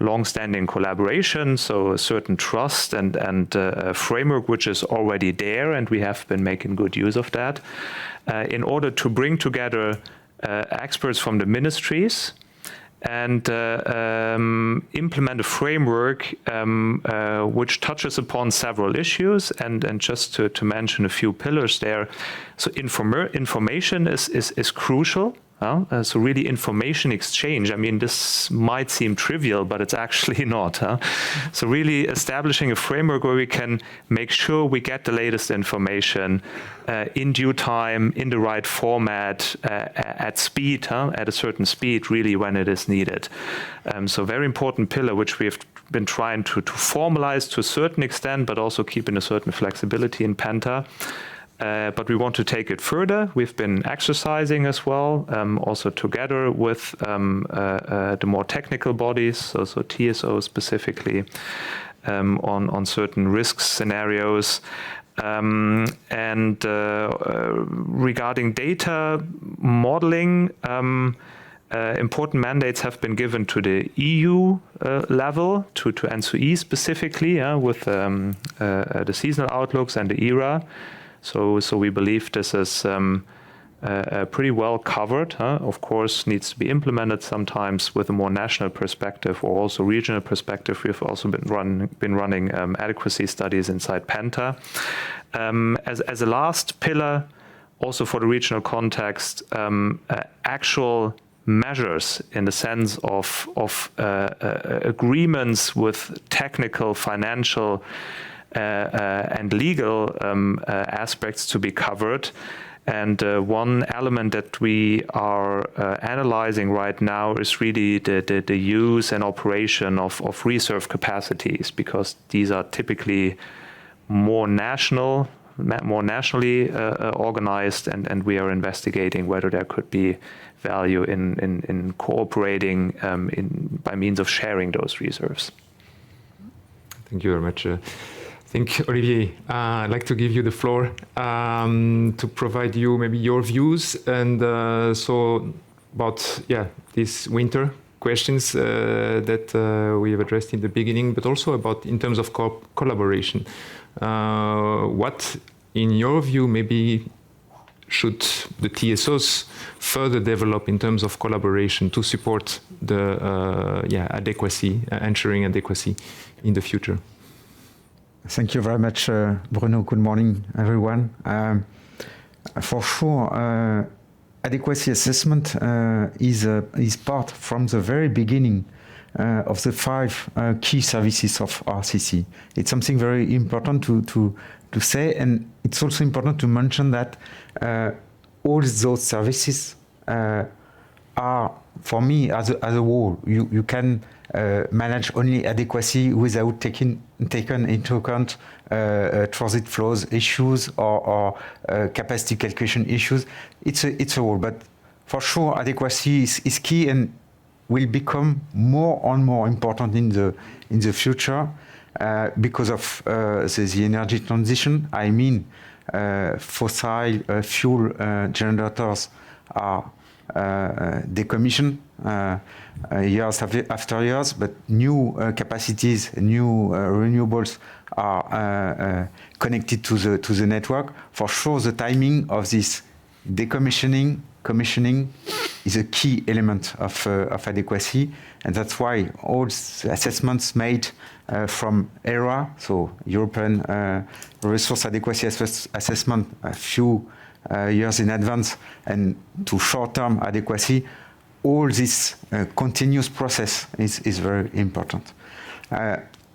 long-standing collaboration, so a certain trust and a framework which is already there, and we have been making good use of that in order to bring together experts from the ministries and implement a framework which touches upon several issues. And just to mention a few pillars there, so information is crucial. So really information exchange. I mean, this might seem trivial, but it's actually not. So really establishing a framework where we can make sure we get the latest information in due time, in the right format, at speed, at a certain speed, really when it is needed. So very important pillar, which we have been trying to formalize to a certain extent, but also keeping a certain flexibility in Penta. But we want to take it further. We've been exercising as well, also together with the more technical bodies, so TSO specifically, on certain risk scenarios. And regarding data modeling, important mandates have been given to the EU level, to ENTSO-E specifically, with the seasonal outlooks and the ERA. So we believe this is pretty well covered. Of course, needs to be implemented sometimes with a more national perspective or also regional perspective. We've also been running adequacy studies inside Penta. As a last pillar, also for the regional context, actual measures in the sense of agreements with technical, financial, and legal aspects to be covered. And one element that we are analyzing right now is really the use and operation of reserve capacities, because these are typically more nationally organized, and we are investigating whether there could be value in cooperating by means of sharing those reserves. Thank you very much. I think, Olivier, I'd like to give you the floor to provide you maybe your views and so about these winter questions that we have addressed in the beginning, but also about in terms of collaboration. What, in your view, maybe should the TSOs further develop in terms of collaboration to support the adequacy, ensuring adequacy in the future? Thank you very much, Bruno. Good morning, everyone. For sure, adequacy assessment is part from the very beginning of the 5 key services of RCC. It's something very important to say, and it's also important to mention that all those services are, for me, as a whole. You can manage only adequacy without taking into account transit flows issues or capacity calculation issues. It's a whole, but for sure adequacy is key and will become more and more important in the future because of the energy transition. I mean, fossil fuel generators are decommissioned years after years, but new capacities, new renewables are connected to the network. For sure, the timing of this commissioning is a key element of adequacy, and that's why all the assessments made from ERA, so European Resource Adequacy Assessment, a few years in advance, and to short-term adequacy, all this continuous process is very important.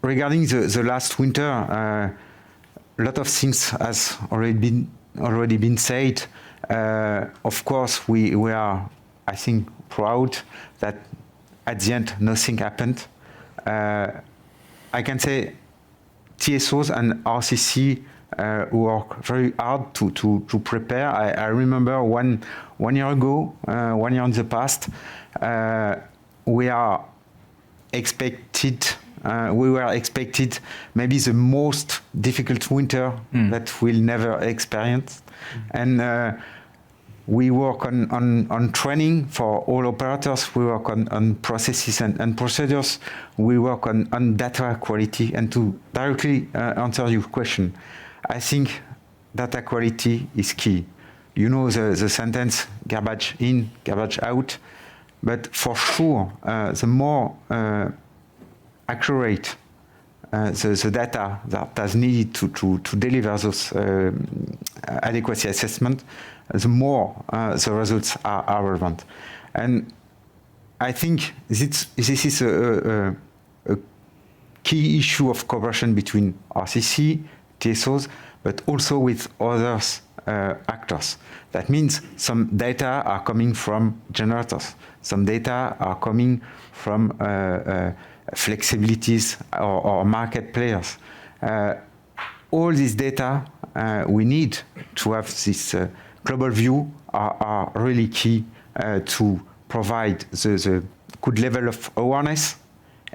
Regarding the last winter, a lot of things has already been said. Of course, we are, I think, proud that at the end nothing happened. I can say TSOs and RCC work very hard to prepare. I remember one year ago, 1 year in the past, we were expected maybe the most difficult winter that we'll never experience. And we work on training for all operators. We work on processes and procedures. We work on data quality. And to directly answer your question, I think data quality is key. You know the sentence, garbage in, garbage out. But for sure, the more accurate the data that is needed to deliver those adequacy assessment, the more the results are relevant. And I think this is a key issue of cooperation between RCC, TSOs, but also with other actors. That means some data are coming from generators. Some data are coming from flexibilities or market players. All this data we need to have this global view are really key to provide the good level of awareness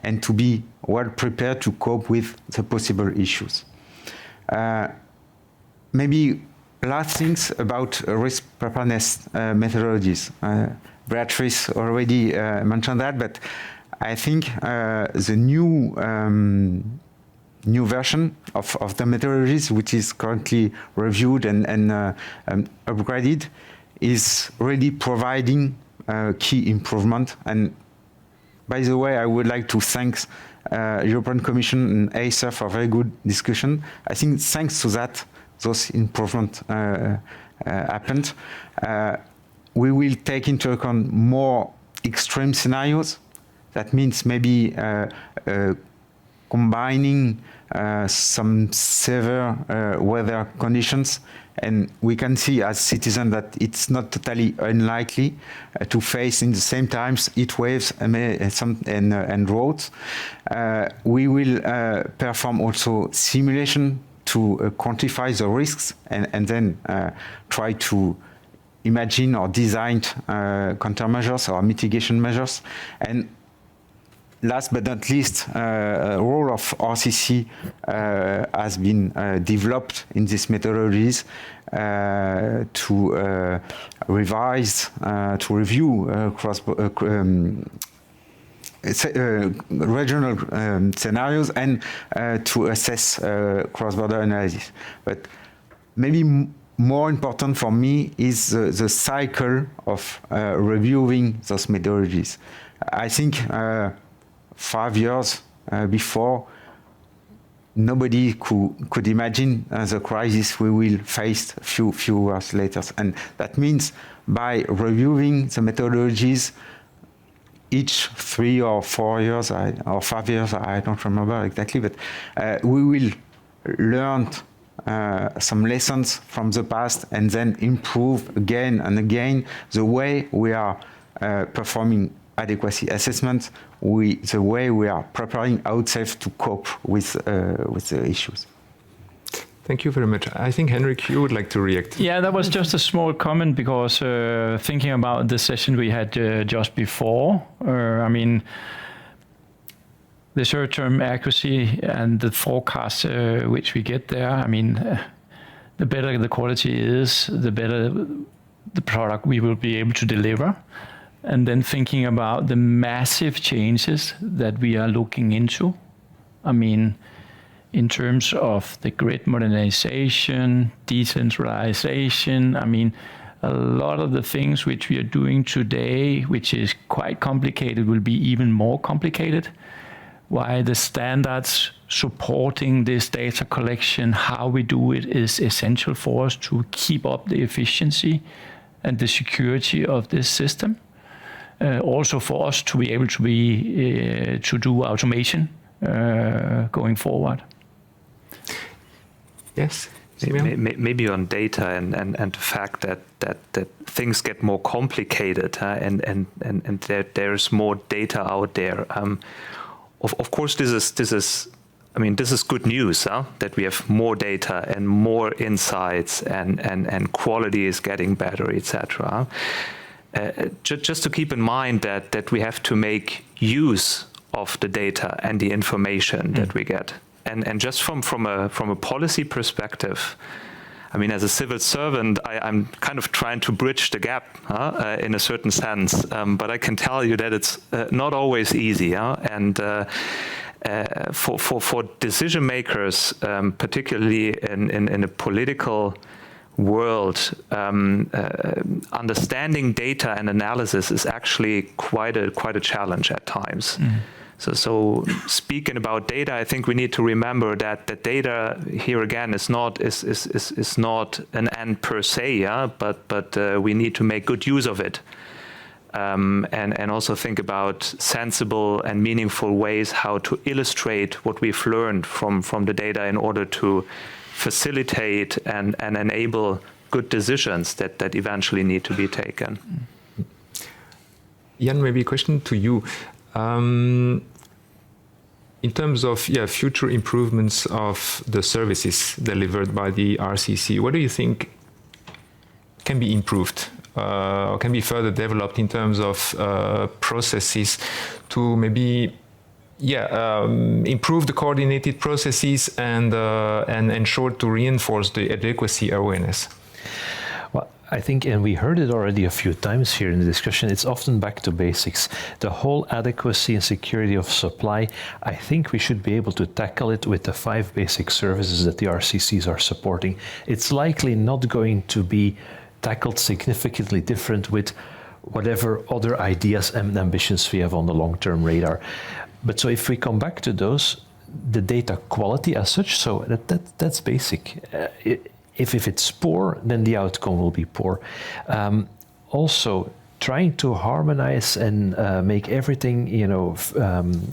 and to be well prepared to cope with the possible issues. Maybe last things about risk preparedness methodologies. Beatrice already mentioned that, but I think the new version of the methodologies, which is currently reviewed and upgraded, is really providing key improvement. And by the way, I would like to thank European Commission and ACER for very good discussion. I think thanks to that, those improvements happened. We will take into account more extreme scenarios. That means maybe combining some severe weather conditions, and we can see as citizens that it's not totally unlikely to face in the same times heat waves and droughts. We will perform also simulation to quantify the risks and then try to imagine or design countermeasures or mitigation measures. And last but not least, role of RCC has been developed in these methodologies to revise, to review regional scenarios and to assess cross-border analysis. But maybe more important for me is the cycle of reviewing those methodologies. I think 5 years before, nobody could imagine the crisis we will face a few years later. And that means by reviewing the methodologies each 3 or 4 years, or 5 years, I don't remember exactly, but we will learn some lessons from the past and then improve again and again the way we are performing adequacy assessment, the way we are preparing ourselves to cope with the issues. Thank you very much. I think, Henrik, you would like to react. Yeah, that was just a small comment because thinking about the session we had just before, I mean, the short-term accuracy and the forecast which we get there, I mean, the better the quality is, the better the product we will be able to deliver. And then thinking about the massive changes that we are looking into, I mean, in terms of the grid modernization, decentralization, I mean, a lot of the things which we are doing today, which is quite complicated, will be even more complicated. Why the standards supporting this data collection, how we do it, is essential for us to keep up the efficiency and the security of this system. Also for us to be able to do automation going forward. Yes. Maybe on data and the fact that things get more complicated and that there's more data out there. Of course, this is good news, that we have more data and more insights and quality is getting better, etc. Just to keep in mind that we have to make use of the data and the information that we get. And just from a policy perspective, I mean, as a civil servant, I'm kind of trying to bridge the gap in a certain sense. But I can tell you that it's not always easy. And for decision makers, particularly in a political world, understanding data and analysis is actually quite a challenge at times. So speaking about data, I think we need to remember that the data here again is not an end per se, but we need to make good use of it, and also think about sensible and meaningful ways how to illustrate what we've learned from the data in order to facilitate and enable good decisions that eventually need to be taken. Jan, maybe a question to you. In terms of future improvements of the services delivered by the RCC, what do you think can be improved or can be further developed in terms of processes to maybe improve the coordinated processes and ensure to reinforce the adequacy awareness? Well, I think, and we heard it already a few times here in the discussion, it's often back to basics. The whole adequacy and security of supply, I think we should be able to tackle it with the 5 basic services that the RCCs are supporting. It's likely not going to be tackled significantly different with whatever other ideas and ambitions we have on the long-term radar. But so if we come back to those, the data quality as such, so that's basic. If it's poor, then the outcome will be poor. Also, trying to harmonize and make everything,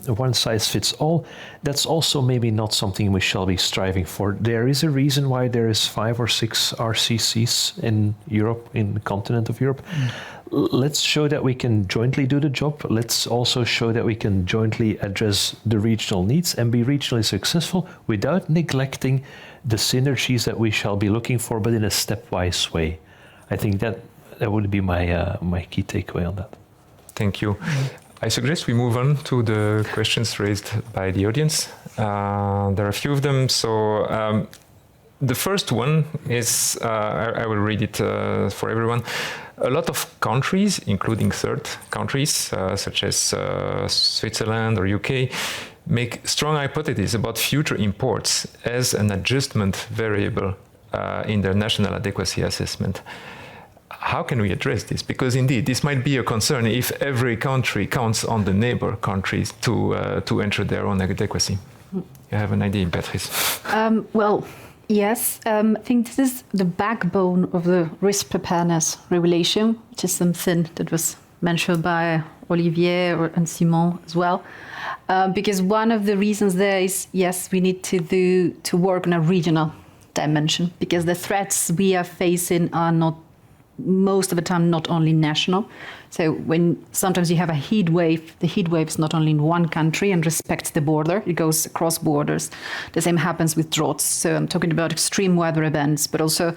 one size fits all, that's also maybe not something we shall be striving for. There is a reason why there is 5 or 6 RCCs in Europe, in the continent of Europe. Let's show that we can jointly do the job. Let's also show that we can jointly address the regional needs and be regionally successful without neglecting the synergies that we shall be looking for, but in a stepwise way. I think that would be my key takeaway on that. Thank you. I suggest we move on to the questions raised by the audience. There are a few of them. So the first one is, I will read it for everyone. A lot of countries, including third countries, such as Switzerland or UK, make strong hypotheses about future imports as an adjustment variable in their national adequacy assessment. How can we address this? Because indeed, this might be a concern if every country counts on the neighbor countries to ensure their own adequacy. You have an idea, Patrice? Well, yes. I think this is the backbone of the risk preparedness regulation, which is something that was mentioned by Olivier and Simon as well. Because one of the reasons there is, yes, we need to work on a regional dimension, because the threats we are facing are not, most of the time, not only national. So when sometimes you have a heat wave, the heat wave is not only in one country and respects the border, it goes across borders. The same happens with droughts. So I'm talking about extreme weather events, but also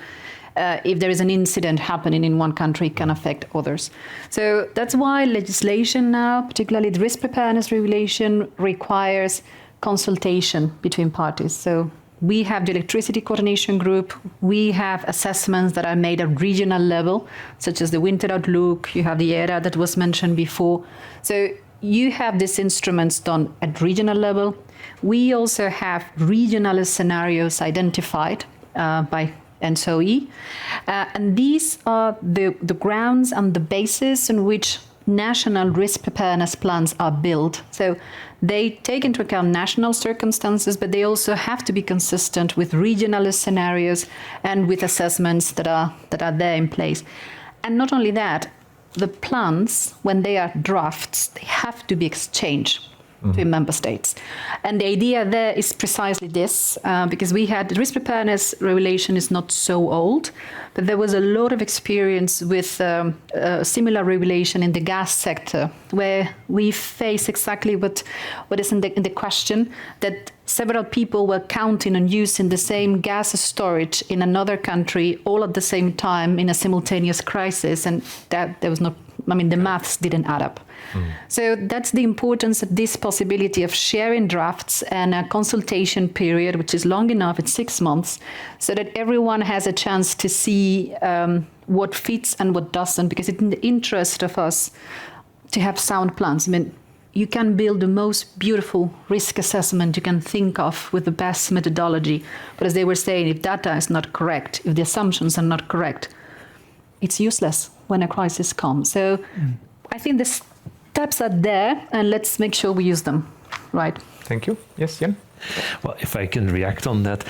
if there is an incident happening in one country, it can affect others. So that's why legislation now, particularly the risk preparedness regulation, requires consultation between parties. So we have the electricity coordination group. We have assessments that are made at regional level, such as the winter outlook. You have the ERA that was mentioned before. So you have these instruments done at regional level. We also have regional scenarios identified by ENTSO-E. And these are the grounds and the basis on which national risk preparedness plans are built. So they take into account national circumstances, but they also have to be consistent with regional scenarios and with assessments that are there in place. And not only that, the plans, when they are drafts, they have to be exchanged between member states. And the idea there is precisely this, because we had the risk preparedness regulation is not so old, but there was a lot of experience with similar regulation in the gas sector, where we face exactly what is in the question, that several people were counting on using the same gas storage in another country all at the same time in a simultaneous crisis, and that there was no, the maths didn't add up. So that's the importance of this possibility of sharing drafts and a consultation period, which is long enough, it's 6 months, so that everyone has a chance to see what fits and what doesn't, because it's in the interest of us to have sound plans. You can build the most beautiful risk assessment you can think of with the best methodology, but as they were saying, if data is not correct, if the assumptions are not correct, it's useless when a crisis comes. So I think the steps are there, and let's make sure we use them, right? Thank you. Yes, Jan? Well, if I can react on that,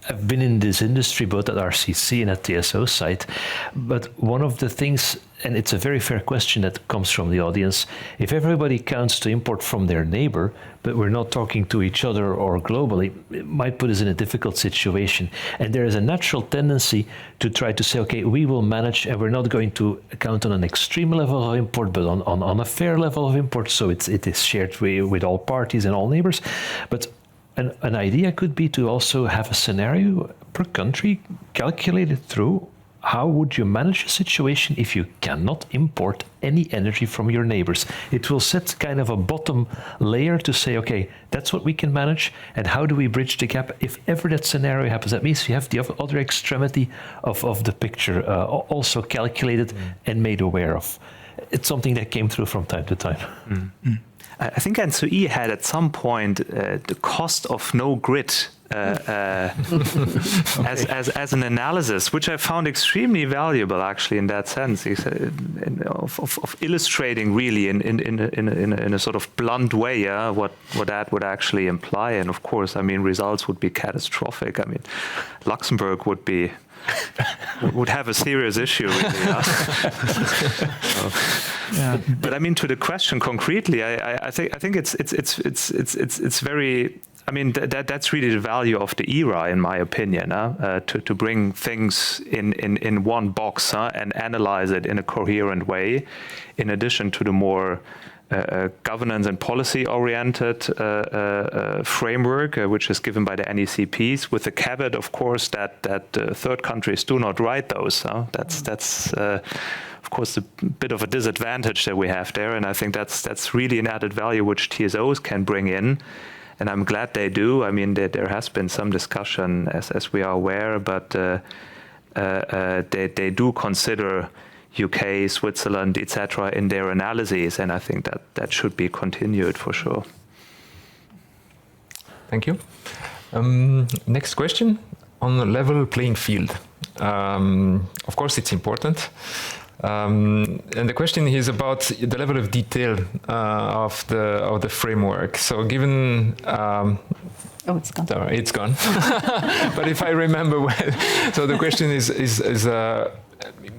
I've been in this industry both at RCC and at TSO site, but one of the things, and it's a very fair question that comes from the audience, if everybody counts to import from their neighbor, but we're not talking to each other or globally, it might put us in a difficult situation. And there is a natural tendency to try to say, okay, we will manage, and we're not going to count on an extreme level of import, but on a fair level of import, so it is shared with all parties and all neighbors. But an idea could be to also have a scenario per country calculated through how would you manage a situation if you cannot import any energy from your neighbors. It will set kind of a bottom layer to say, okay, that's what we can manage, and how do we bridge the gap if ever that scenario happens. That means you have the other extremity of the picture also calculated and made aware of. It's something that came through from time to time. I think ENTSO-E had at some point the cost of no grid as an analysis, which I found extremely valuable, actually, in that sense, of illustrating really in a sort of blunt way what that would actually imply. And of course, results would be catastrophic. Luxembourg would have a serious issue, really. But to the question concretely, I think it's very. That's really the value of the era, in my opinion, to bring things in one box and analyze it in a coherent way, in addition to the more governance and policy-oriented framework, which is given by the NECPs, with the caveat, of course, that third countries do not write those. That's of course, a bit of a disadvantage that we have there, and I think that's really an added value which TSOs can bring in. And I'm glad they do. There has been some discussion, as we are aware, but they do consider UK, Switzerland, etc. in their analyses, and I think that should be continued for sure. Thank you. Next question. on a level playing field. Of course, it's important. And the question is about the level of detail of the framework. So given oh, it's gone. Sorry, it's gone. But if I remember well, so the question is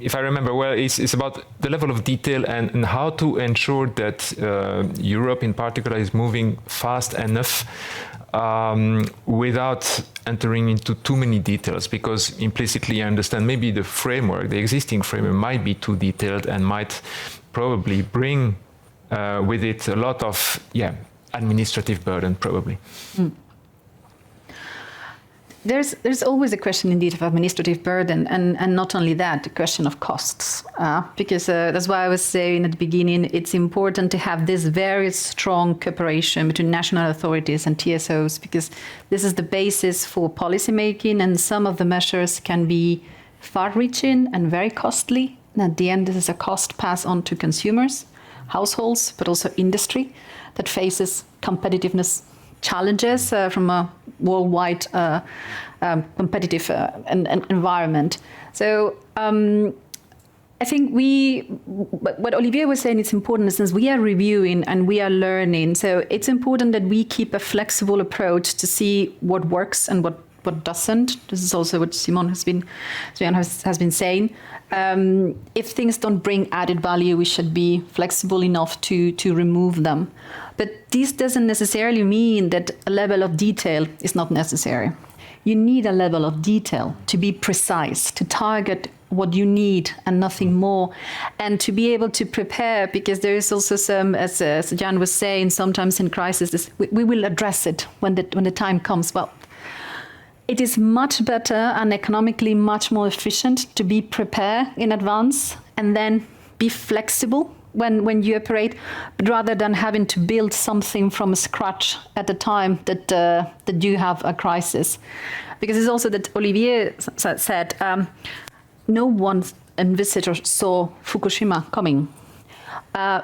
if I remember well, it's about the level of detail and how to ensure that Europe in particular is moving fast enough without entering into too many details, because implicitly I understand maybe the framework, the existing framework might be too detailed and might probably bring with it a lot of administrative burden probably. Mm. There's always a question indeed of administrative burden, and not only that, the question of costs, because that's why I was saying at the beginning, it's important to have this very strong cooperation between national authorities and TSOs, because this is the basis for policy making, and some of the measures can be far-reaching and very costly. And at the end, this is a cost passed on to consumers, households, but also industry that faces competitiveness challenges from a worldwide competitive environment. So I think what Olivier was saying, it's important since we are reviewing and we are learning. So it's important that we keep a flexible approach to see what works and what doesn't. This is also what Simon has been saying. If things don't bring added value, we should be flexible enough to remove them. But this doesn't necessarily mean that a level of detail is not necessary. You need a level of detail to be precise, to target what you need and nothing more, and to be able to prepare, because there is also some, as Jan was saying, sometimes in crisis, we will address it when the time comes. Well, it is much better and economically much more efficient to be prepared in advance and then be flexible when you operate, but rather than having to build something from scratch at the time that you have a crisis. Because it's also that Olivier said, no one envisaged or saw Fukushima coming.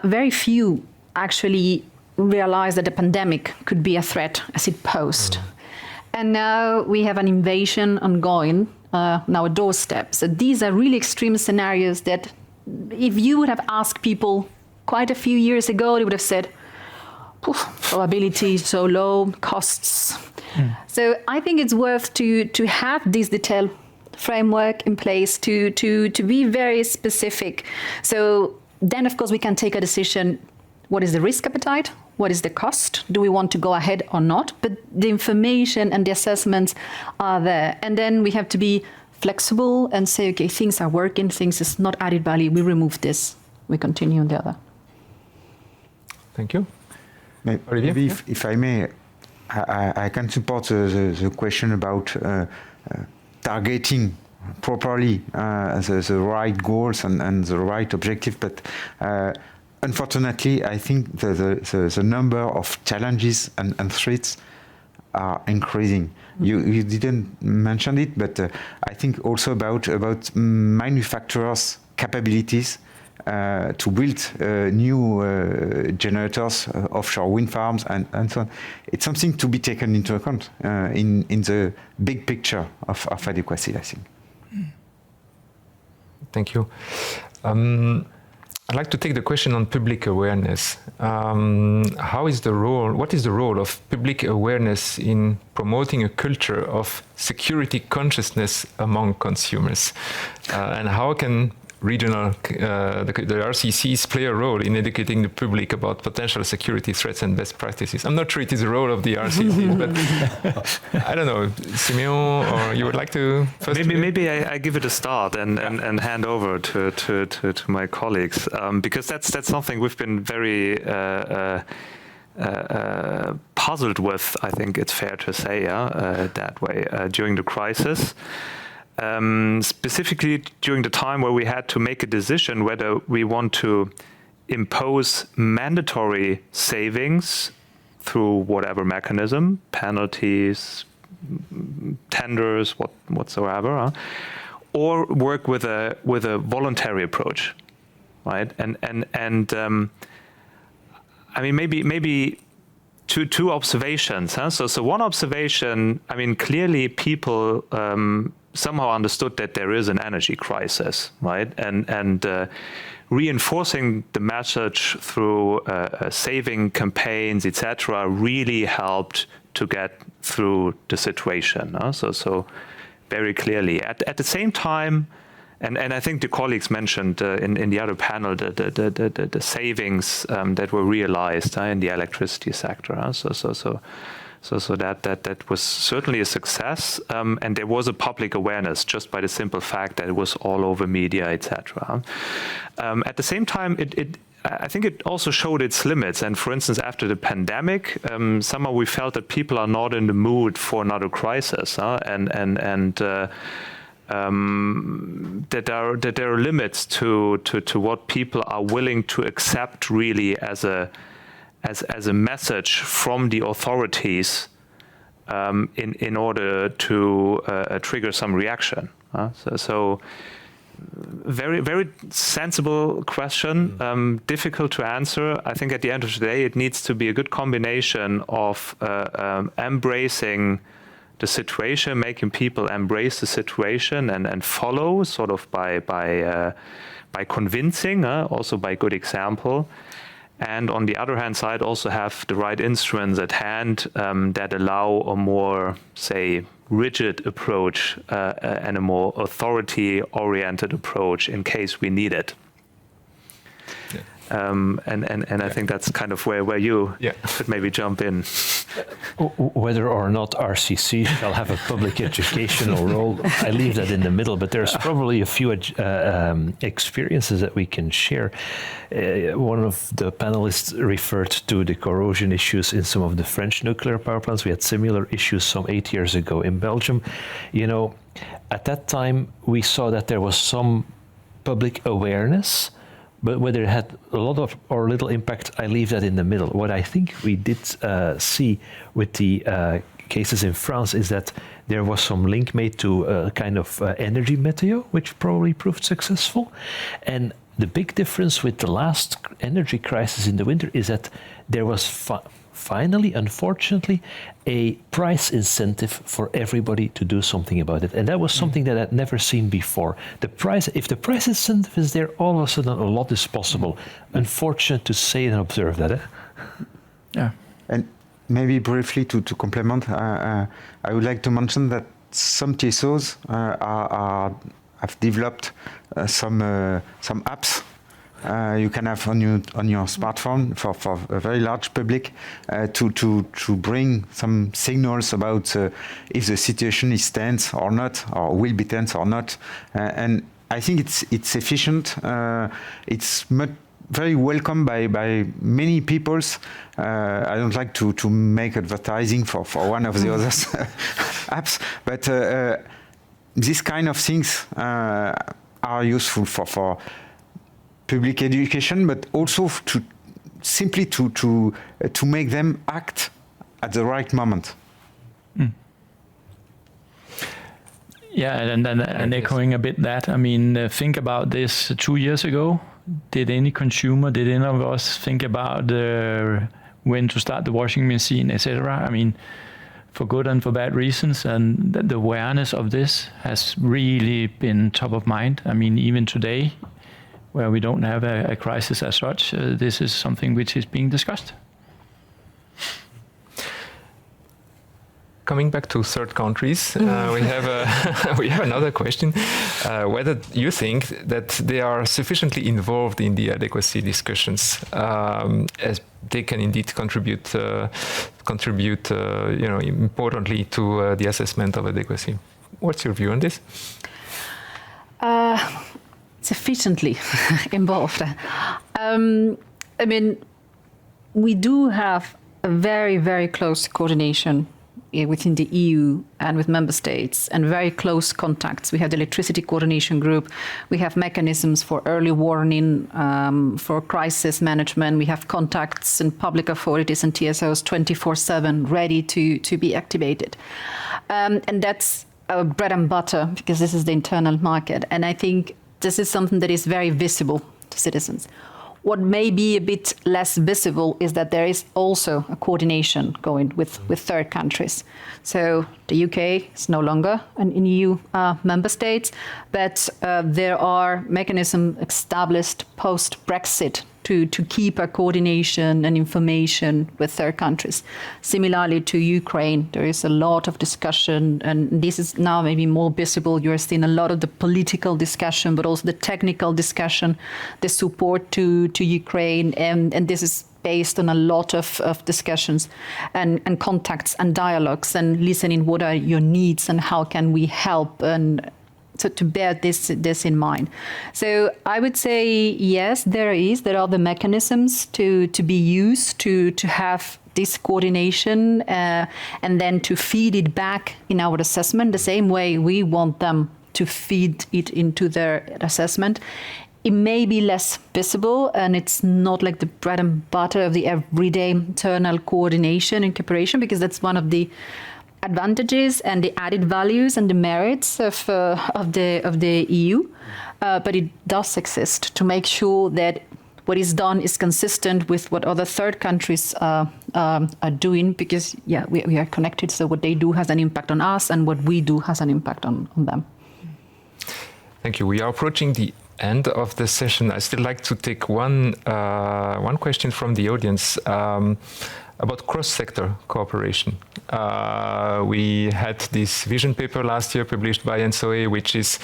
Very few actually realized that the pandemic could be a threat as it posed. And now we have an invasion ongoing, now a doorstep. So these are really extreme scenarios that if you would have asked people quite a few years ago, they would have said, probability is so low, costs. So I think it's worth to have this detailed framework in place to be very specific. So then, of course, we can take a decision. What is the risk appetite? What is the cost? Do we want to go ahead or not? But the information and the assessments are there. And then we have to be flexible and say, okay, things are working, things is not added value, we remove this, we continue on the other. Thank you. Maybe if I may, I can support the question about targeting properly the right goals and the right objective, but unfortunately, I think the number of challenges and threats are increasing. You didn't mention it, but I think also about manufacturers' capabilities to build new generators, offshore wind farms, and so on. It's something to be taken into account in the big picture of adequacy, I think. Thank you. I'd like to take the question on public awareness. What is the role of public awareness in promoting a culture of security consciousness among consumers? And how can regional, the RCCs play a role in educating the public about potential security threats and best practices? I'm not sure it is the role of the RCCs, but I don't know, Simeon, or you would like to first? Maybe I give it a start and hand over to my colleagues, because that's something we've been very puzzled with, I think it's fair to say, that way, during the crisis. Specifically during the time where we had to make a decision whether we want to impose mandatory savings through whatever mechanism, penalties, tenders, whatsoever, or work with a voluntary approach, right? And I mean, maybe two observations. So one observation, I mean, clearly people somehow understood that there is an energy crisis, right? And reinforcing the message through saving campaigns, etc., really helped to get through the situation. So very clearly. At the same time, and I think the colleagues mentioned in the other panel the savings that were realized in the electricity sector. So that was certainly a success, and there was a public awareness just by the simple fact that it was all over media, etc. At the same time, I think it also showed its limits. And for instance, after the pandemic, somehow we felt that people are not in the mood for another crisis, that there are limits to what people are willing to accept really as a message from the authorities in order to trigger some reaction. So very, very sensible question, difficult to answer. I think at the end of the day, it needs to be a good combination of embracing the situation, making people embrace the situation and follow sort of by convincing, also by good example. And on the other hand side, also have the right instruments at hand that allow a more, say, rigid approach and a more authority-oriented approach in case we need it. Yeah. And I think that's kind of where you could maybe jump in. Whether or not RCC shall have a public educational role, I leave that in the middle, but there's probably a few experiences that we can share. One of the panelists referred to the corrosion issues in some of the French nuclear power plants. We had similar issues some 8 years ago in Belgium. You know, at that time, we saw that there was some public awareness, but whether it had a lot of or little impact, I leave that in the middle. What I think we did see with the cases in France is that there was some link made to a kind of energy meteo, which probably proved successful. And the big difference with the last energy crisis in the winter is that there was finally, unfortunately, a price incentive for everybody to do something about it. And that was something that I'd never seen before. The price, if the price incentive is there, all of a sudden a lot is possible. Unfortunate to say and observe that. Eh? Yeah. And maybe briefly to complement, I would like to mention that some TSOs have developed some apps you can have on your smartphone for a very large public to bring some signals about if the situation is tense or not, or will be tense or not. And I think it's efficient. It's very welcome by many peoples. I don't like to make advertising for one of the other apps, but these kind of things are useful for public education, but also to simply to make them act at the right moment. Mm. Yeah, and echoing a bit that, I mean, think about this 2 years ago. Did any consumer, did any of us think about when to start the washing machine, etc.? I mean, for good and for bad reasons, and the awareness of this has really been top of mind. I mean, even today, where we don't have a crisis as such, this is something which is being discussed. Coming back to third countries, we have another question: whether you think that they are sufficiently involved in the adequacy discussions, as they can indeed contribute, importantly to the assessment of adequacy. What's your view on this? Sufficiently involved. I mean, we do have a very, very close coordination within the EU and with member states, and very close contacts. We have the electricity coordination group. We have mechanisms for early warning, for crisis management. We have contacts in public authorities and TSOs 24/7 ready to be activated. And that's our bread and butter, because this is the internal market. And I think this is something that is very visible to citizens. What may be a bit less visible is that there is also a coordination going with third countries. So the UK is no longer an EU member state, but there are mechanisms established post-Brexit to keep a coordination and information with third countries. Similarly to Ukraine, there is a lot of discussion, and this is now maybe more visible. You're seeing a lot of the political discussion, but also the technical discussion, the support to Ukraine, and this is based on a lot of discussions and contacts and dialogues and listening what are your needs and how can we help, and to bear this in mind. So I would say, yes, there are the mechanisms to be used to have this coordination and then to feed it back in our assessment the same way we want them to feed it into their assessment. It may be less visible, and it's not like the bread and butter of the everyday internal coordination and cooperation, because that's one of the advantages and the added values and the merits of the EU, but it does exist to make sure that what is done is consistent with what other third countries are doing, because we are connected, so what they do has an impact on us and what we do has an impact on them. Thank you. We are approaching the end of the session. I still like to take one question from the audience about cross-sector cooperation. We had this vision paper last year published by ENTSO-E, which is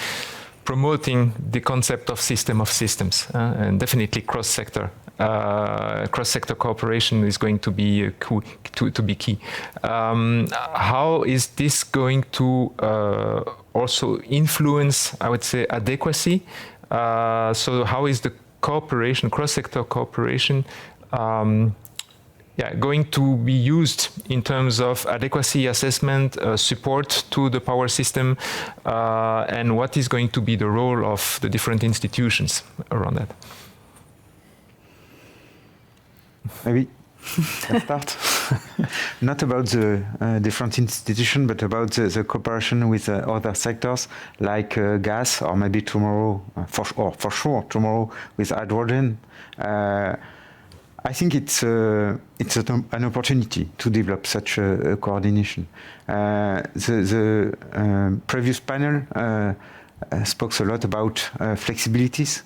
promoting the concept of system of systems, and definitely cross-sector cooperation is going to be key. How is this going to also influence, I would say, adequacy? So how is the cooperation, cross-sector cooperation, going to be used in terms of adequacy assessment, support to the power system, and what is going to be the role of the different institutions around that? Maybe I start. Not about the different institutions, but about the cooperation with other sectors like gas, or maybe tomorrow, for sure tomorrow with hydrogen. I think it's an opportunity to develop such a coordination. The previous panel spoke a lot about flexibilities,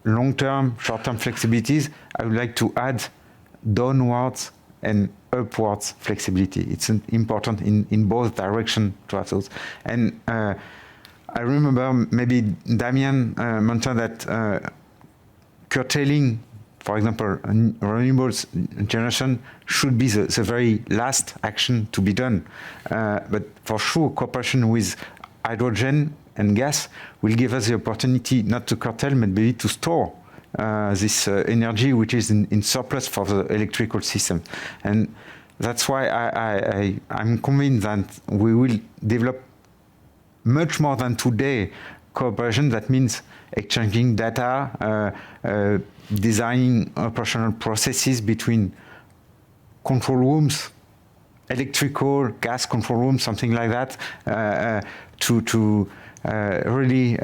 long-term, short-term flexibilities. I would like to add downwards and upwards flexibility. It's important in both directions to have those. And I remember maybe Damien mentioned that curtailing, for example, renewables generation should be the very last action to be done. But for sure, cooperation with hydrogen and gas will give us the opportunity not to curtail, but maybe to store this energy which is in surplus for the electrical system. And that's why I'm convinced that we will develop much more than today cooperation. That means exchanging data, designing operational processes between control rooms, electrical, gas control rooms, something like that, to really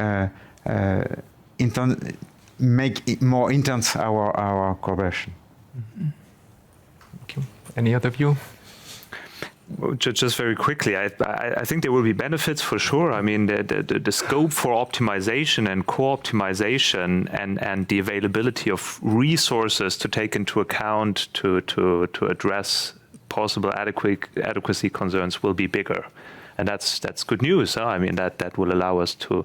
make it more intense our cooperation. Mm-hmm. Thank you. Any other view? Well, just very quickly, I think there will be benefits for sure. I mean, the scope for optimization and co-optimization and the availability of resources to take into account to address possible adequacy concerns will be bigger, and that's good news. Huh? I mean, that will allow us to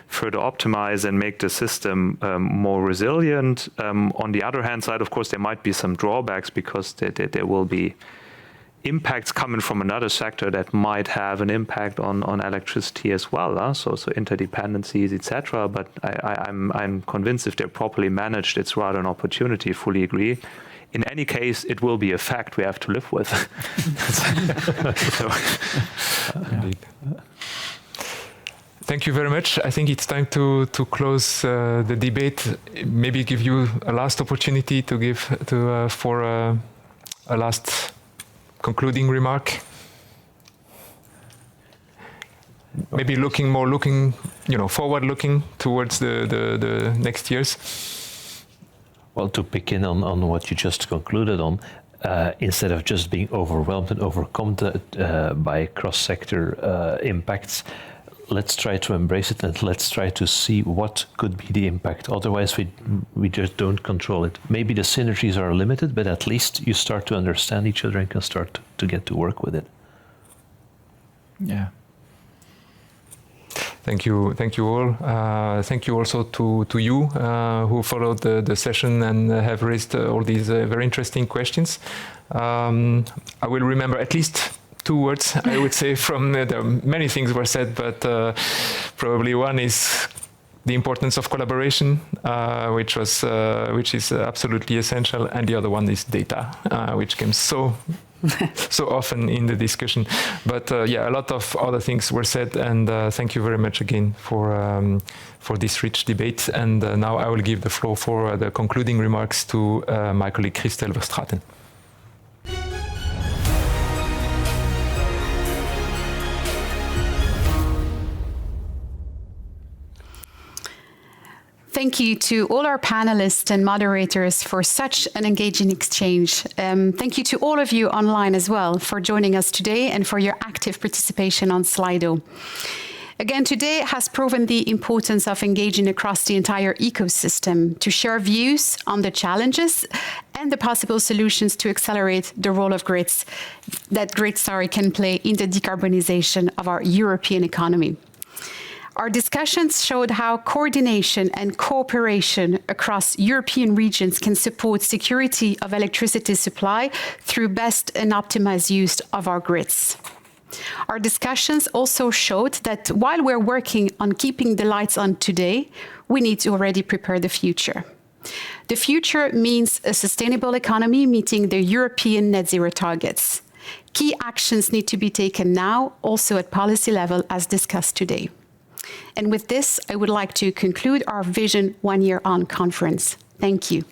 further optimize and make the system more resilient. On the other hand side, of course, there might be some drawbacks because there will be impacts coming from another sector that might have an impact on electricity as well. So interdependencies, etc. But I'm convinced if they're properly managed, it's rather an opportunity. Fully agree. In any case, it will be a fact we have to live with. Indeed. Thank you very much. I think it's time to close the debate. Maybe give you a last opportunity to give for a last concluding remark. Maybe looking forward, looking towards the next years. Well, to pick in on what you just concluded on, instead of just being overwhelmed and overcome by cross-sector impacts, let's try to embrace it and let's try to see what could be the impact. Otherwise, we just don't control it. Maybe the synergies are limited, but at least you start to understand each other and can start to get to work with it. Yeah. Thank you all. Thank you also to you who followed the session and have raised all these very interesting questions. I will remember at least 2 words, I would say, from there. Many things were said, but probably one is the importance of collaboration, which is absolutely essential, and the other one is data, which came so often in the discussion. But yeah, a lot of other things were said, and thank you very much again for this rich debate. And now I will give the floor for the concluding remarks to my colleague Christel Verstraeten. Thank you to all our panelists and moderators for such an engaging exchange. Thank you to all of you online as well for joining us today and for your active participation on Slido. Again, today has proven the importance of engaging across the entire ecosystem to share views on the challenges and the possible solutions to accelerate the role of grids can play in the decarbonization of our European economy. Our discussions showed how coordination and cooperation across European regions can support security of electricity supply through best and optimized use of our grids. Our discussions also showed that while we're working on keeping the lights on today, we need to already prepare the future. The future means a sustainable economy meeting the European net zero targets. Key actions need to be taken now, also at policy level, as discussed today. And with this, I would like to conclude our Vision 1 Year On conference. Thank you.